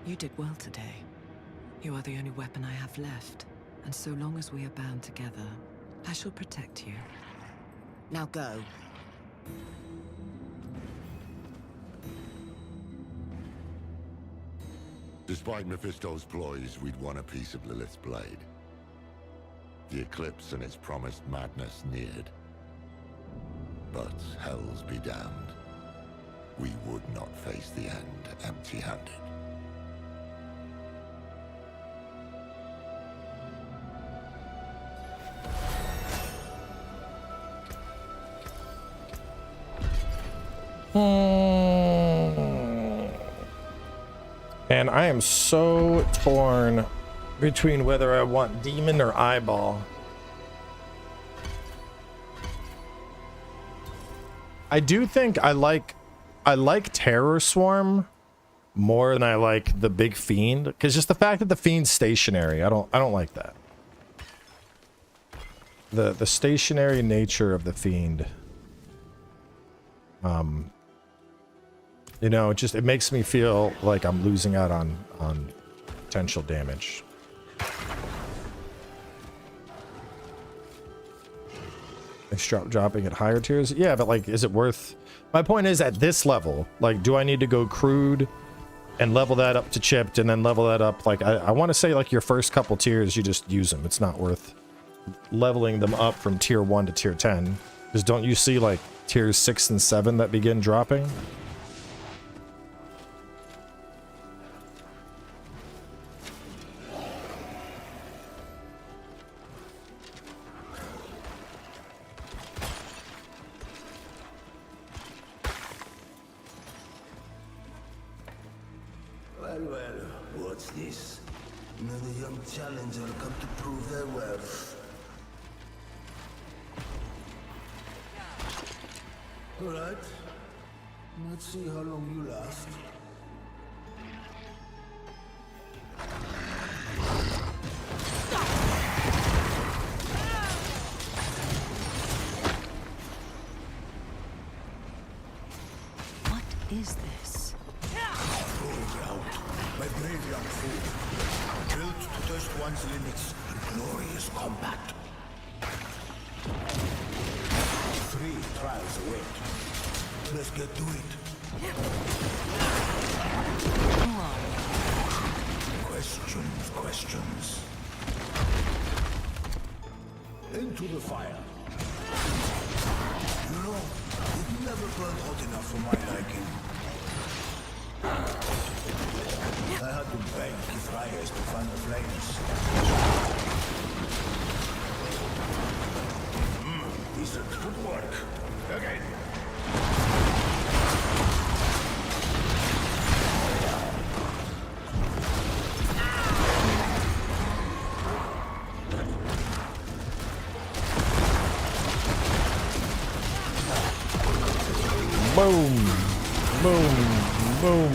You did well today. You are the only weapon I have left, and so long as we are bound together, I shall protect you. Now go. Despite Mephisto's ploys, we'd won a piece of Lilith's blade. The eclipse and its promised madness neared. But hells be damned. We would not face the end empty-handed. And I am so torn between whether I want demon or eyeball. I do think I like Terror Swarm more than I like the big fiend, because just the fact that the fiend's stationary, I don't like that. The stationary nature of the fiend, you know, it makes me feel like I'm losing out on potential damage. It's dropping at higher tiers. Yeah, but like, is it worth? My point is, at this level, like, do I need to go crude and level that up to chipped and then level that up? Like, I want to say, like, your first couple tiers, you just use them. It's not worth leveling them up from tier 1 to tier 10. Because don't you see, like, tiers 6 and 7 that begin dropping? Well, what's this? Another young challenger come to prove their worth. All right. Let's see how long you last. What is this? My brave young fool, built to test one's limits in glorious combat. 3 trials await. Let's get to it. Questions. Into the fire. You know, it never burned hot enough for my liking. I had to beg Kithrias to fan the flames. Decent. Good work. Again. Boom. Boom. Boom.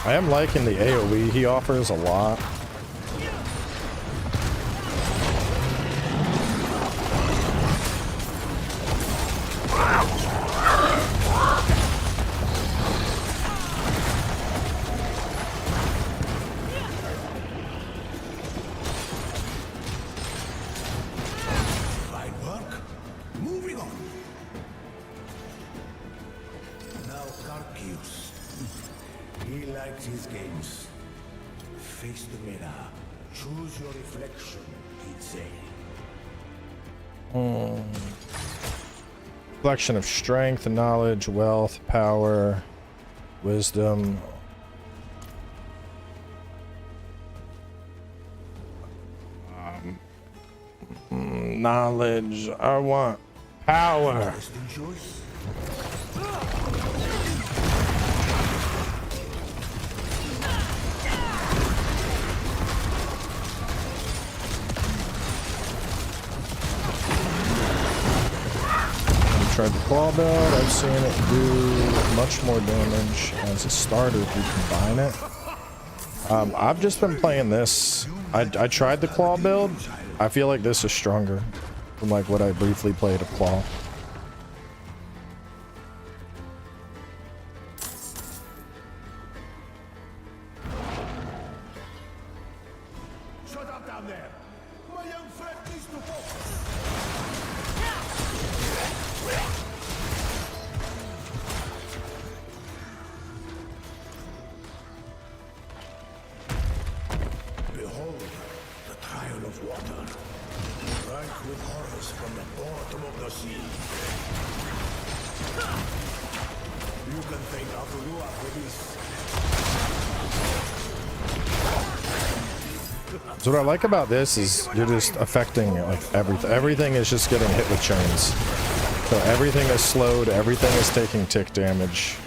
I am liking the AoE he offers a lot. Face the mirror. Choose your reflection, he'd say. Collection of strength, knowledge, wealth, power, wisdom. Knowledge. I want power. Tried the claw build. I've seen it do much more damage as a starter if you combine it. I've just been playing this. I tried the claw build. I feel like this is stronger from like what I briefly played of claw. Shut up down there. My young friend needs to focus. Behold, the trial of water, rank with horrors from the bottom of the sea. You can thank Abyssal for this. So what I like about this is you're just affecting like everything. Everything is just getting hit with chains. So everything is slowed. Everything is taking tick damage.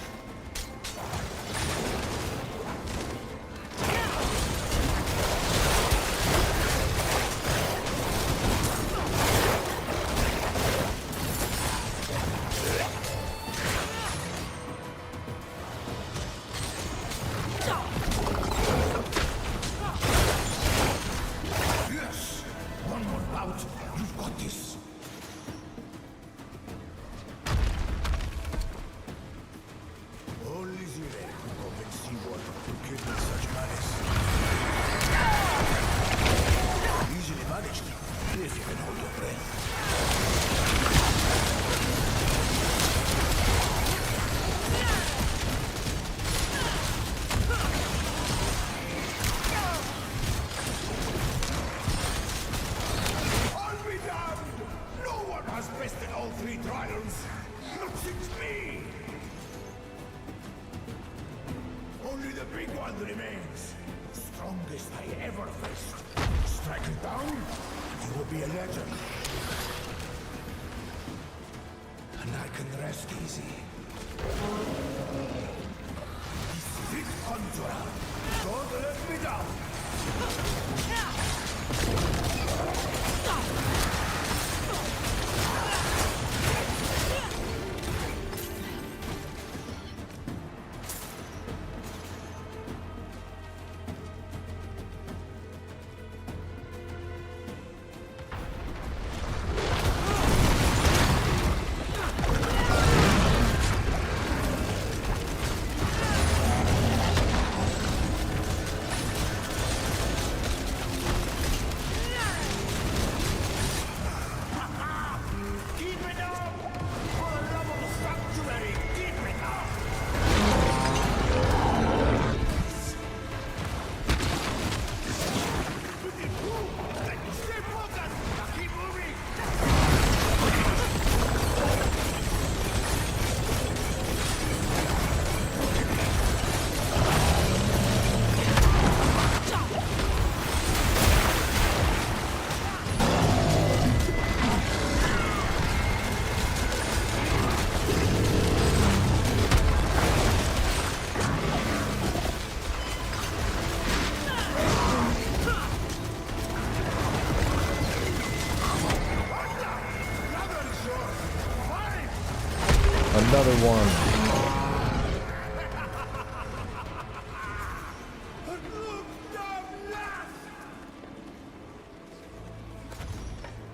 Another one.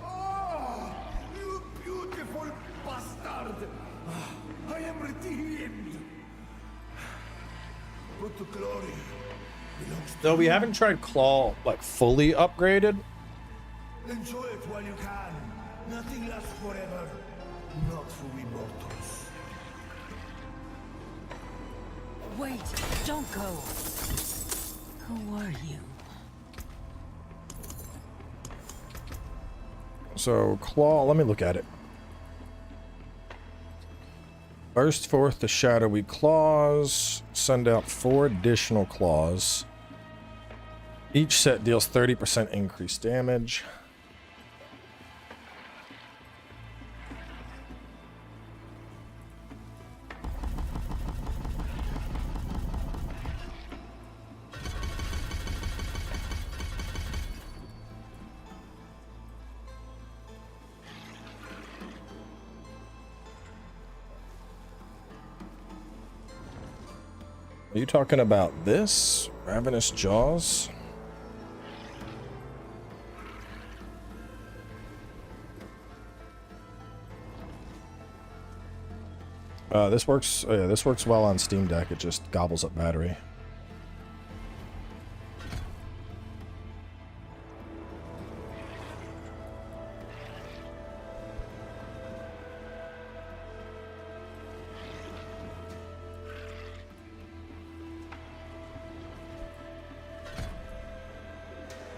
Oh, you beautiful bastard! I am redeemed. But the glory belongs to So we haven't tried claw like fully upgraded. Enjoy it while you can. Nothing lasts forever. Not for we mortals. Wait, don't go. Who are you? So, claw, let me look at it. Burst forth the shadowy claws. Send out 4 additional claws. Each set deals 30% increased damage. Are you talking about this? Ravenous Jaws? This works. Yeah, this works well on Steam Deck. It just gobbles up battery.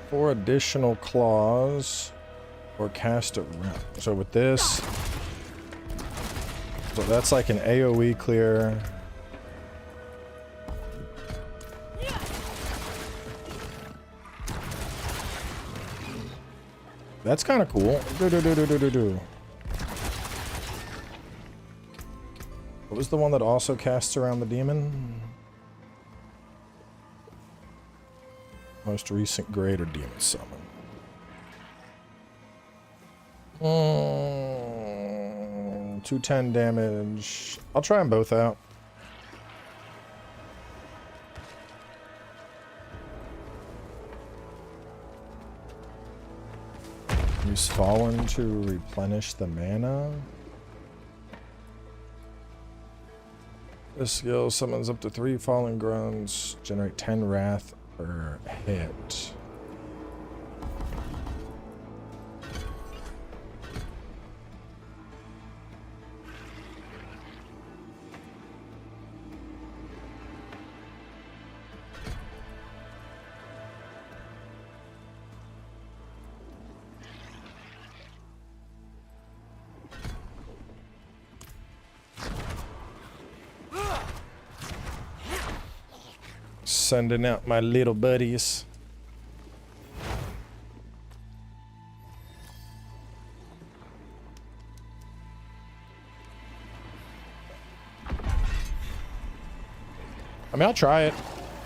Four additional claws, or cast it. So with this. So that's like an AoE clear. That's kind of cool. What was the one that also casts around the demon? Most recent greater demon summon. 210 damage. I'll try them both out. Use Fallen to replenish the mana. This skill summons up to 3 Fallen Groans. Generate 10 Wrath per hit. Sending out my little buddies. I mean, I'll try it.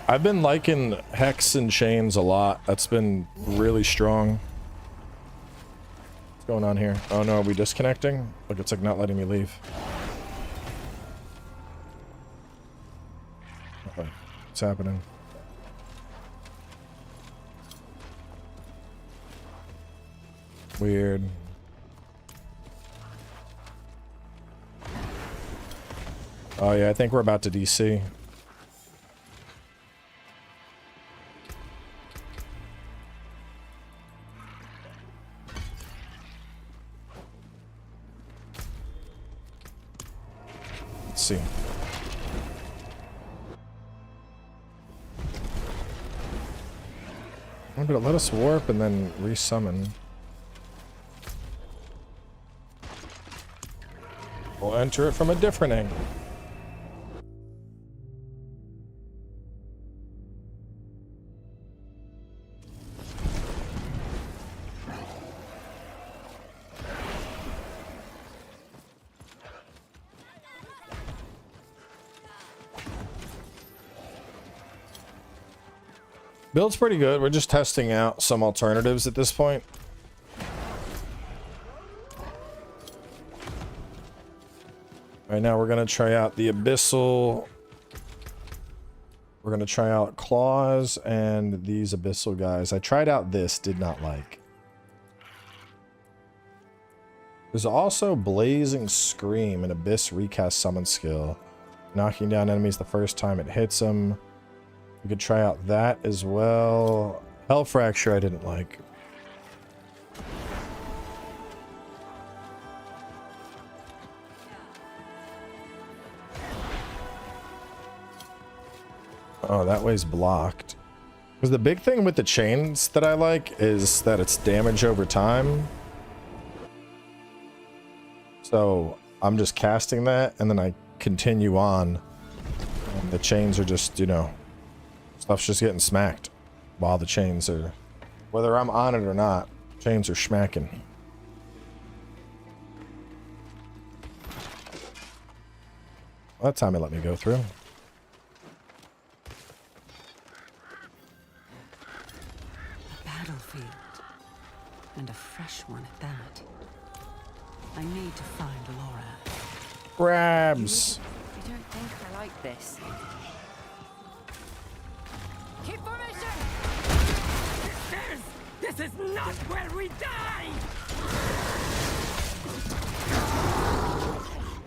I've been liking Hex and Chains a lot. That's been really strong. What's going on here? Oh no, are we disconnecting? Look, it's like not letting me leave. Okay. What's happening? Weird. Oh yeah, I think we're about to DC. Let's see. I'm gonna let us warp and then resummon. We'll enter it from a different angle. Build's pretty good. We're just testing out some alternatives at this point. Right now we're going to try out the Abyssal. We're going to try out Claws and these Abyssal guys. I tried out this, did not like. There's also Blazing Scream, an Abyss recast summon skill. Knocking down enemies the first time it hits them. We could try out that as well. Hell Fracture I didn't like. Oh, that way's blocked. Because the big thing with the chains that I like is that it's damage over time. So I'm just casting that and then I continue on. And the chains are just, you know, stuff's just getting smacked while the chains are, whether I'm on it or not, chains are smacking. Well, that time it let me go through. Battlefield. And a fresh one at that. I need to find Laura. Grabs. I don't think I like this. Keep formation! This is not where we die!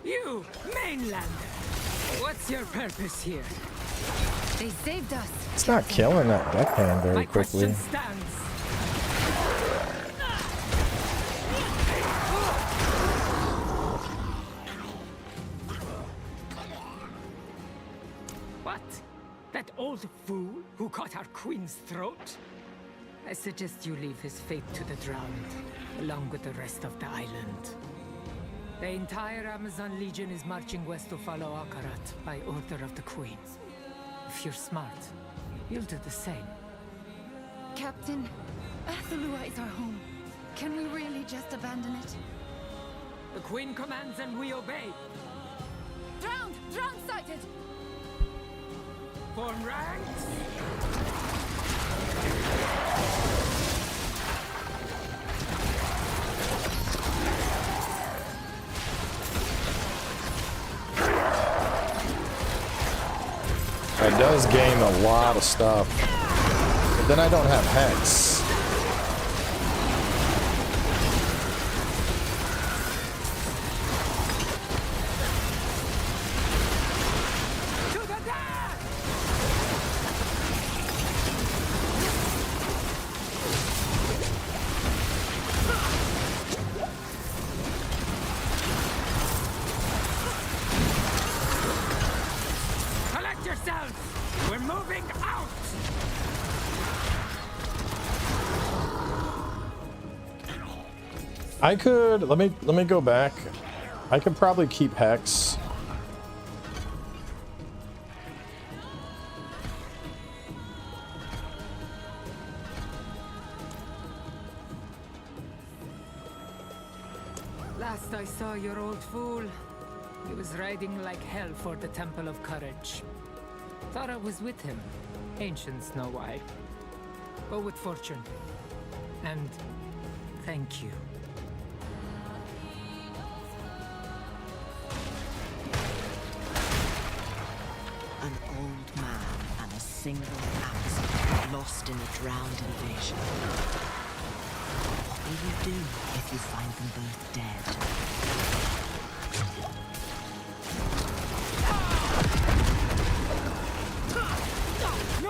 You, mainlander! What's your purpose here? They saved us. It's not killing that deckhand very My quickly. question stands. What? That old fool who cut our queen's throat? I suggest you leave his fate to the drowned, along with the rest of the island. The entire Amazon Legion is marching west to follow Akarat by order of the Queen. If you're smart, you'll do the same. Captain, Athalua is our home. Can we really just abandon it? The Queen commands and we obey. Drowned! Drowned sighted! Form ranks! It does gain a lot of stuff, but then I don't have Hex. To the death! Collect yourselves! We're moving out! I could let me go back. I could probably keep Hex. Last I saw your old fool, he was riding like hell for the Temple of Courage. Thought I was with him. Ancients know why. But with fortune. And thank you. An old man and a single Amazon lost in a drowned invasion. What will you do if you find them both dead?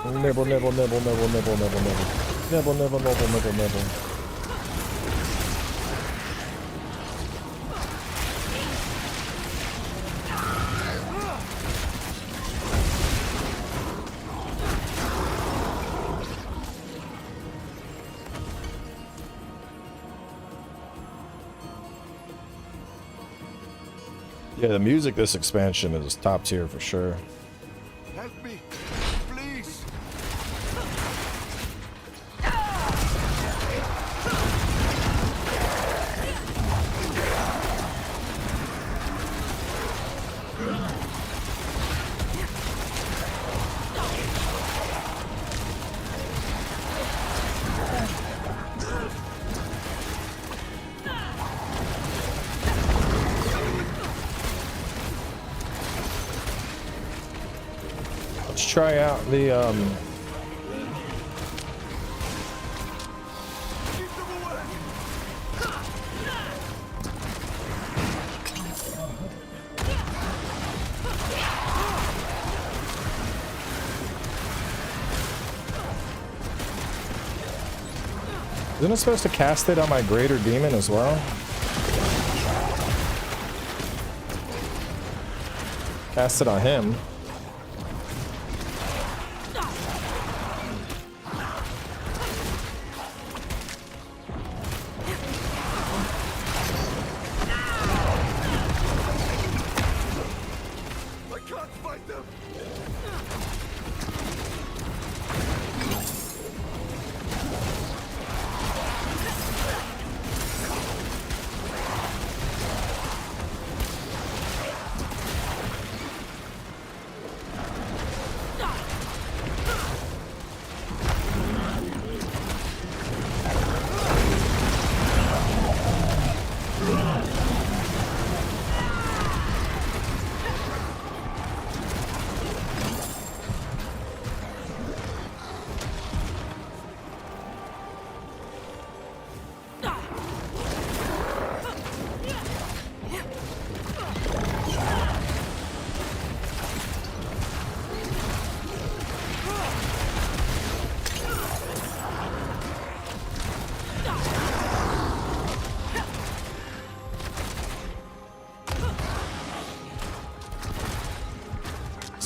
Nibble, nibble, nibble, nibble, nibble, nibble, nibble. Nibble, nibble, nibble, nibble, nibble. Yeah, the music this expansion is top tier for sure. Help me, please. Let's try out the Isn't it supposed to cast it on my greater demon as well? Cast it on him.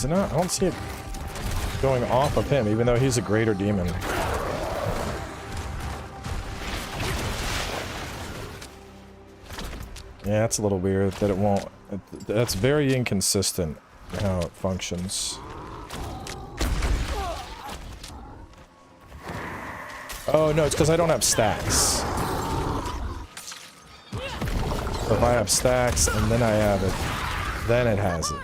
Is it not? I don't see it going off of him, even though he's a greater demon. Yeah, it's a little weird that it won't. That's very inconsistent how it functions. Oh no, it's because I don't have stacks. So if I have stacks and then I have it, then it has it.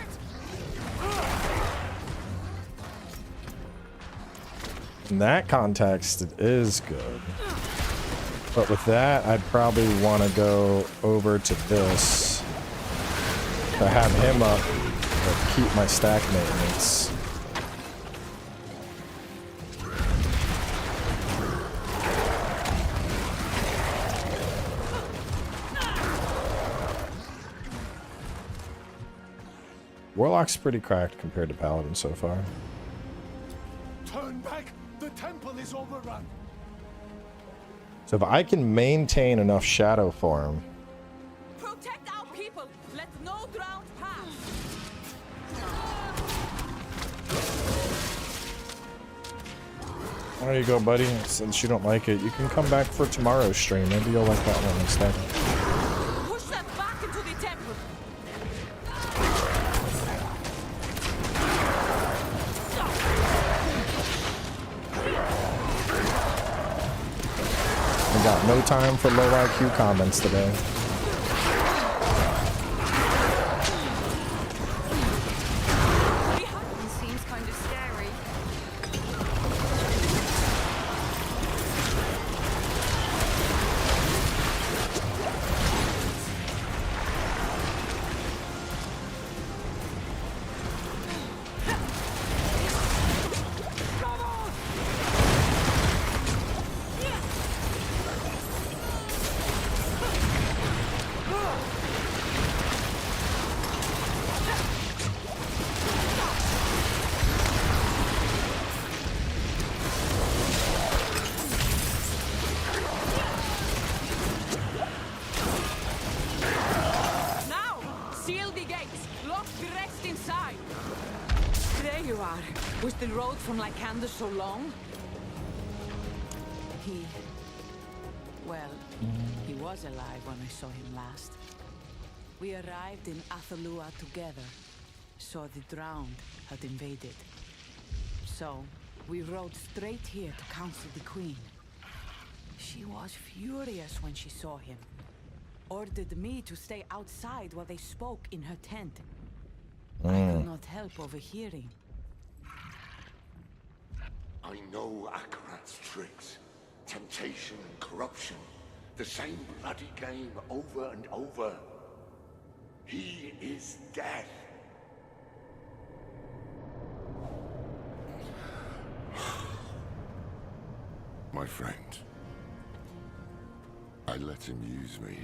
In that context, it is good. But with that, I'd probably want to go over to this to have him up, but keep my stack maintenance. Warlock's pretty cracked compared to Paladin so far. Turn back! The temple is overrun! So if I can maintain enough shadow form, Protect our people. Let no drowned pass. there you go, buddy. Since you don't like it, you can come back for tomorrow's stream. Maybe you'll like that one instead. Push them back into the temple. I got no time for low IQ comments today. Seems kind of scary. So long? He was alive when I saw him last. We arrived in Athalua together, saw the drowned had invaded. So, we rode straight here to counsel the Queen. She was furious when she saw him. Ordered me to stay outside while they spoke in her tent. I could not help overhearing. I know Akarat's tricks. Temptation and corruption. The same bloody game over and over. He is death. My friend. I let him use me.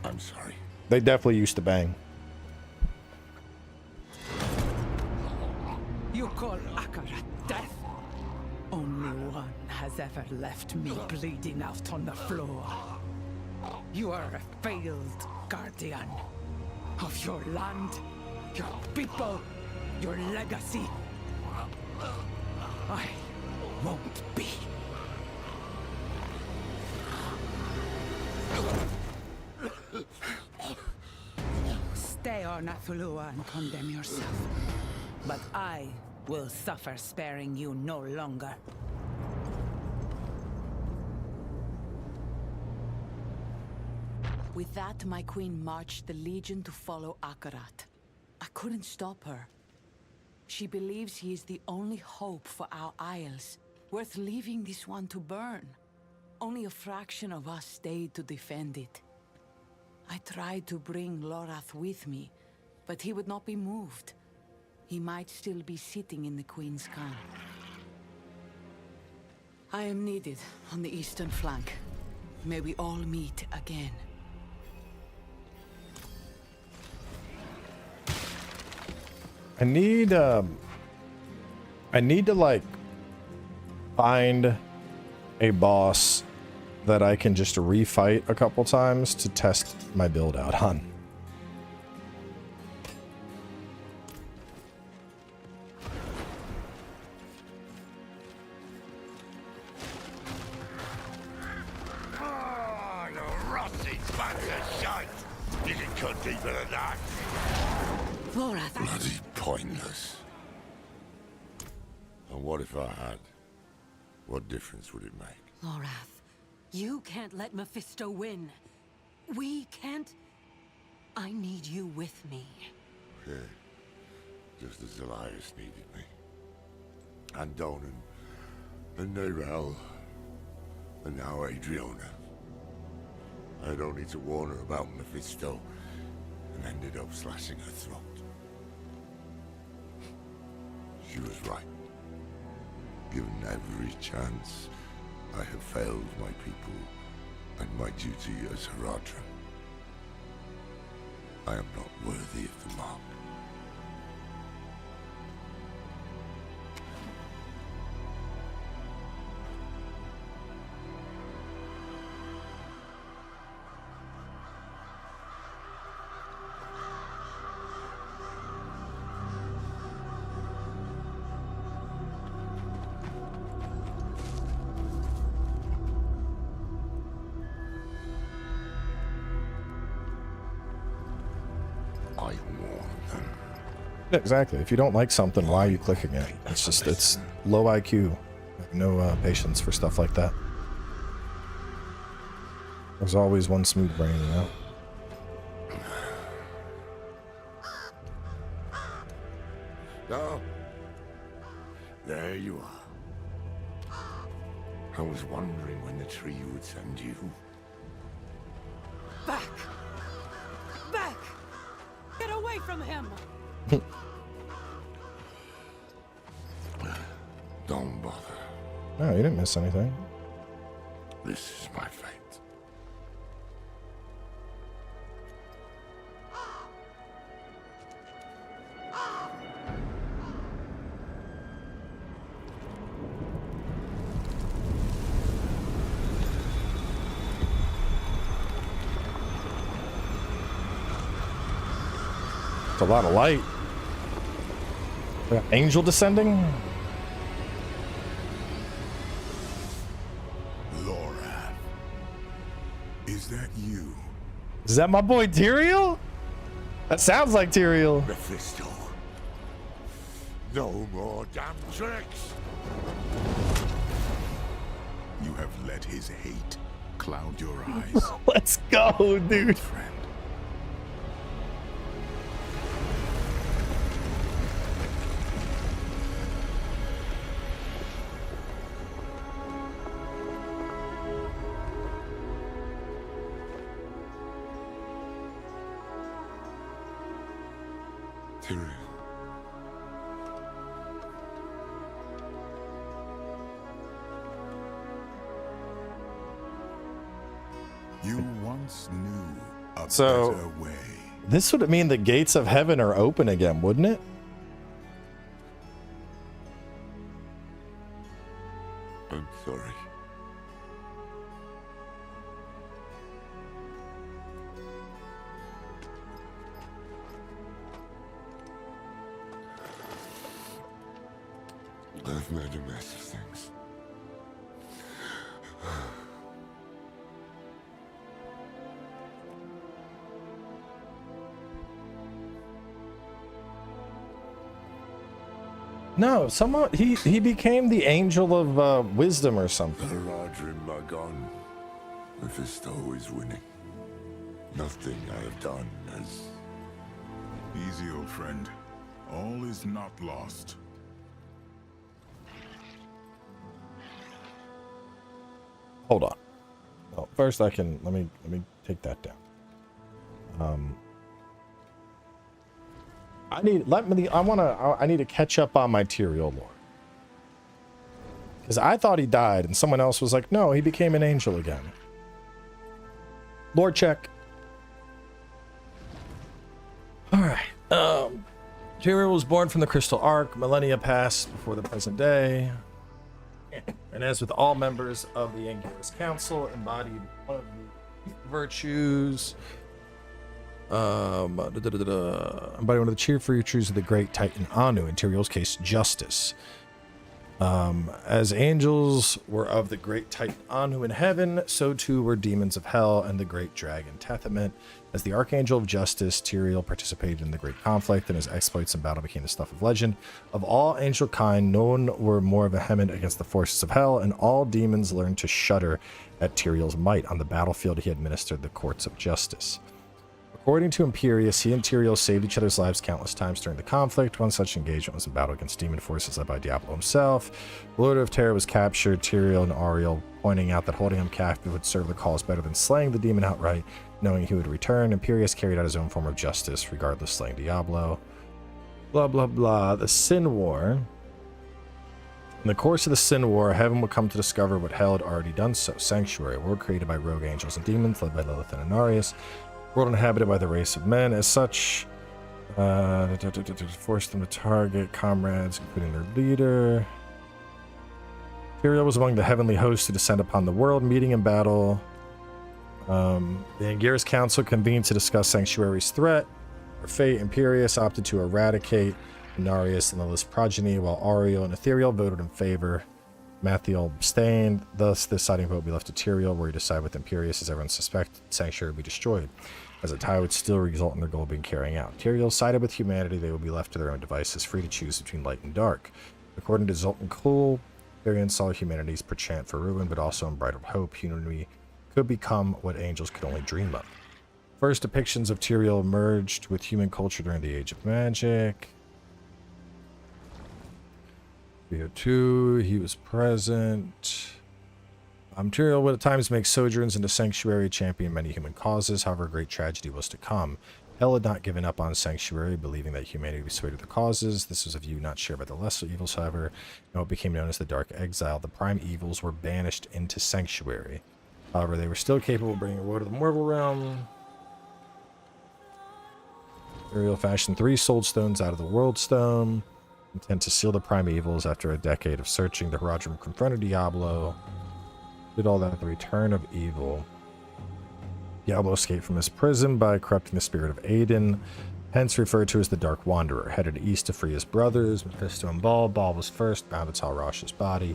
I'm sorry. They definitely used to bang. You call Akarat death? Only one has ever left me bleeding out on the floor. You are a failed guardian of your land, your people, your legacy. I won't be. Stay on Athalua and condemn yourself. But I will suffer sparing you no longer. With that, my queen marched the Legion to follow Akarat. I couldn't stop her. She believes he is the only hope for our isles, worth leaving this one to burn. Only a fraction of us stayed to defend it. I tried to bring Lorath with me, but he would not be moved. He might still be sitting in the Queen's camp. I am needed on the eastern flank. May we all meet again. I need to like find a boss that I can just refight a couple times to test my build out on. Oh, you rusty bunch of shite! You can cut deeper than that. Lorath, Bloody pointless. And what if I had? What difference would it make? Lorath, you can't let Mephisto win. We can't. I need you with me. Yeah. Just as Elias needed me. And Donan. And Nerel. And now Adriana. I had only to warn her about Mephisto. And ended up slashing her throat. She was right. Given every chance, I have failed my people and my duty as Haradrim. I am not worthy of the mark. Exactly. If you don't like something, why are you clicking it? It's just, it's low IQ. No patience for stuff like that. There's always one smooth brain, you know? No. There you are. I was wondering when the tree would send you. Back! Back! Get away from him! Don't bother. No, you didn't miss anything. This is my fate. It's a lot of light. Angel descending? Lorath. Is that you? Is that my boy Tyrael? That sounds like Tyrael. Mephisto. No more damn tricks. You have let his hate cloud your eyes. Let's go, dude. Friend. You once knew a better way. This would mean the gates of heaven are open again, wouldn't it? I'm sorry. I've made a mess of things. No, someone he became the angel of wisdom or something. Haradrim are gone. Mephisto is winning. Nothing I have done has... Easy, old friend. All is not lost. Hold on. Oh, first I can let me take that down. I need to catch up on my Tyrael lore. Because I thought he died and someone else was like, no, he became an angel again. Lore check. Alright. Tyrael was born from the Crystal Ark. Millennia passed before the present day. There's and as with all members of the Anguirus Council, embodied one of the virtues. Embodied one of the chief virtues of the great Titan Anu, in Tyrael's case, justice. As angels were of the great Titan Anu in heaven, so too were demons of hell and the great dragon Tethymit. As the Archangel of Justice, Tyrael participated in the great conflict, and his exploits in battle became the stuff of legend. Of all angel kind, none were more vehement against the forces of hell, and all demons learned to shudder at Tyrael's might. On the battlefield, he administered the courts of justice. According to Imperius, he and Tyrael saved each other's lives countless times during the conflict. One such engagement was in battle against demon forces led by Diablo himself. The Lord of Terror was captured, Tyrael and Ariel pointing out that holding him captive would serve the cause better than slaying the demon outright, knowing he would return. Imperius carried out his own form of justice, regardless slaying Diablo. Blah, blah, blah. The Sin War. In the course of the Sin War, heaven would come to discover what hell had already done so. Sanctuary, a world created by rogue angels and demons, led by Lilith and Inarius. World inhabited by the race of men. As such, forced them to target comrades, including their leader. Tyrael was among the heavenly hosts to descend upon the world, meeting in battle. The Anguirus Council convened to discuss Sanctuary's threat or fate. Imperius opted to eradicate Inarius and Lilith's progeny, while Ariel and Ethereal voted in favor. Mathiel abstained. Thus, the deciding vote will be left to Tyrael, where he decided with Imperius, as everyone suspected, Sanctuary would be destroyed, as a tie would still result in their goal being carried out. Tyrael sided with humanity. They will be left to their own devices, free to choose between light and dark. According to Zoltan Kuhl, Tyrael saw humanity's perchance for ruin, but also unbridled hope. Humanity could become what angels could only dream of. First depictions of Tyrael merged with human culture during the Age of Magic. 302, he was present. Tyrael would at times make sojourns into Sanctuary, champion many human causes. However, a great tragedy was to come. Hell had not given up on Sanctuary, believing that humanity would be swayed to their causes. This was a view not shared by the lesser evils, however, and what became known as the Dark Exile. The prime evils were banished into Sanctuary. However, they were still capable of bringing woe to the mortal realm. Tyrael fashioned 3 soul stones out of the World Stone, intent to seal the prime evils. After a decade of searching, the Haradrim confronted Diablo. Did all that at the return of evil. Diablo escaped from his prison by corrupting the spirit of Aiden, hence referred to as the Dark Wanderer. Headed east to free his brothers, Mephisto and Baal. Baal was first, bound to Talrash's body.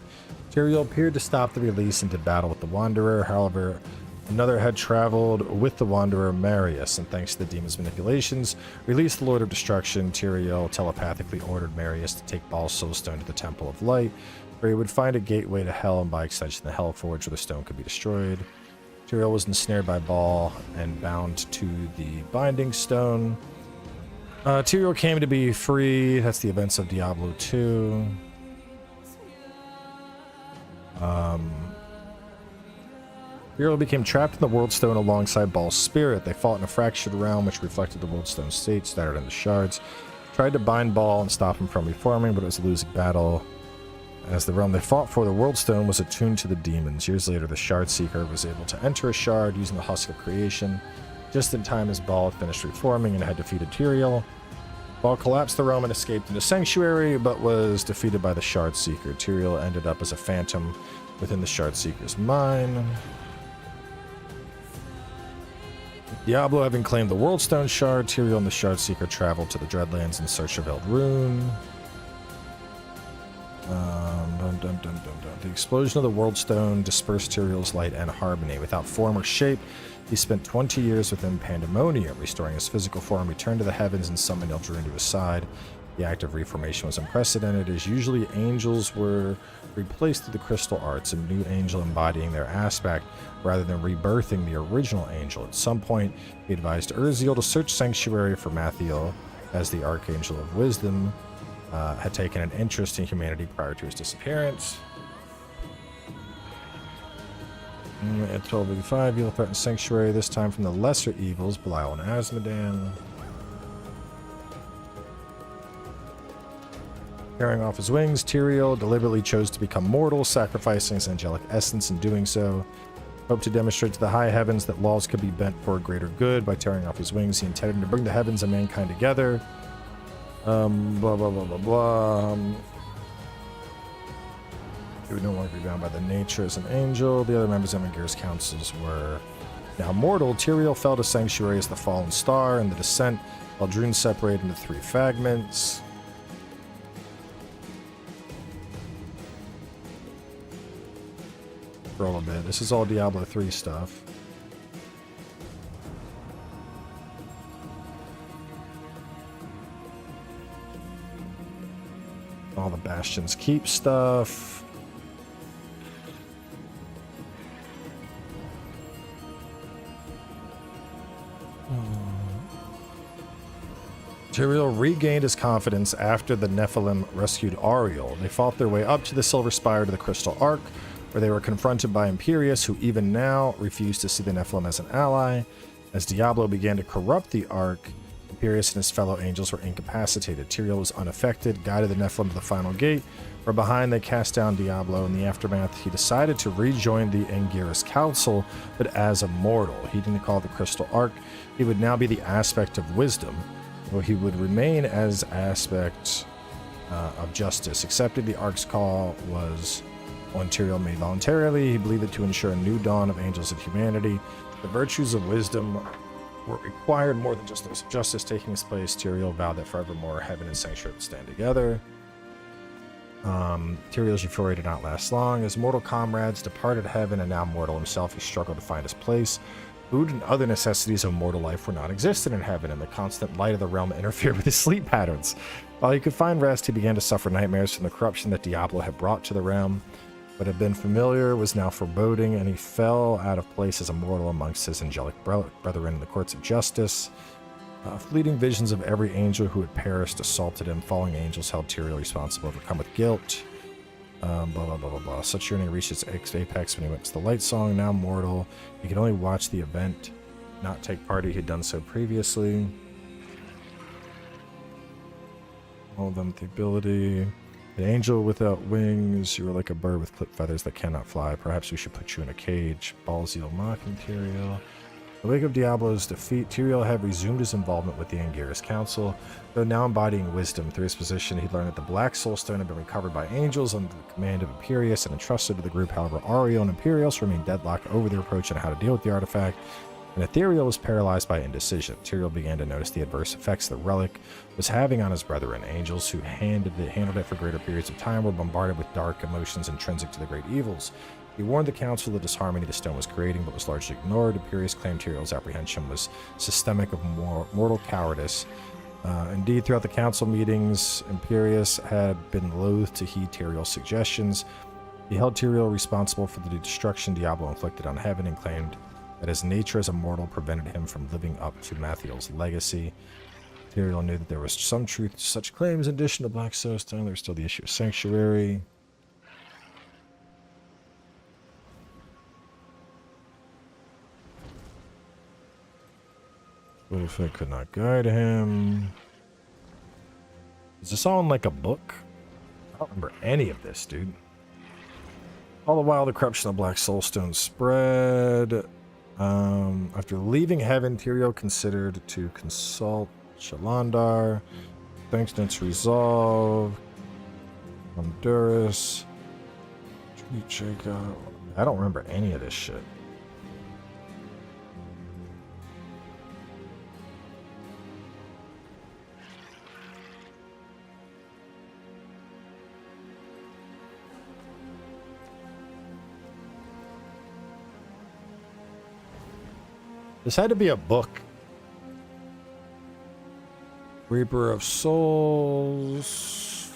Tyrael appeared to stop the release and did battle with the Wanderer. However, another had traveled with the Wanderer, Marius, and thanks to the demon's manipulations, released the Lord of Destruction. Tyrael telepathically ordered Marius to take Baal's soul stone to the Temple of Light, where he would find a gateway to hell, and by extension the Hellforge, where the stone could be destroyed. Tyrael was ensnared by Baal and bound to the Binding Stone. Tyrael came to be free. That's the events of Diablo II. Tyrael became trapped in the World Stone alongside Baal's spirit. They fought in a fractured realm which reflected the World Stone's state, scattered into shards. Tried to bind Baal and stop him from reforming, but it was a losing battle, as the realm they fought for, the World Stone, was attuned to the demons. Years later, the Shard Seeker was able to enter a shard using the Husk of Creation, just in time as Baal had finished reforming and had defeated Tyrael. Baal collapsed the realm and escaped into Sanctuary, but was defeated by the Shard Seeker. Tyrael ended up as a phantom within the Shard Seeker's mind. Diablo having claimed the World Stone Shard, Tyrael and the Shard Seeker traveled to the Dreadlands in search of Eldrune. The explosion of the World Stone dispersed Tyrael's light and harmony. Without form or shape, he spent 20 years within Pandemonium, restoring his physical form, returned to the heavens, and summoned Eldrune to his side. The act of reformation was unprecedented, as usually angels were replaced through the crystal arts, a new angel embodying their aspect rather than rebirthing the original angel. At some point, he advised Urziel to search Sanctuary for Mathiel, as the Archangel of Wisdom had taken an interest in humanity prior to his disappearance. At 1285, you'll threaten Sanctuary, this time from the lesser evils, Belial and Asmodan. Tearing off his wings, Tyrael deliberately chose to become mortal, sacrificing his angelic essence in doing so. Hoped to demonstrate to the high heavens that laws could be bent for a greater good. By tearing off his wings, he intended to bring the heavens and mankind together. Blah, blah, blah, blah, blah. He would no longer be bound by the nature as an angel. The other members of Embark's councils were now mortal. Tyrael fell to sanctuary as the fallen star in the descent, while Drune separated into 3 fragments. Scroll a bit. This is all Diablo 3 stuff. All the Bastion's Keep stuff. Tyrael regained his confidence after the Nephilim rescued Ariel. They fought their way up to the Silver Spire to the Crystal Ark, where they were confronted by Imperius, who even now refused to see the Nephilim as an ally. As Diablo began to corrupt the Ark, Imperius and his fellow angels were incapacitated. Tyrael was unaffected, guided the Nephilim to the final gate, where behind they cast down Diablo. In the aftermath, he decided to rejoin the Anguirus Council, but as a mortal. He didn't call it the Crystal Ark. He would now be the Aspect of Wisdom, where he would remain as Aspect of Justice. Accepted the Ark's call was one Tyrael made voluntarily. He believed it to ensure a new dawn of angels and humanity. The virtues of wisdom were required more than just those of justice. Taking his place, Tyrael vowed that forevermore heaven and sanctuary would stand together. Tyrael's euphoria did not last long. His mortal comrades departed heaven, and now mortal himself, he struggled to find his place. Food and other necessities of mortal life were not existent in heaven, and the constant light of the realm interfered with his sleep patterns. While he could find rest, he began to suffer nightmares from the corruption that Diablo had brought to the realm. What had been familiar was now foreboding, and he fell out of place as a mortal amongst his angelic brethren in the courts of justice. Fleeting visions of every angel who had perished assaulted him. Falling angels held Tyrael responsible, overcome with guilt. Blah, blah, blah, blah, blah. Such yearning reached its apex when he went to the Light Song, now mortal. He could only watch the event, not take part. He had done so previously. All of them with the ability. The angel without wings, you were like a bird with clipped feathers that cannot fly. Perhaps we should put you in a cage. Balzeal mocking Tyrael. The wake of Diablo's defeat, Tyrael had resumed his involvement with the Anguirus Council. Though now embodying wisdom through his position, he learned that the Black Soul Stone had been recovered by angels under the command of Imperius and entrusted to the group. However, Ariel and Imperius remained deadlocked over their approach on how to deal with the artifact, and Ethereal was paralyzed by indecision. Tyrael began to notice the adverse effects the relic was having on his brethren. Angels who handled it for greater periods of time were bombarded with dark emotions intrinsic to the great evils. He warned the council of the disharmony the stone was creating, but was largely ignored. Imperius claimed Tyrael's apprehension was systemic of mortal cowardice. Indeed, throughout the council meetings, Imperius had been loath to heed Tyrael's suggestions. He held Tyrael responsible for the destruction Diablo inflicted on heaven and claimed that his nature as a mortal prevented him from living up to Mathiel's legacy. Tyrael knew that there was some truth to such claims. In addition to Black Soul Stone, there was still the issue of Sanctuary. What if I could not guide him? Is this all in like a book? I don't remember any of this, dude. All the while, the corruption of Black Soul Stone spread. After leaving heaven, Tyrael considered to consult Shalandar. Thanks to its resolve. Honduras. Treat Jacob. I don't remember any of this shit. This had to be a book. Reaper of Souls.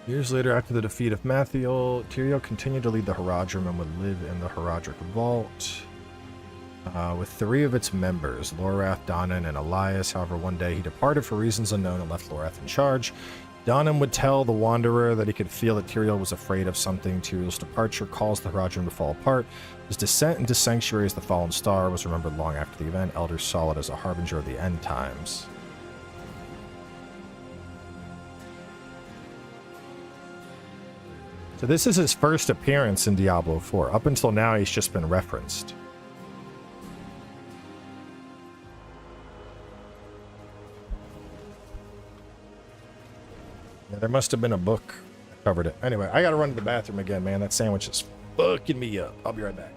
Years later, after the defeat of Mathiel, Tyrael continued to lead the Haradrim and would live in the Haradric Vault. With 3 of its members, Lorath, Donan, and Elias. However, one day he departed for reasons unknown and left Lorath in charge. Donan would tell the Wanderer that he could feel that Tyrael was afraid of something. Tyrael's departure caused the Haradrim to fall apart. His descent into Sanctuary as the Fallen Star was remembered long after the event. Elders saw it as a harbinger of the end times. So this is his first appearance in Diablo 4. Up until now, he's just been referenced. Yeah, there must have been a book that covered it. Anyway, I gotta run to the bathroom again, man. That sandwich is fucking me up. I'll be right back.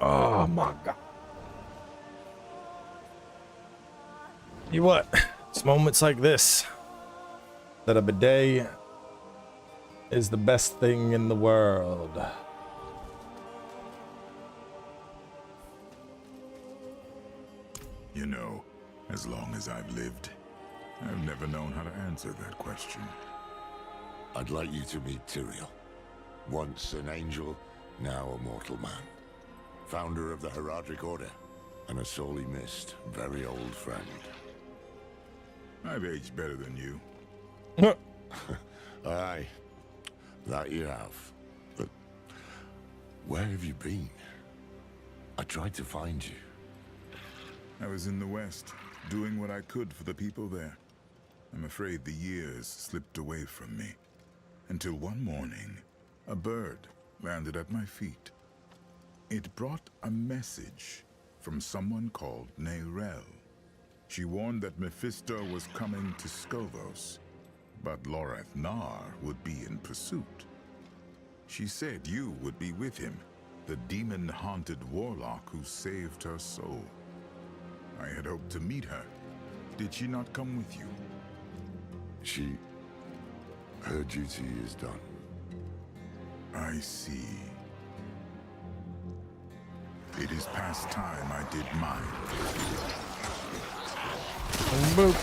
Oh my god. You what? It's moments like this that a bidet is the best thing in the world. You know, as long as I've lived, I've never known how to answer that question. I'd like you to meet Tyrael. Once an angel, now a mortal man. Founder of the Heraldric Order, and a sorely missed, very old friend. I've aged better than you. Aye, that you have. But where have you been? I tried to find you. I was in the West, doing what I could for the people there. I'm afraid the years slipped away from me. Until one morning, a bird landed at my feet. It brought a message from someone called Neyrelle. She warned that Mephisto was coming to Skovos, but Loreth Nar would be in pursuit. She said you would be with him, the demon-haunted Warlock who saved her soul. I had hoped to meet her. Did she not come with you? Her duty is done. I see. It is past time I did mine. Boop.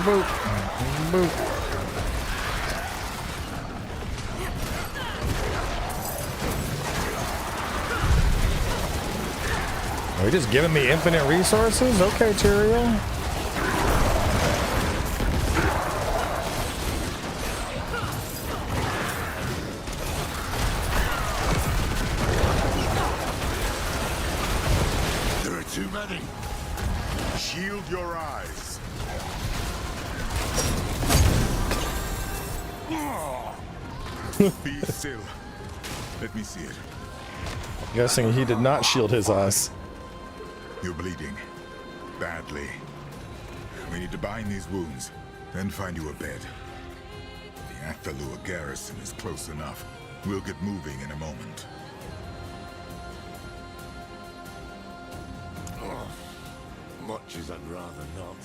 Boop. Boop. Are you just giving me infinite resources? Okay, Tyrael. There are too many. Shield your eyes. Be still. Let me see it. I'm guessing he did not shield his eyes. You're bleeding. Badly. We need to bind these wounds, then find you a bed. The Athalua garrison is close enough. We'll get moving in a moment. Much as I'd rather not.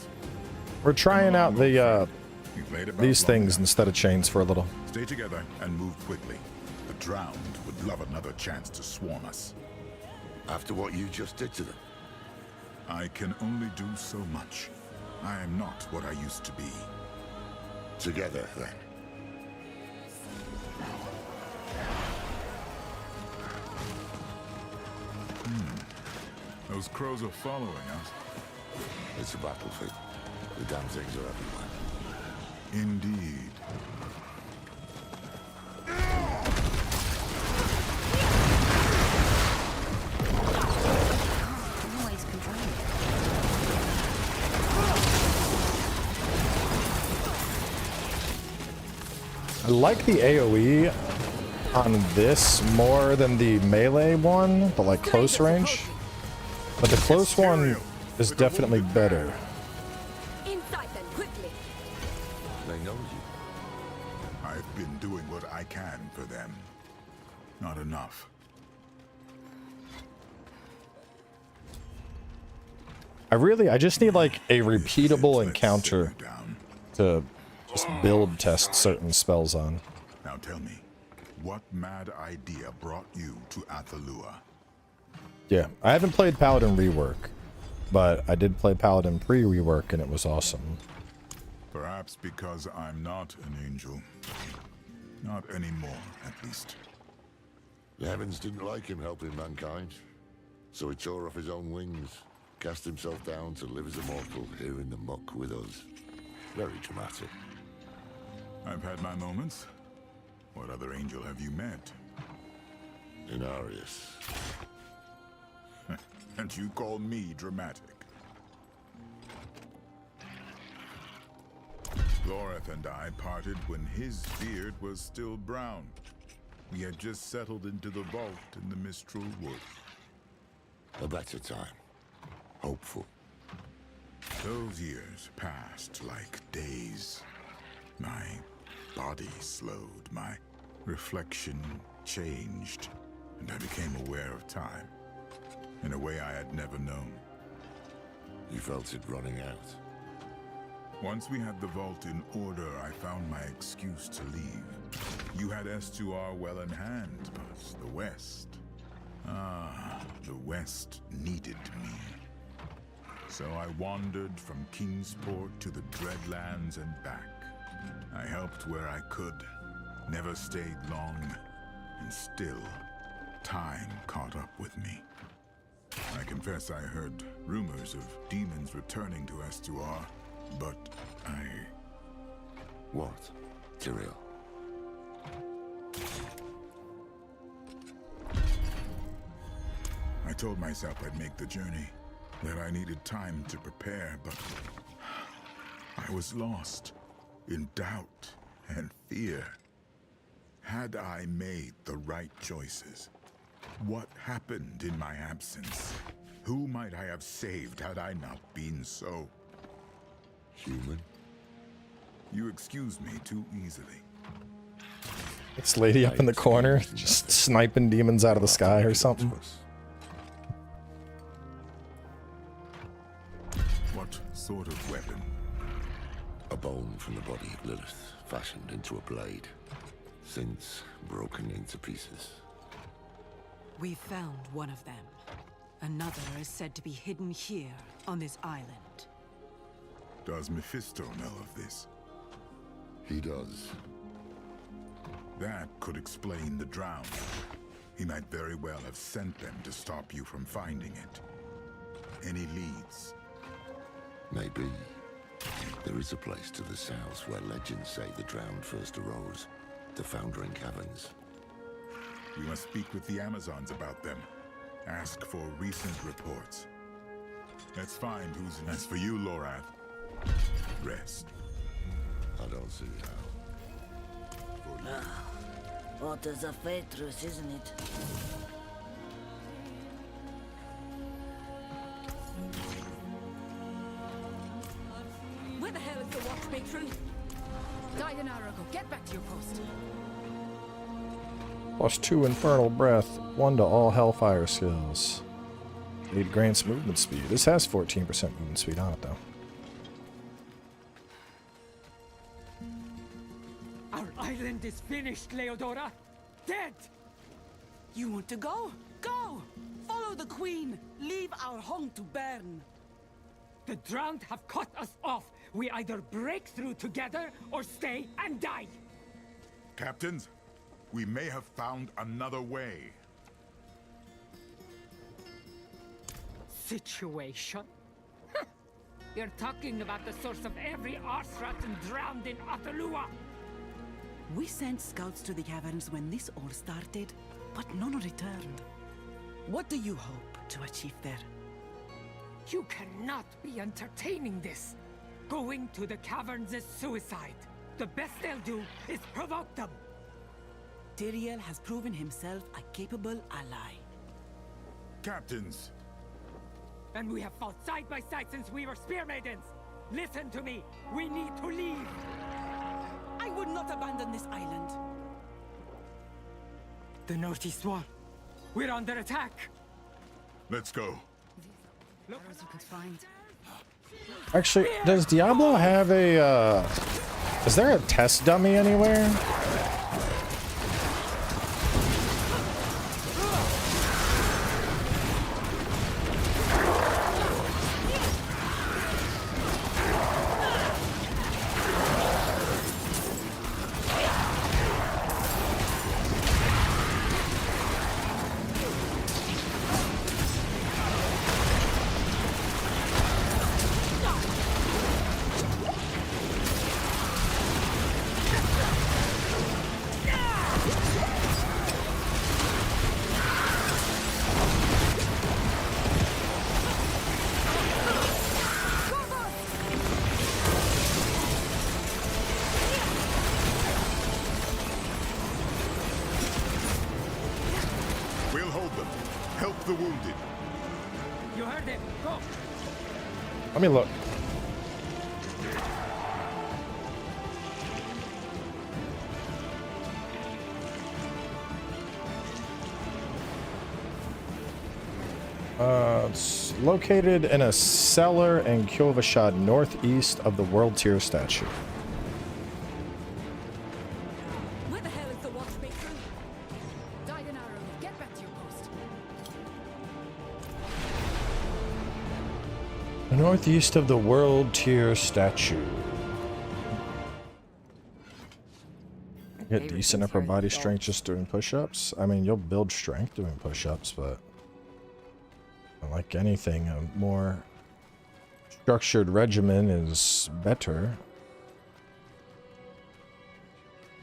We're trying out the You've laid about these long things enough. instead of chains for a little. Stay together and move quickly. The drowned would love another chance to swarm us. After what you just did to them. I can only do so much. I am not what I used to be. Together, then. Those crows are following us. It's a battlefield. The damn things are everywhere. Indeed. Always controlling. I like the AoE on this more than the melee one, but like close range. But the close one is definitely better. Inside them, quickly. They know you. I've been doing what I can for them. Not enough. I just need like a repeatable encounter to just build test certain spells on. Now tell me, what mad idea brought you to Athalua? Yeah, I haven't played Paladin Rework, but I did play Paladin pre-rework and it was awesome. Perhaps because I'm not an angel. Not anymore, at least. The heavens didn't like him helping mankind. So he tore off his own wings, cast himself down to live as a mortal here in the muck with us. Very dramatic. I've had my moments. What other angel have you met? Inarius. And you call me dramatic? Loreth and I parted when his beard was still brown. We had just settled into the vault in the Mistral Wood. A better time. Hopeful. Those years passed like days. My body slowed, my reflection changed, and I became aware of time. in a way I had never known. You felt it running out. Once we had the vault in order, I found my excuse to leave. You had S2R well in hand, but the West... the West needed me. So I wandered from Kingsport to the Dreadlands and back. I helped where I could, never stayed long, and still, time caught up with me. I confess I heard rumors of demons returning to S2R, but What? Tyrael? I told myself I'd make the journey, that I needed time to prepare, but I was lost, in doubt and fear. Had I made the right choices? What happened in my absence? Who might I have saved had I not been so human? You excuse me too easily. This lady up in the corner, just sniping demons out of the sky or something. What sort of weapon? A bone from the body of Lilith, fashioned into a blade. Since broken into pieces. We found one of them. Another is said to be hidden here, on this island. Does Mephisto know of this? He does. That could explain the drown. He might very well have sent them to stop you from finding it. Any leads? Maybe. There is a place to the south where legends say the drowned first arose. The Foundering Caverns. We must speak with the Amazons about them. Ask for recent reports. Let's find who's... As for you, Lorath, rest. I don't see how. What is a Phaedrus, isn't it? Where the hell is the watch patron? Dianarago, get back to your post. +2 infernal breath, 1 to all hellfire skills. It grants movement speed. This has 14% movement speed on it though. Our island is finished, Leodora. Dead! You want to go? Go! Follow the Queen! Leave our home to burn! The drowned have cut us off. We either break through together or stay and die. Captains, we may have found another way. Situation? You're talking about the source of every arse-rotten drowned in Atalua. We sent scouts to the caverns when this all started, but none returned. What do you hope to achieve there? You cannot be entertaining this. Going to the caverns is suicide. The best they'll do is provoke them. Tyrael has proven himself a capable ally. Captains! And we have fought side by side since we were spear maidens. Listen to me. We need to leave. I would not abandon this island. The northeast wall. We're under attack. Let's go. Look what you could find. Actually, does Diablo have a, is there a test dummy anywhere? The wounded. You heard him. Go. Let me look. It's located in a cellar in Kyovashad, northeast of the World Tier statue. Where the hell is the watch matron? Died an arrow. Get back to your post. Northeast of the World Tier statue. Get decent upper body strength just doing push-ups. I mean, you'll build strength doing push-ups, but like anything, a more structured regimen is better.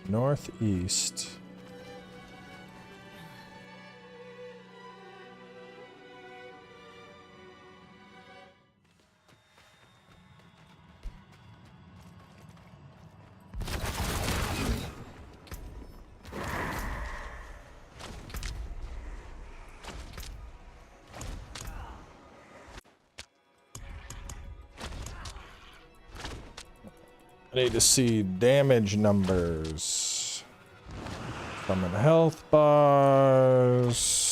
Northeast. I need to see damage numbers. Summon health bars.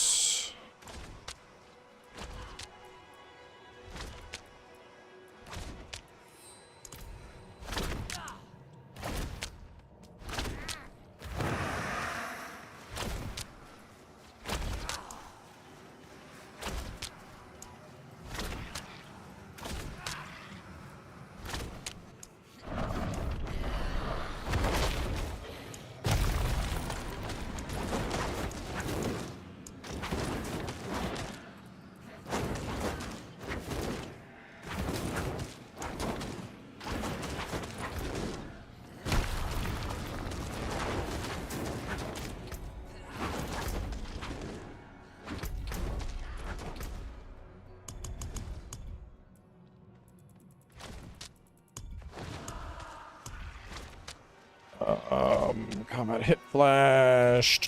Combat hit flash.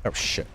Oh shit.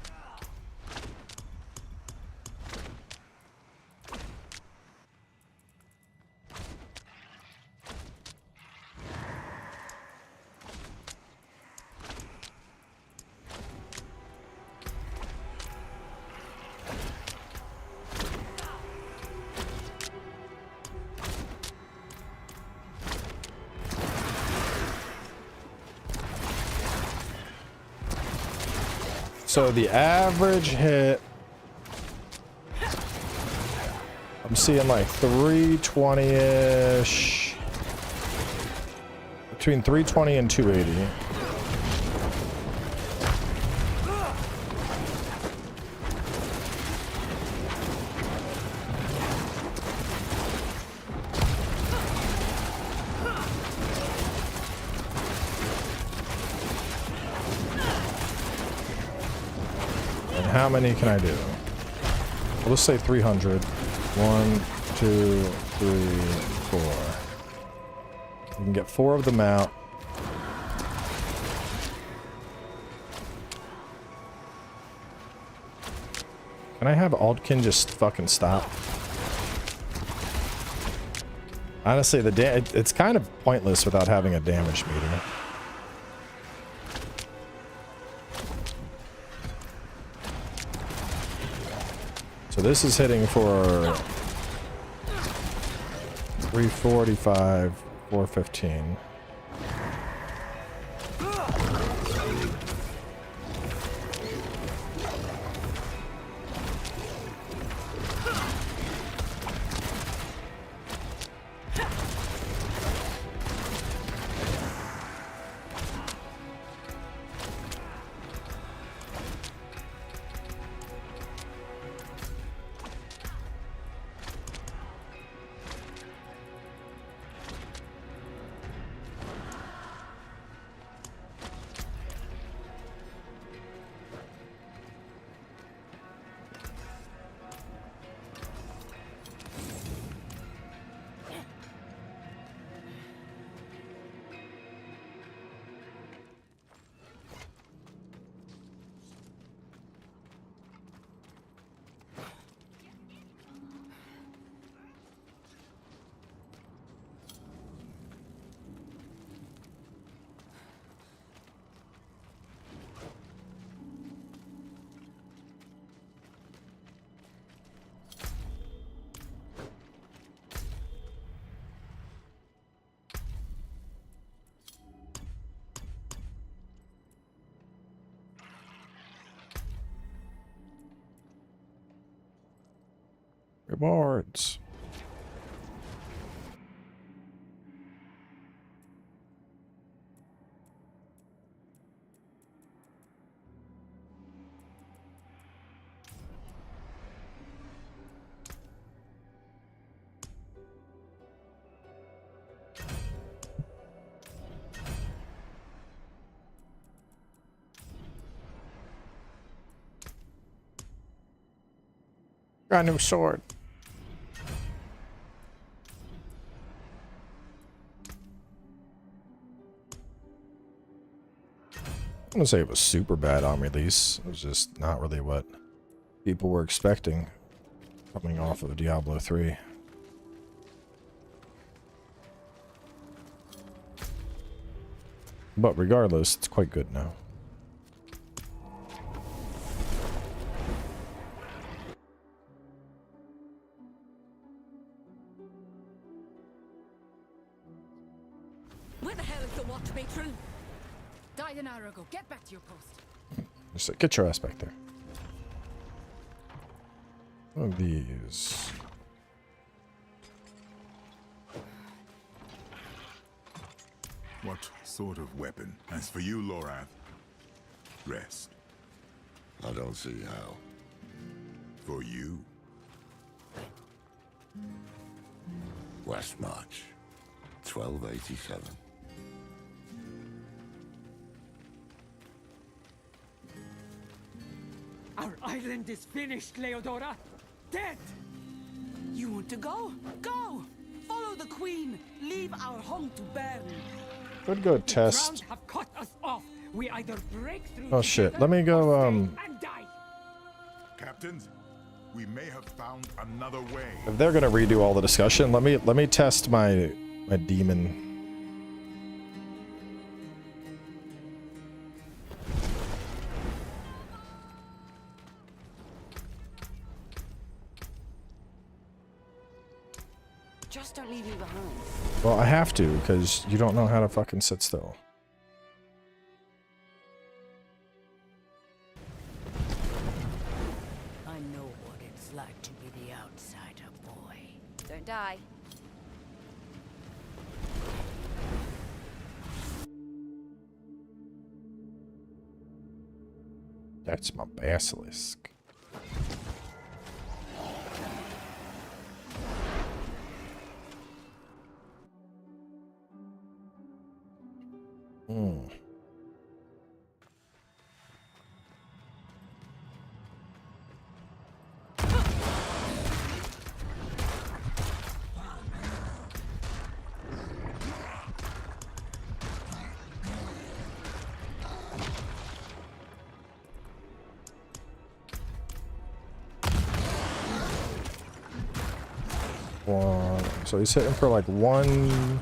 So the average hit, I'm seeing like 320-ish, between 320 and 280. How many can I do? Well, let's say 300. 1, 2, 3, 4. We can get 4 of them out. Can I have Aldkin just fucking stop? Honestly, it's kind of pointless without having a damage meter. So this is hitting for 345, 415. Rewards. Got a new sword. I wouldn't say it was super bad on release. It was just not really what people were expecting coming off of Diablo 3. But regardless, it's quite good now. Where the hell is the watch matron? Died an hour ago. Get back to your post. Just like, get your ass back there. One of these. What sort of weapon? As for you, Lorath, rest. I don't see how. For you? West March, 1287. Our island is finished, Leodora. Dead! You want to go? Go! Follow the queen. Leave our home to burn. Could go The test. ground have cut us off. We either break through Oh shit. together Let me go or stay and die. Captains, we may have found another way. If they're gonna redo all the discussion, let me test my demon. Just don't leave me behind. Well, I have to, because you don't know how to fucking sit still. I know what it's like to be the outsider, boy. Don't die. That's my basilisk. Hmm. So he's hitting for like one,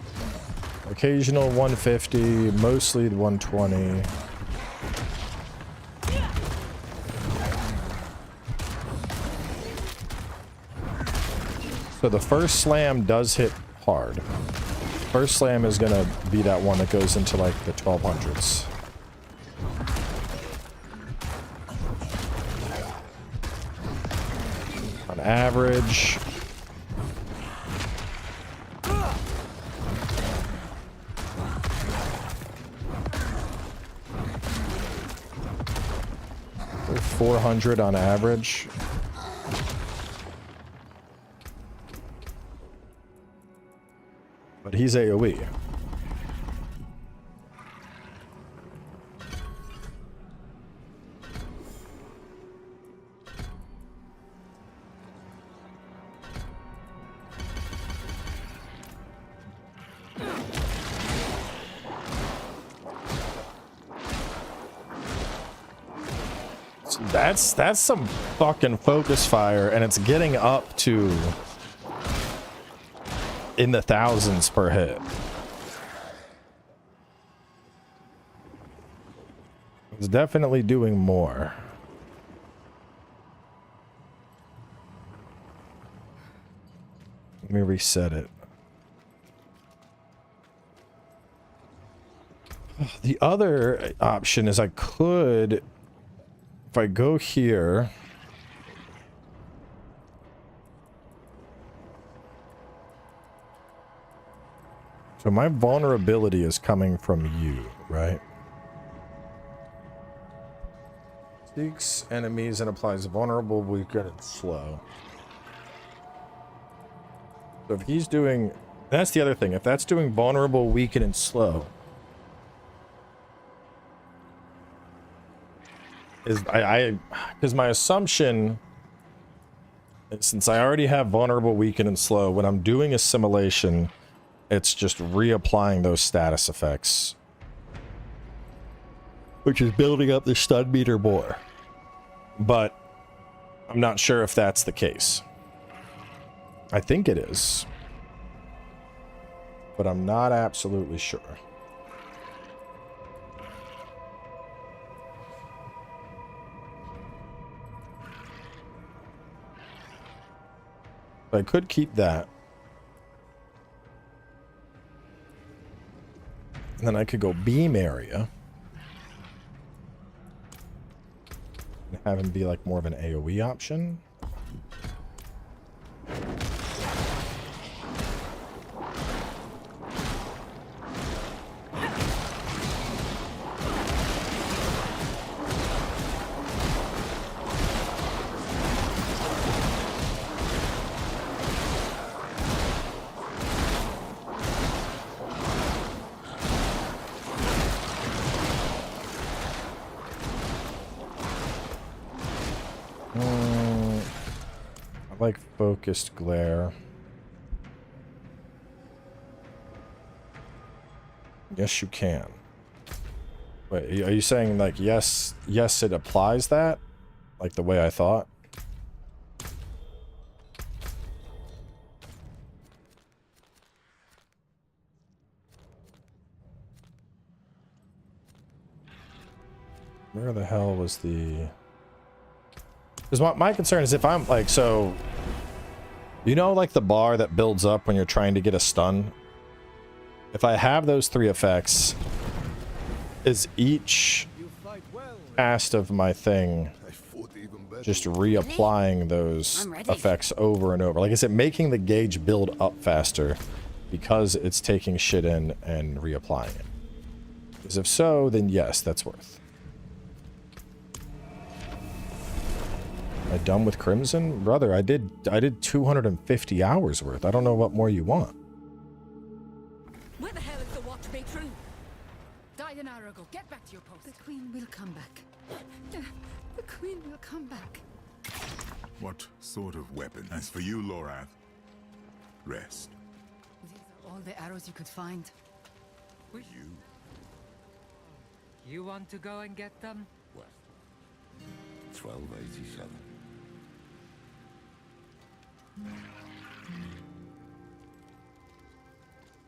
occasional 150, mostly 120. So the first slam does hit hard. First slam is gonna be that one that goes into like the 1200s. On average. $400 on average. But he's AoE. That's some fucking focus fire, and it's getting up to in the thousands per hit. It's definitely doing more. Let me reset it. The other option is I could, if I go here, So my vulnerability is coming from you, right? Seeks enemies and applies vulnerable, weaken, and slow. So if he's doing... That's the other thing. If that's doing vulnerable, weaken, and slow... Because my assumption... Since I already have vulnerable, weaken, and slow, when I'm doing assimilation... It's just reapplying those status effects. Which is building up the stun meter more. But I'm not sure if that's the case. I think it is. But I'm not absolutely sure. I could keep that. And then I could go beam area. And have him be like more of an AoE option. Like focused glare. Yes, you can. Wait, are you saying like yes, it applies that? Like the way I thought? Where the hell was the... Because my concern is if I'm like, so... You know, like the bar that builds up when you're trying to get a stun? If I have those 3 effects, is each cast of my thing just reapplying those effects over and over? Like, is it making the gauge build up faster because it's taking shit in and reapplying it? Because if so, then yes, that's worth. Am I done with Crimson? Brother, I did 250 hours worth. I don't know what more you want. Where the hell is the watch matron? Died an hour ago. Get back to your post. The queen will come back. The queen will come back. What sort of weapon? As for you, Lorath, rest. These are all the arrows you could find. You want to go and get them? What? 1287.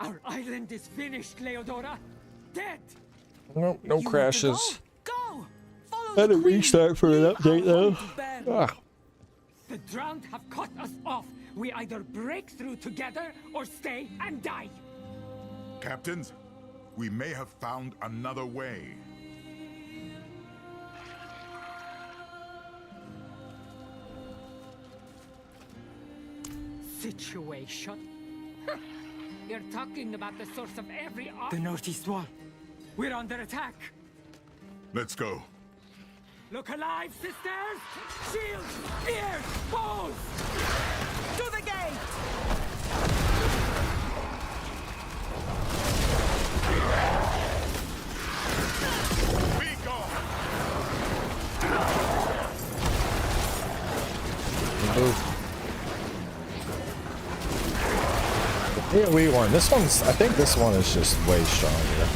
Our island is finished, Leodora. Dead. Nope, no crashes. Go. Follow Had a restart for an update though. Ah. The drowned have cut us off. We either break through together or stay and die. Captains, we may have found another way. Situation? You're talking about the source of every... The northeast wall. We're under attack. Let's go. Look alive, sisters! Shields! Spears! Bows! To the gate! Be gone! The AoE one. This one's... I think this one is just way stronger.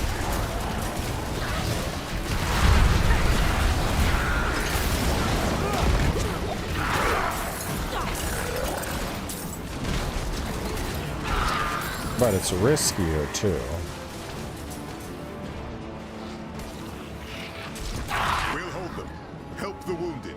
But it's riskier too. We'll hold them. Help the wounded.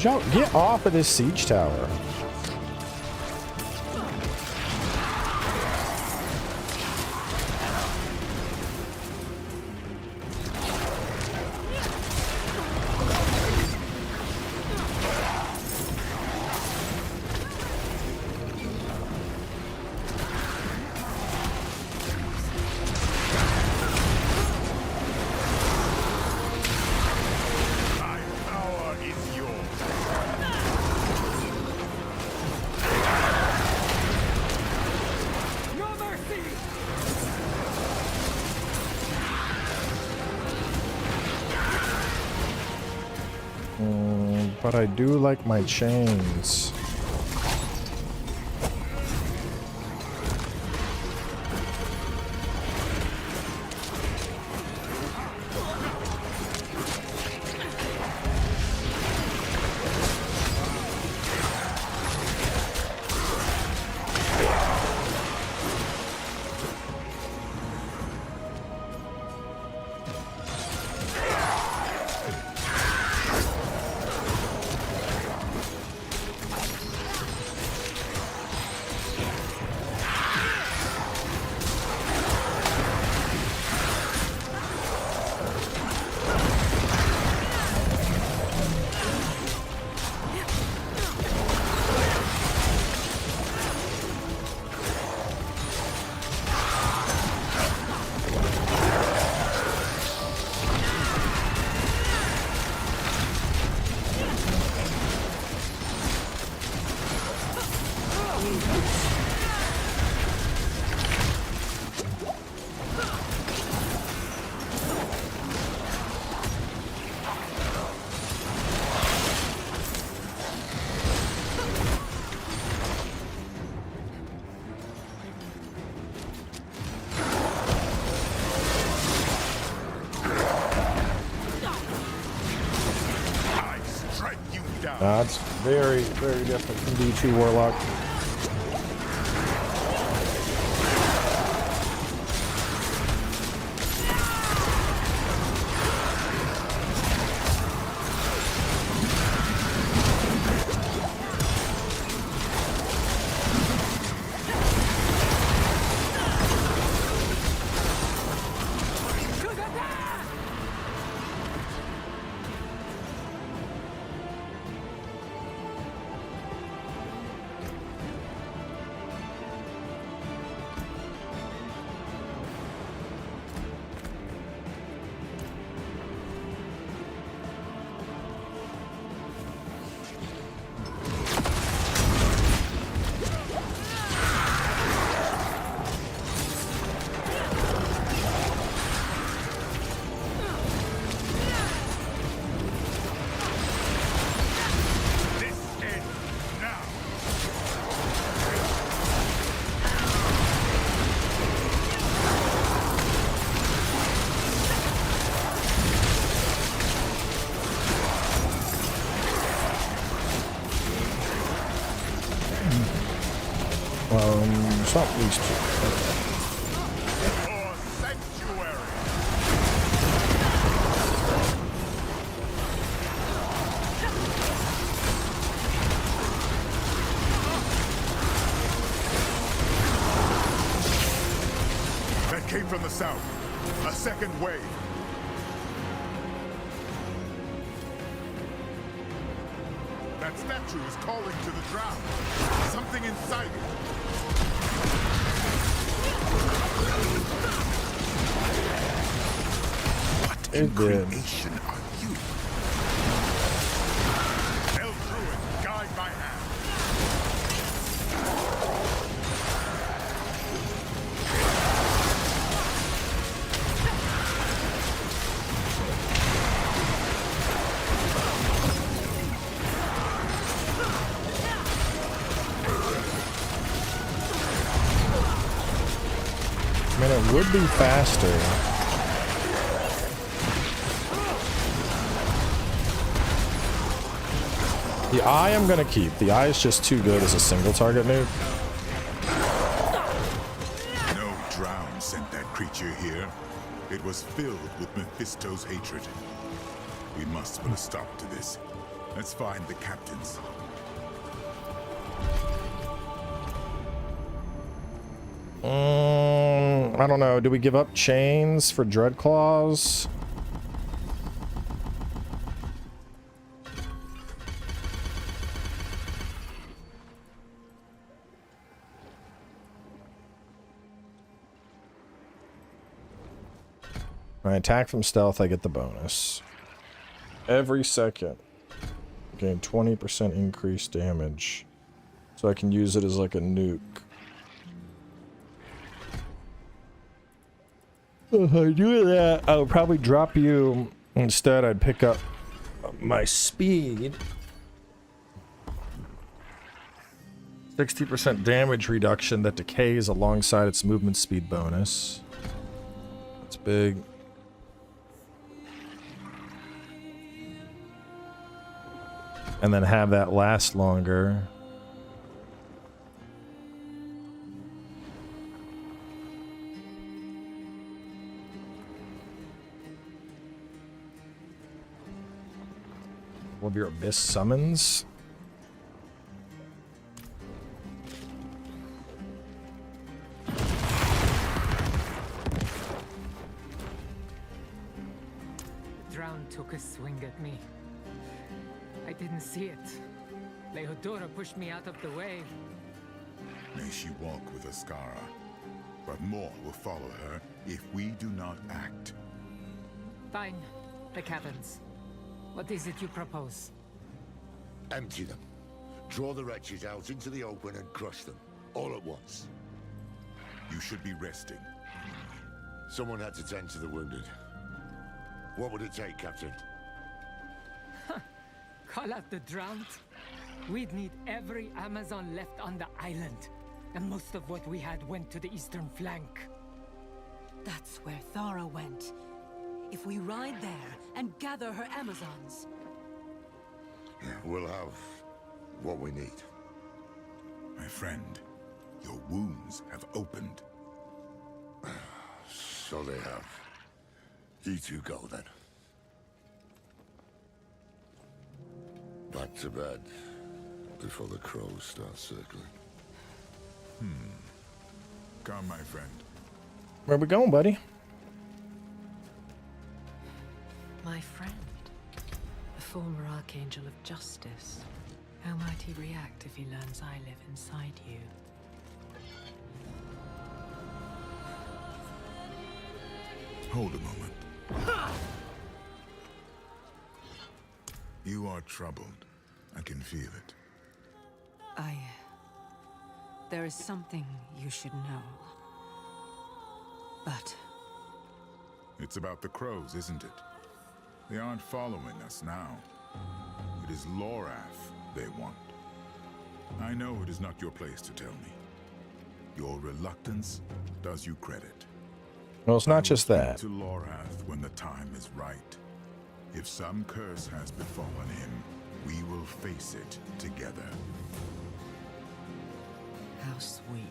y'all get off of this siege tower? But I do like my chains. That's very, very different from D2 Warlock. It's not these two. That came from the south. A second wave. That statue is calling to the drown. Something inside it. What in creation are you? El Druid, guide my hand. I mean, it would be faster. The eye I'm gonna keep. The eye is just too good as a single target nuke. No drown sent that creature here. It was filled with Mephisto's hatred. We must put a stop to this. Let's find the captains. I don't know. Do we give up chains for Dreadclaws? When I attack from stealth, I get the bonus. Every second. Gain 20% increased damage. So I can use it as like a nuke. If I do that, I would probably drop you. Instead, I'd pick up my speed. 60% damage reduction that decays alongside its movement speed bonus. That's big. And then have that last longer. One of your Abyss summons. Drown took a swing at me. I didn't see it. Leodora pushed me out of the way. May she walk with Ascara, but more will follow her if we do not act. Fine. The caverns. What is it you propose? Empty them. Draw the wretches out into the open and crush them, all at once. You should be resting. Someone had to tend to the wounded. What would it take, Captain? Call out the drowned? We'd need every Amazon left on the island. And most of what we had went to the eastern flank. That's where Thara went. If we ride there and gather her Amazons... We'll have what we need. My friend, your wounds have opened. So they have. You two go then. Back to bed before the crows start circling. Come, my friend. Where we going, buddy? My friend, the former Archangel of Justice. How might he react if he learns I live inside you? Hold a moment. You are troubled. I can feel it. There is something you should know. But... It's about the crows, isn't it? They aren't following us now. It is Lorath they want. I know it is not your place to tell me. Your reluctance does you credit. Well, it's not just that. To Lorath when the time is right. If some curse has befallen him, we will face it together. how sweet.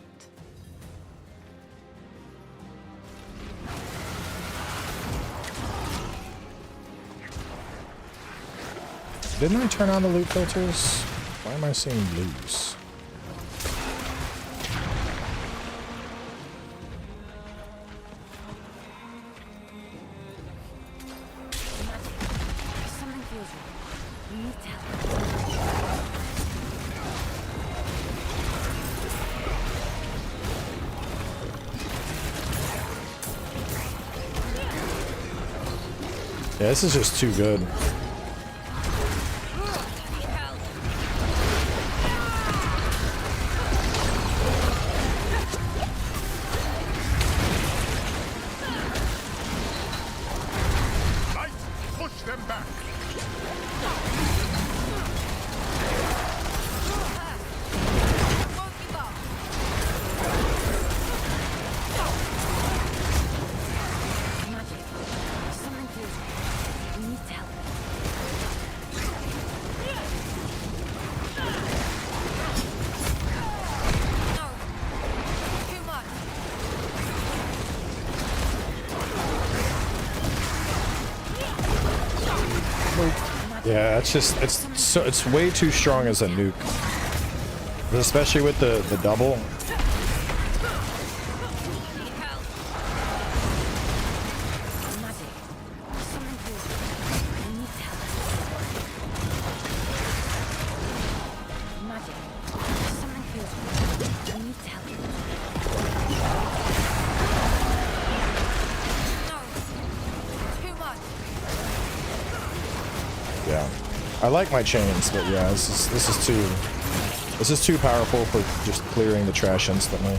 Didn't I turn on the loot filters? Why am I seeing blues? Something feels wrong. You need help. Yeah, this is just too good. Yeah, it's way too strong as a nuke, especially with the double. I like my chains, but yeah, this is too powerful for just clearing the trash instantly.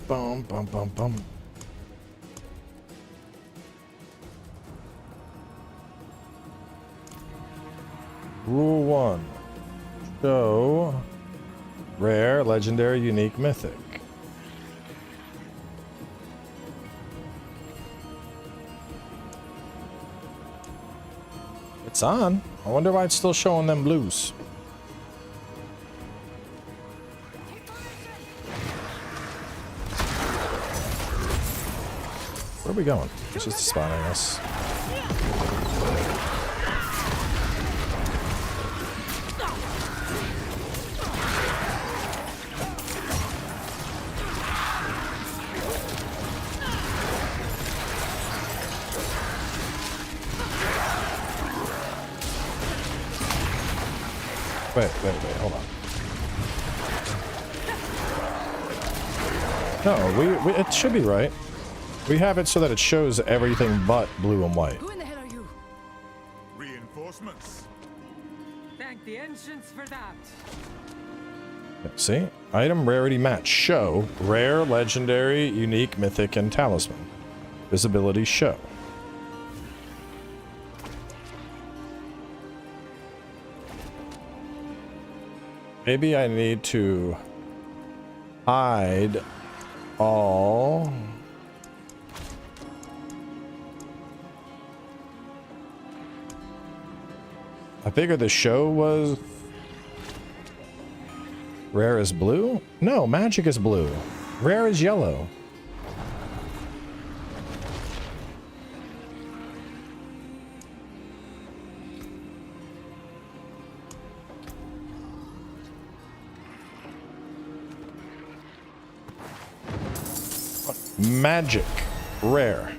Bum, bum, bum, bum. Rule 1. Show rare, legendary, unique, mythic. It's on. I wonder why it's still showing them blues. Where are we going? It's just a spot, I guess. Wait, hold on. No, it should be right. We have it so that it shows everything but blue and white. Who in the hell are you? Reinforcements. Thank the ancients for that. See? Item rarity match. Show rare, legendary, unique, mythic, and talisman. Visibility show. Maybe I need to hide all. I figured the show was rare is blue? No, magic is blue. Rare is yellow. Magic, rare.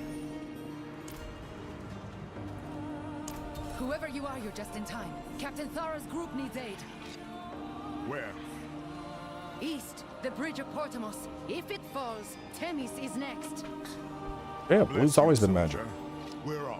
Whoever you are, you're just in time. Captain Thara's group needs aid. Where? East, the bridge of Portamos. If it falls, Themis is next. Yeah, blue's always been magic. We're off.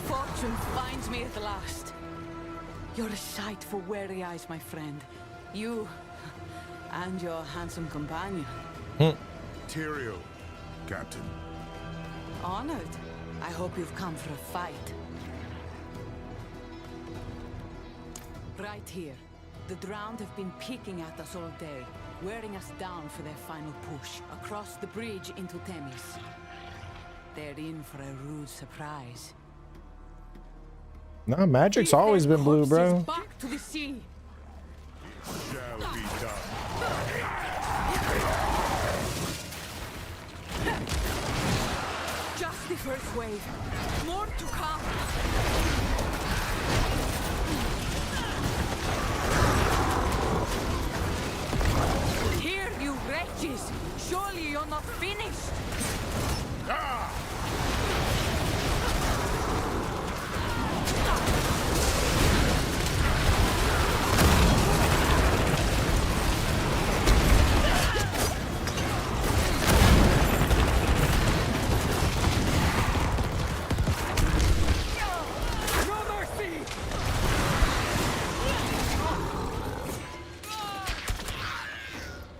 Fortune finds me at last. You're a sight for weary eyes, my friend. You and your handsome companion. Tyrael, Captain. Honored. I hope you've come for a fight. Right here. The Drowned have been picking at us all day, wearing us down for their final push across the bridge into Themis. They're in for a rude surprise. Nah, magic's always been blue, bro. Back to the sea. Shall be done. Just the first wave. More to come. Here, you wretches. Surely you're not finished.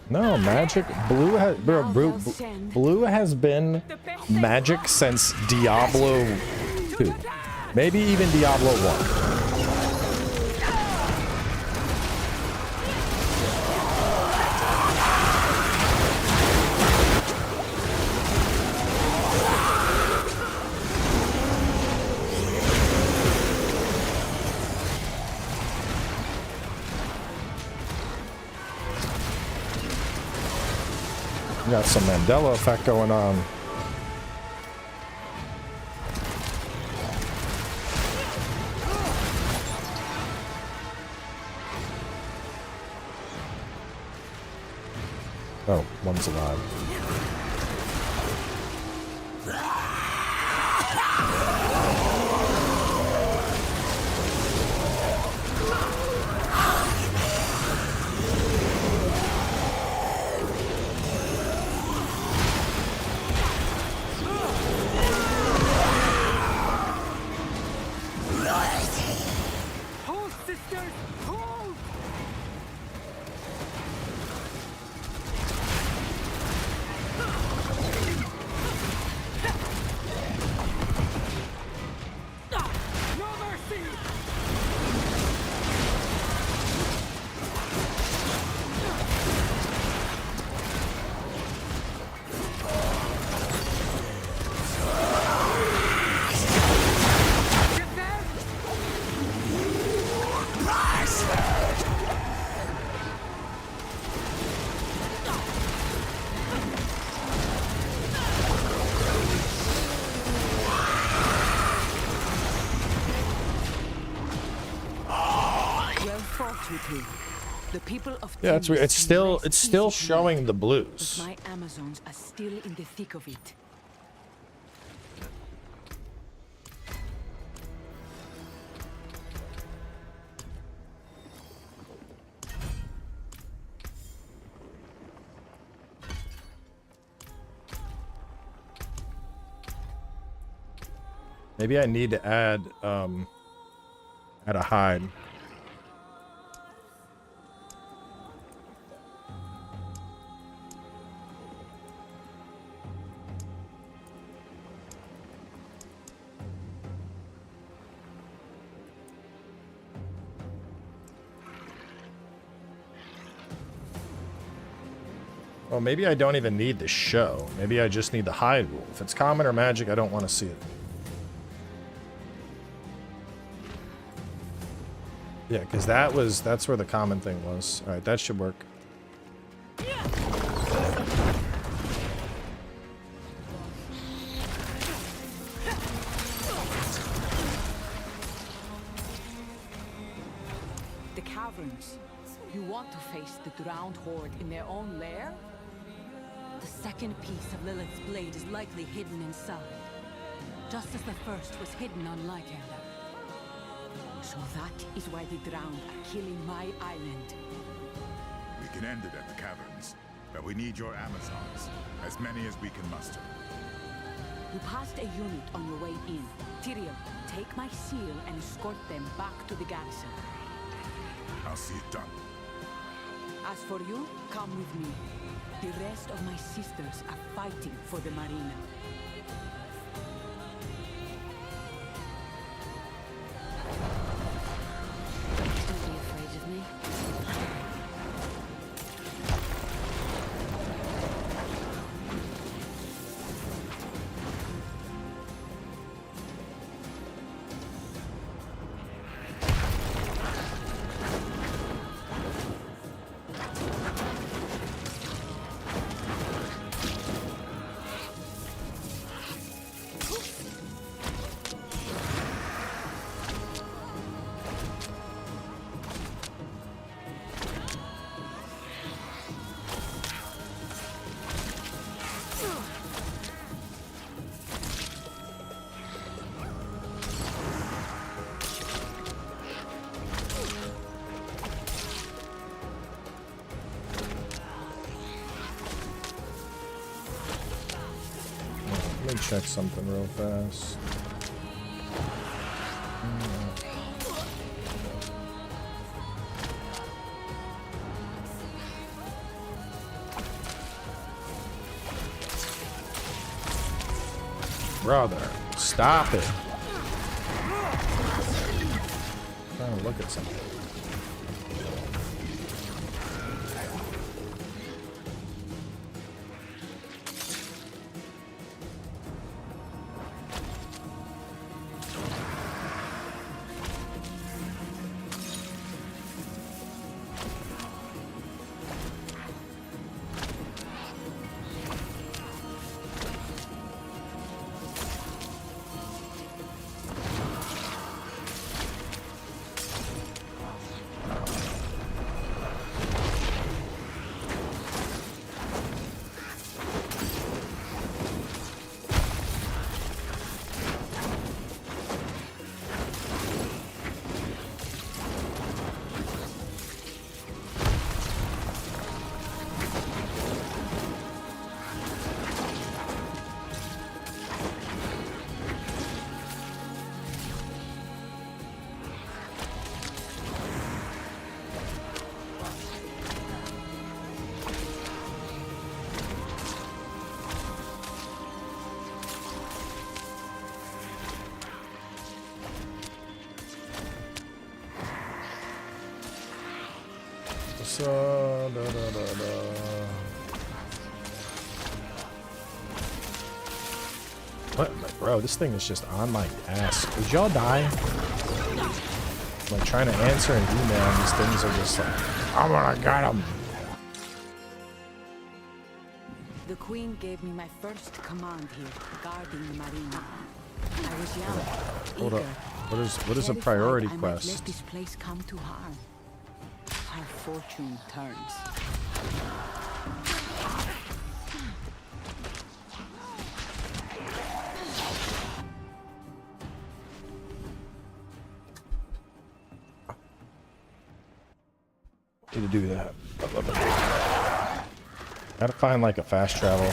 No, magic. Blue has been magic since Diablo 2. Maybe even Diablo 1. Got some Mandela effect going on. Oh, one's alive. The people of Yeah, it's still showing the blues. my Amazons are still in the thick of it. Maybe I need to add a hide. Well, maybe I don't even need the show. Maybe I just need the hide rule. If it's common or magic, I don't want to see it. Yeah, because that's where the common thing was. All right, that should work. The caverns. You want to face the drowned horde in their own lair? The second piece of Lilith's blade is likely hidden inside, just as the first was hidden on Lycander. So that is why the drowned are killing my island. We can end it at the caverns, but we need your Amazons, as many as we can muster. You passed a unit on your way in. Tyrion, take my seal and escort them back to the garrison. I'll see it done. As for you, come with me. The rest of my sisters are fighting for the marina. Don't be afraid of me. Let me check something real fast. brother, stop it. I'm trying to look at something. So, What? Bro, this thing is just on my ass. Did y'all die? I'm like trying to answer an email and these things are just like, I'm gonna get them. The Queen gave me my first command here, guarding the marina. I was young, Hold up. eager, What is a priority terrified I might quest? let this place come to harm. How fortune turns. Need to do that. Gotta find like a fast travel.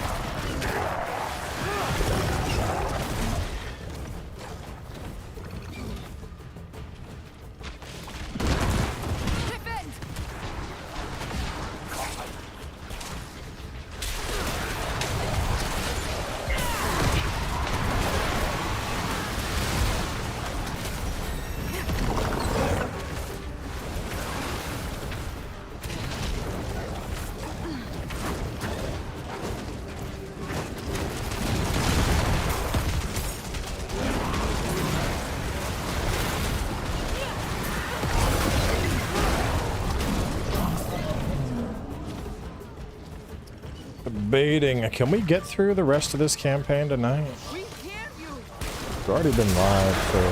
Debating. Can we get through the rest of this campaign tonight? We've already been live for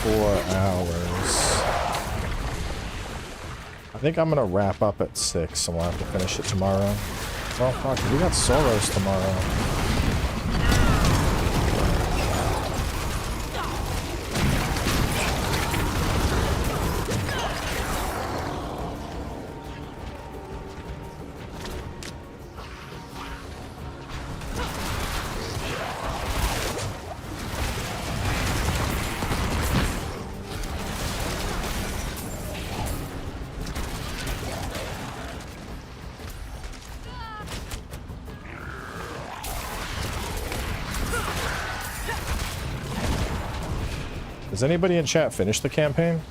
4 hours. I think I'm gonna wrap up at 6 and we'll have to finish it tomorrow. Oh fuck, we got solos tomorrow. Has anybody in chat finished the campaign?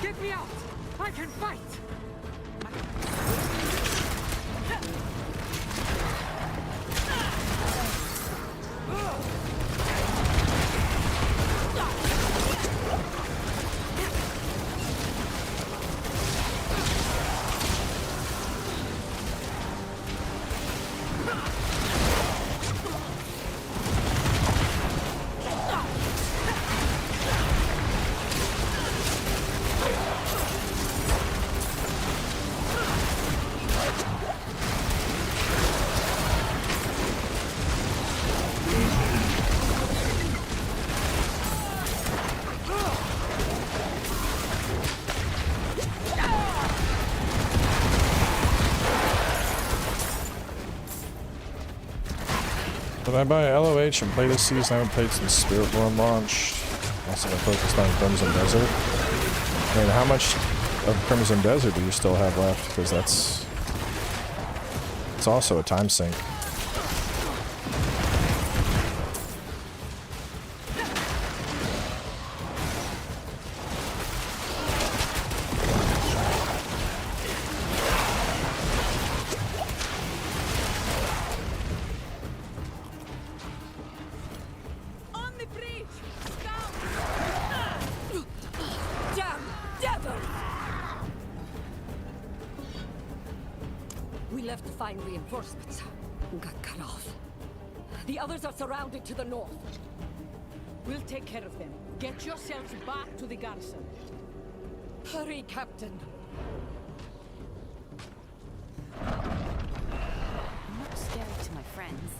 Get me out! I can fight! Should I buy LOH and play this season? I haven't played since Spiritborn launched. Also, I focused on Crimson Desert. I mean, how much of Crimson Desert do you still have left? Because it's also a time sink. Reinforcements got cut off. The others are surrounded to the north. We'll take care of them. Get yourselves back to the garrison. Hurry, Captain. I'm not scary to my friends.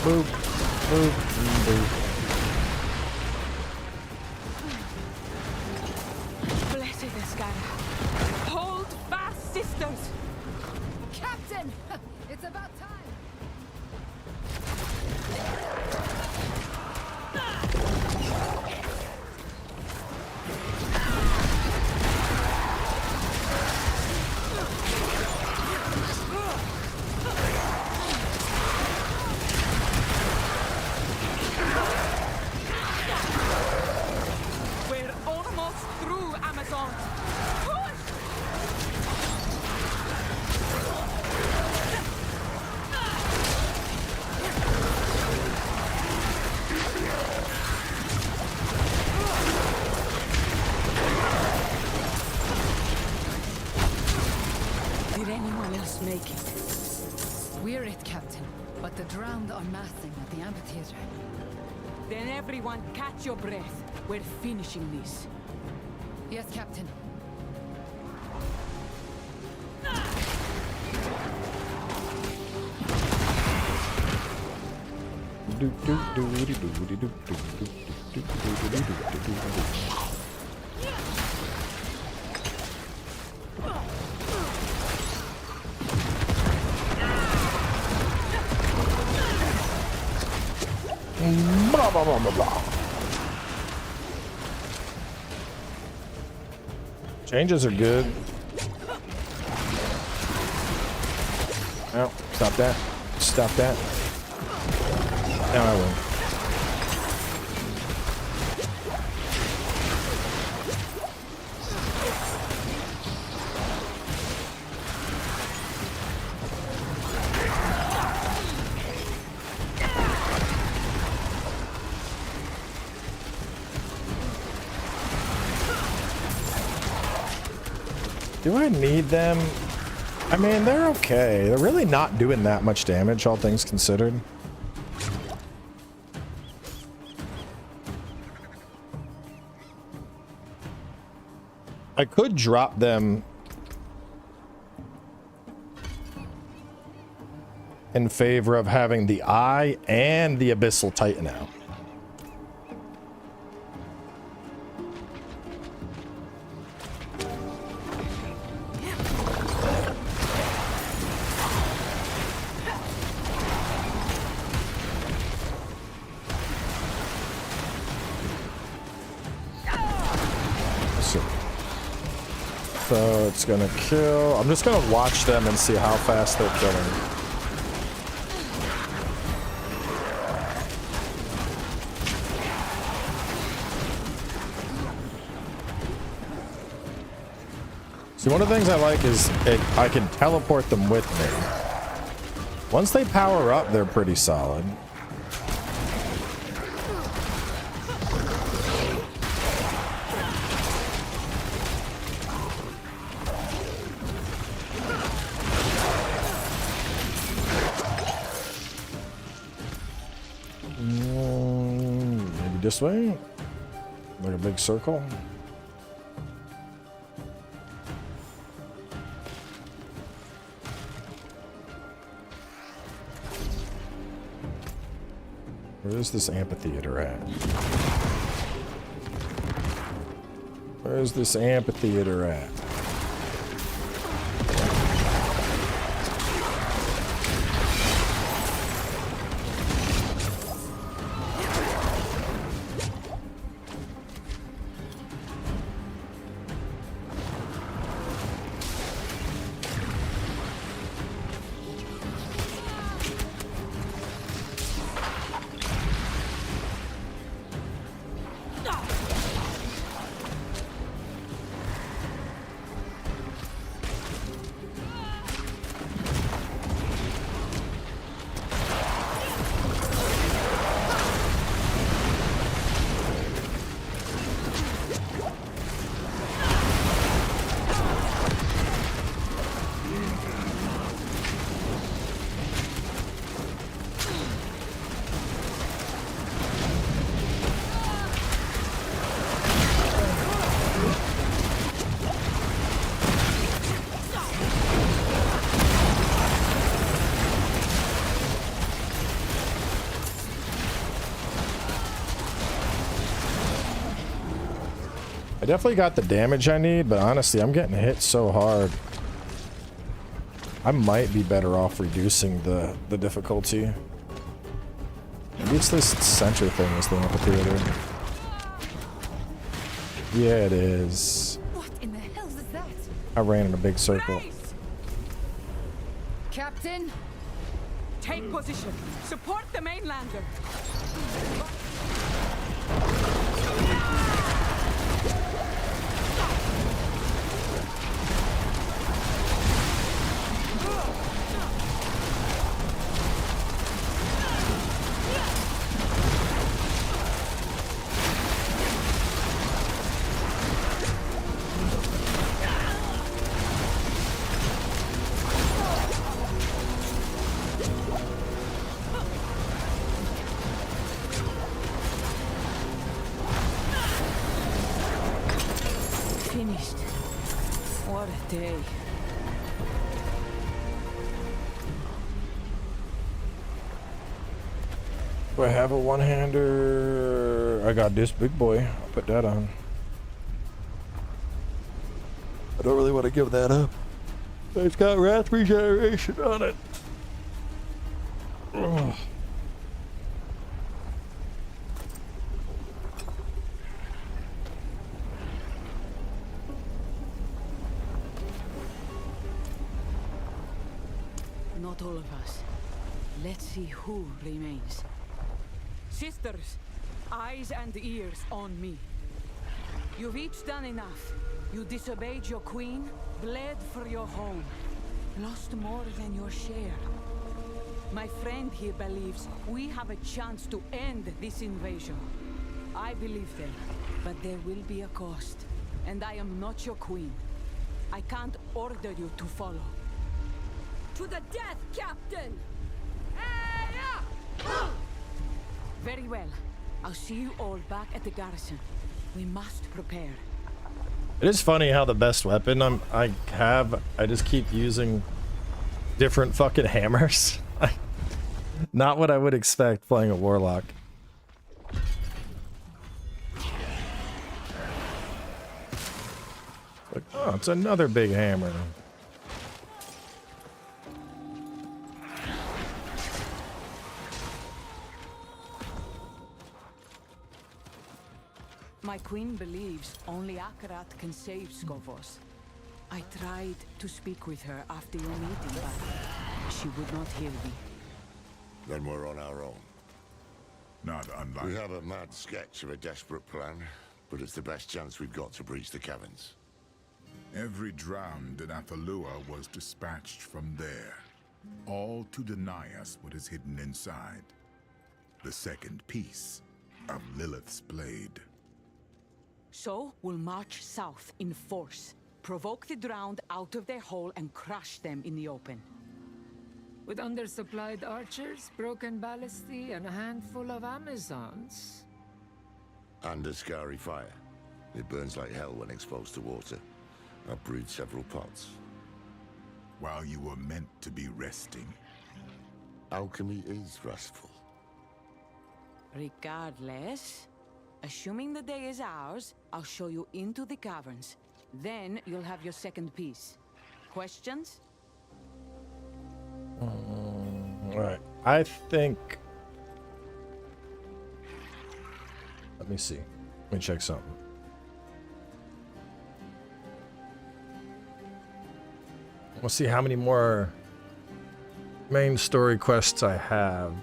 Boop, boop, boop. Blessed Escara. Hold fast, sisters! Captain! It's about time! Make it. We're it, Captain. But the drowned are massing at the amphitheater. Then everyone catch your breath. We're finishing this. Yes, Captain. Blah, blah, blah, blah, blah. Changes are good. Oh, stop that. Stop that. Now I win. Do I need them? I mean, they're okay. They're really not doing that much damage, all things considered. I could drop them in favor of having the Eye and the Abyssal Titan out. So it's gonna kill. I'm just gonna watch them and see how fast they're killing. See, one of the things I like is I can teleport them with me. Once they power up, they're pretty solid. Maybe this way? Like a big circle? Where's this amphitheater at? Where's this amphitheater at? I definitely got the damage I need, but honestly, I'm getting hit so hard. I might be better off reducing the difficulty. Maybe it's this center thing is the amphitheater. Yeah, it is. What in the hell is that? I ran in a big circle. Captain, take position. Support the mainlander. Finished. What a day. Do I have a one-hander? I got this big boy. I'll put that on. I don't really want to give that up. It's got wrath regeneration on it. Ugh. Not all of us. Let's see who remains. Sisters, eyes and ears on me. You've each done enough. You disobeyed your queen, bled for your home, lost more than your share. My friend here believes we have a chance to end this invasion. I believe them, but there will be a cost. And I am not your queen. I can't order you to follow. To the death, Captain! Very well. I'll see you all back at the garrison. We must prepare. It is funny how the best weapon I just keep using different fucking hammers. Not what I would expect playing a Warlock. Like, oh, it's another big hammer. My queen believes only Akarat can save Skovos. I tried to speak with her after your meeting, but she would not hear me. Then we're on our own. Not unlike... We have a mad sketch of a desperate plan, but it's the best chance we've got to breach the caverns. Every drowned in Athalua was dispatched from there, all to deny us what is hidden inside. The second piece of Lilith's blade. So we'll march south in force, provoke the drowned out of their hole and crush them in the open. with undersupplied archers, broken ballistae, and a handful of Amazons. And a scary fire. It burns like hell when exposed to water. I've brewed several pots. While you were meant to be resting. Alchemy is restful. Regardless, assuming the day is ours, I'll show you into the caverns. Then you'll have your second piece. Questions? Alright, I think... Let me see. Let me check something. We'll see how many more main story quests I have.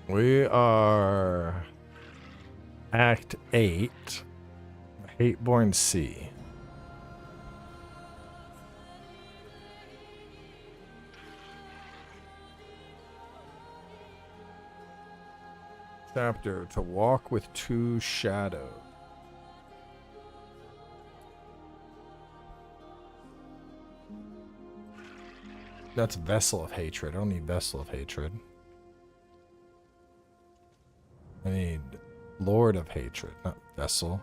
We are Act 8, Hateborn Sea. Chapter, to walk with two shadows. That's Vessel of Hatred. I don't need Vessel of Hatred. I need Lord of Hatred, not Vessel.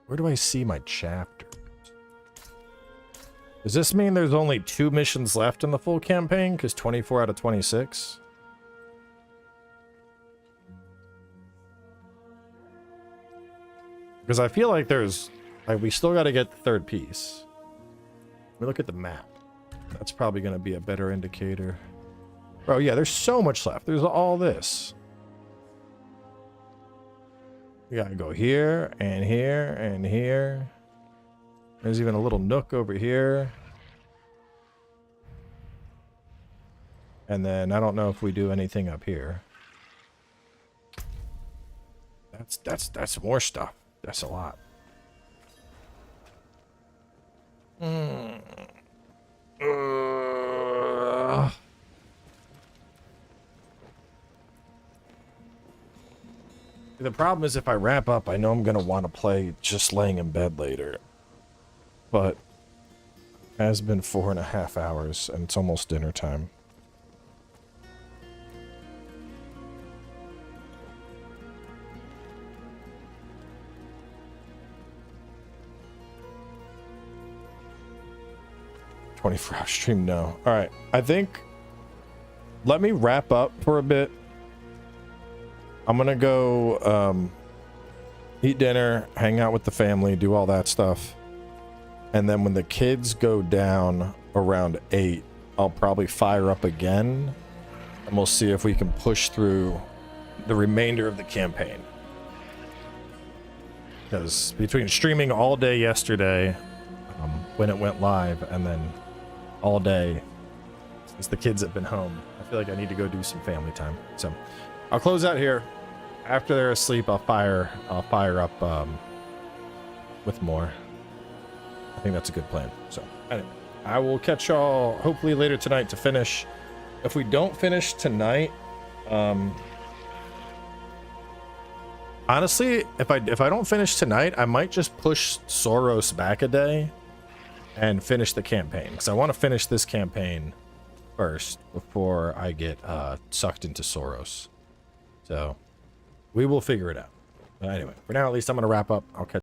Where do I see my chapter? Does this mean there's only 2 missions left in the full campaign? Because 24 out of 26? Because I feel like there's... we still got to get the 3rd piece. Let me look at the map. That's probably going to be a better indicator. Oh yeah, there's so much left. There's all this. We gotta go here, and here, and here. There's even a little nook over here. And then I don't know if we do anything up here. That's more stuff. That's a lot. The problem is if I wrap up, I know I'm going to want to play just laying in bed later. But it has been 4.5 hours and it's almost dinner time. $24-hour stream, no. Alright, I think... Let me wrap up for a bit. I'm gonna go eat dinner, hang out with the family, do all that stuff. And then when the kids go down around 8, I'll probably fire up again. And we'll see if we can push through the remainder of the campaign. Because between streaming all day yesterday, when it went live, and then all day since the kids have been home, I feel like I need to go do some family time. So I'll close out here. After they're asleep, I'll fire up with more. I think that's a good plan. So anyway, I will catch y'all hopefully later tonight to finish. If we don't finish tonight, honestly, if I don't finish tonight, I might just push Soros back a day and finish the campaign, because I want to finish this campaign first before I get sucked into Soros. So we will figure it out. But anyway, for now, at least I'm going to wrap up. I'll catch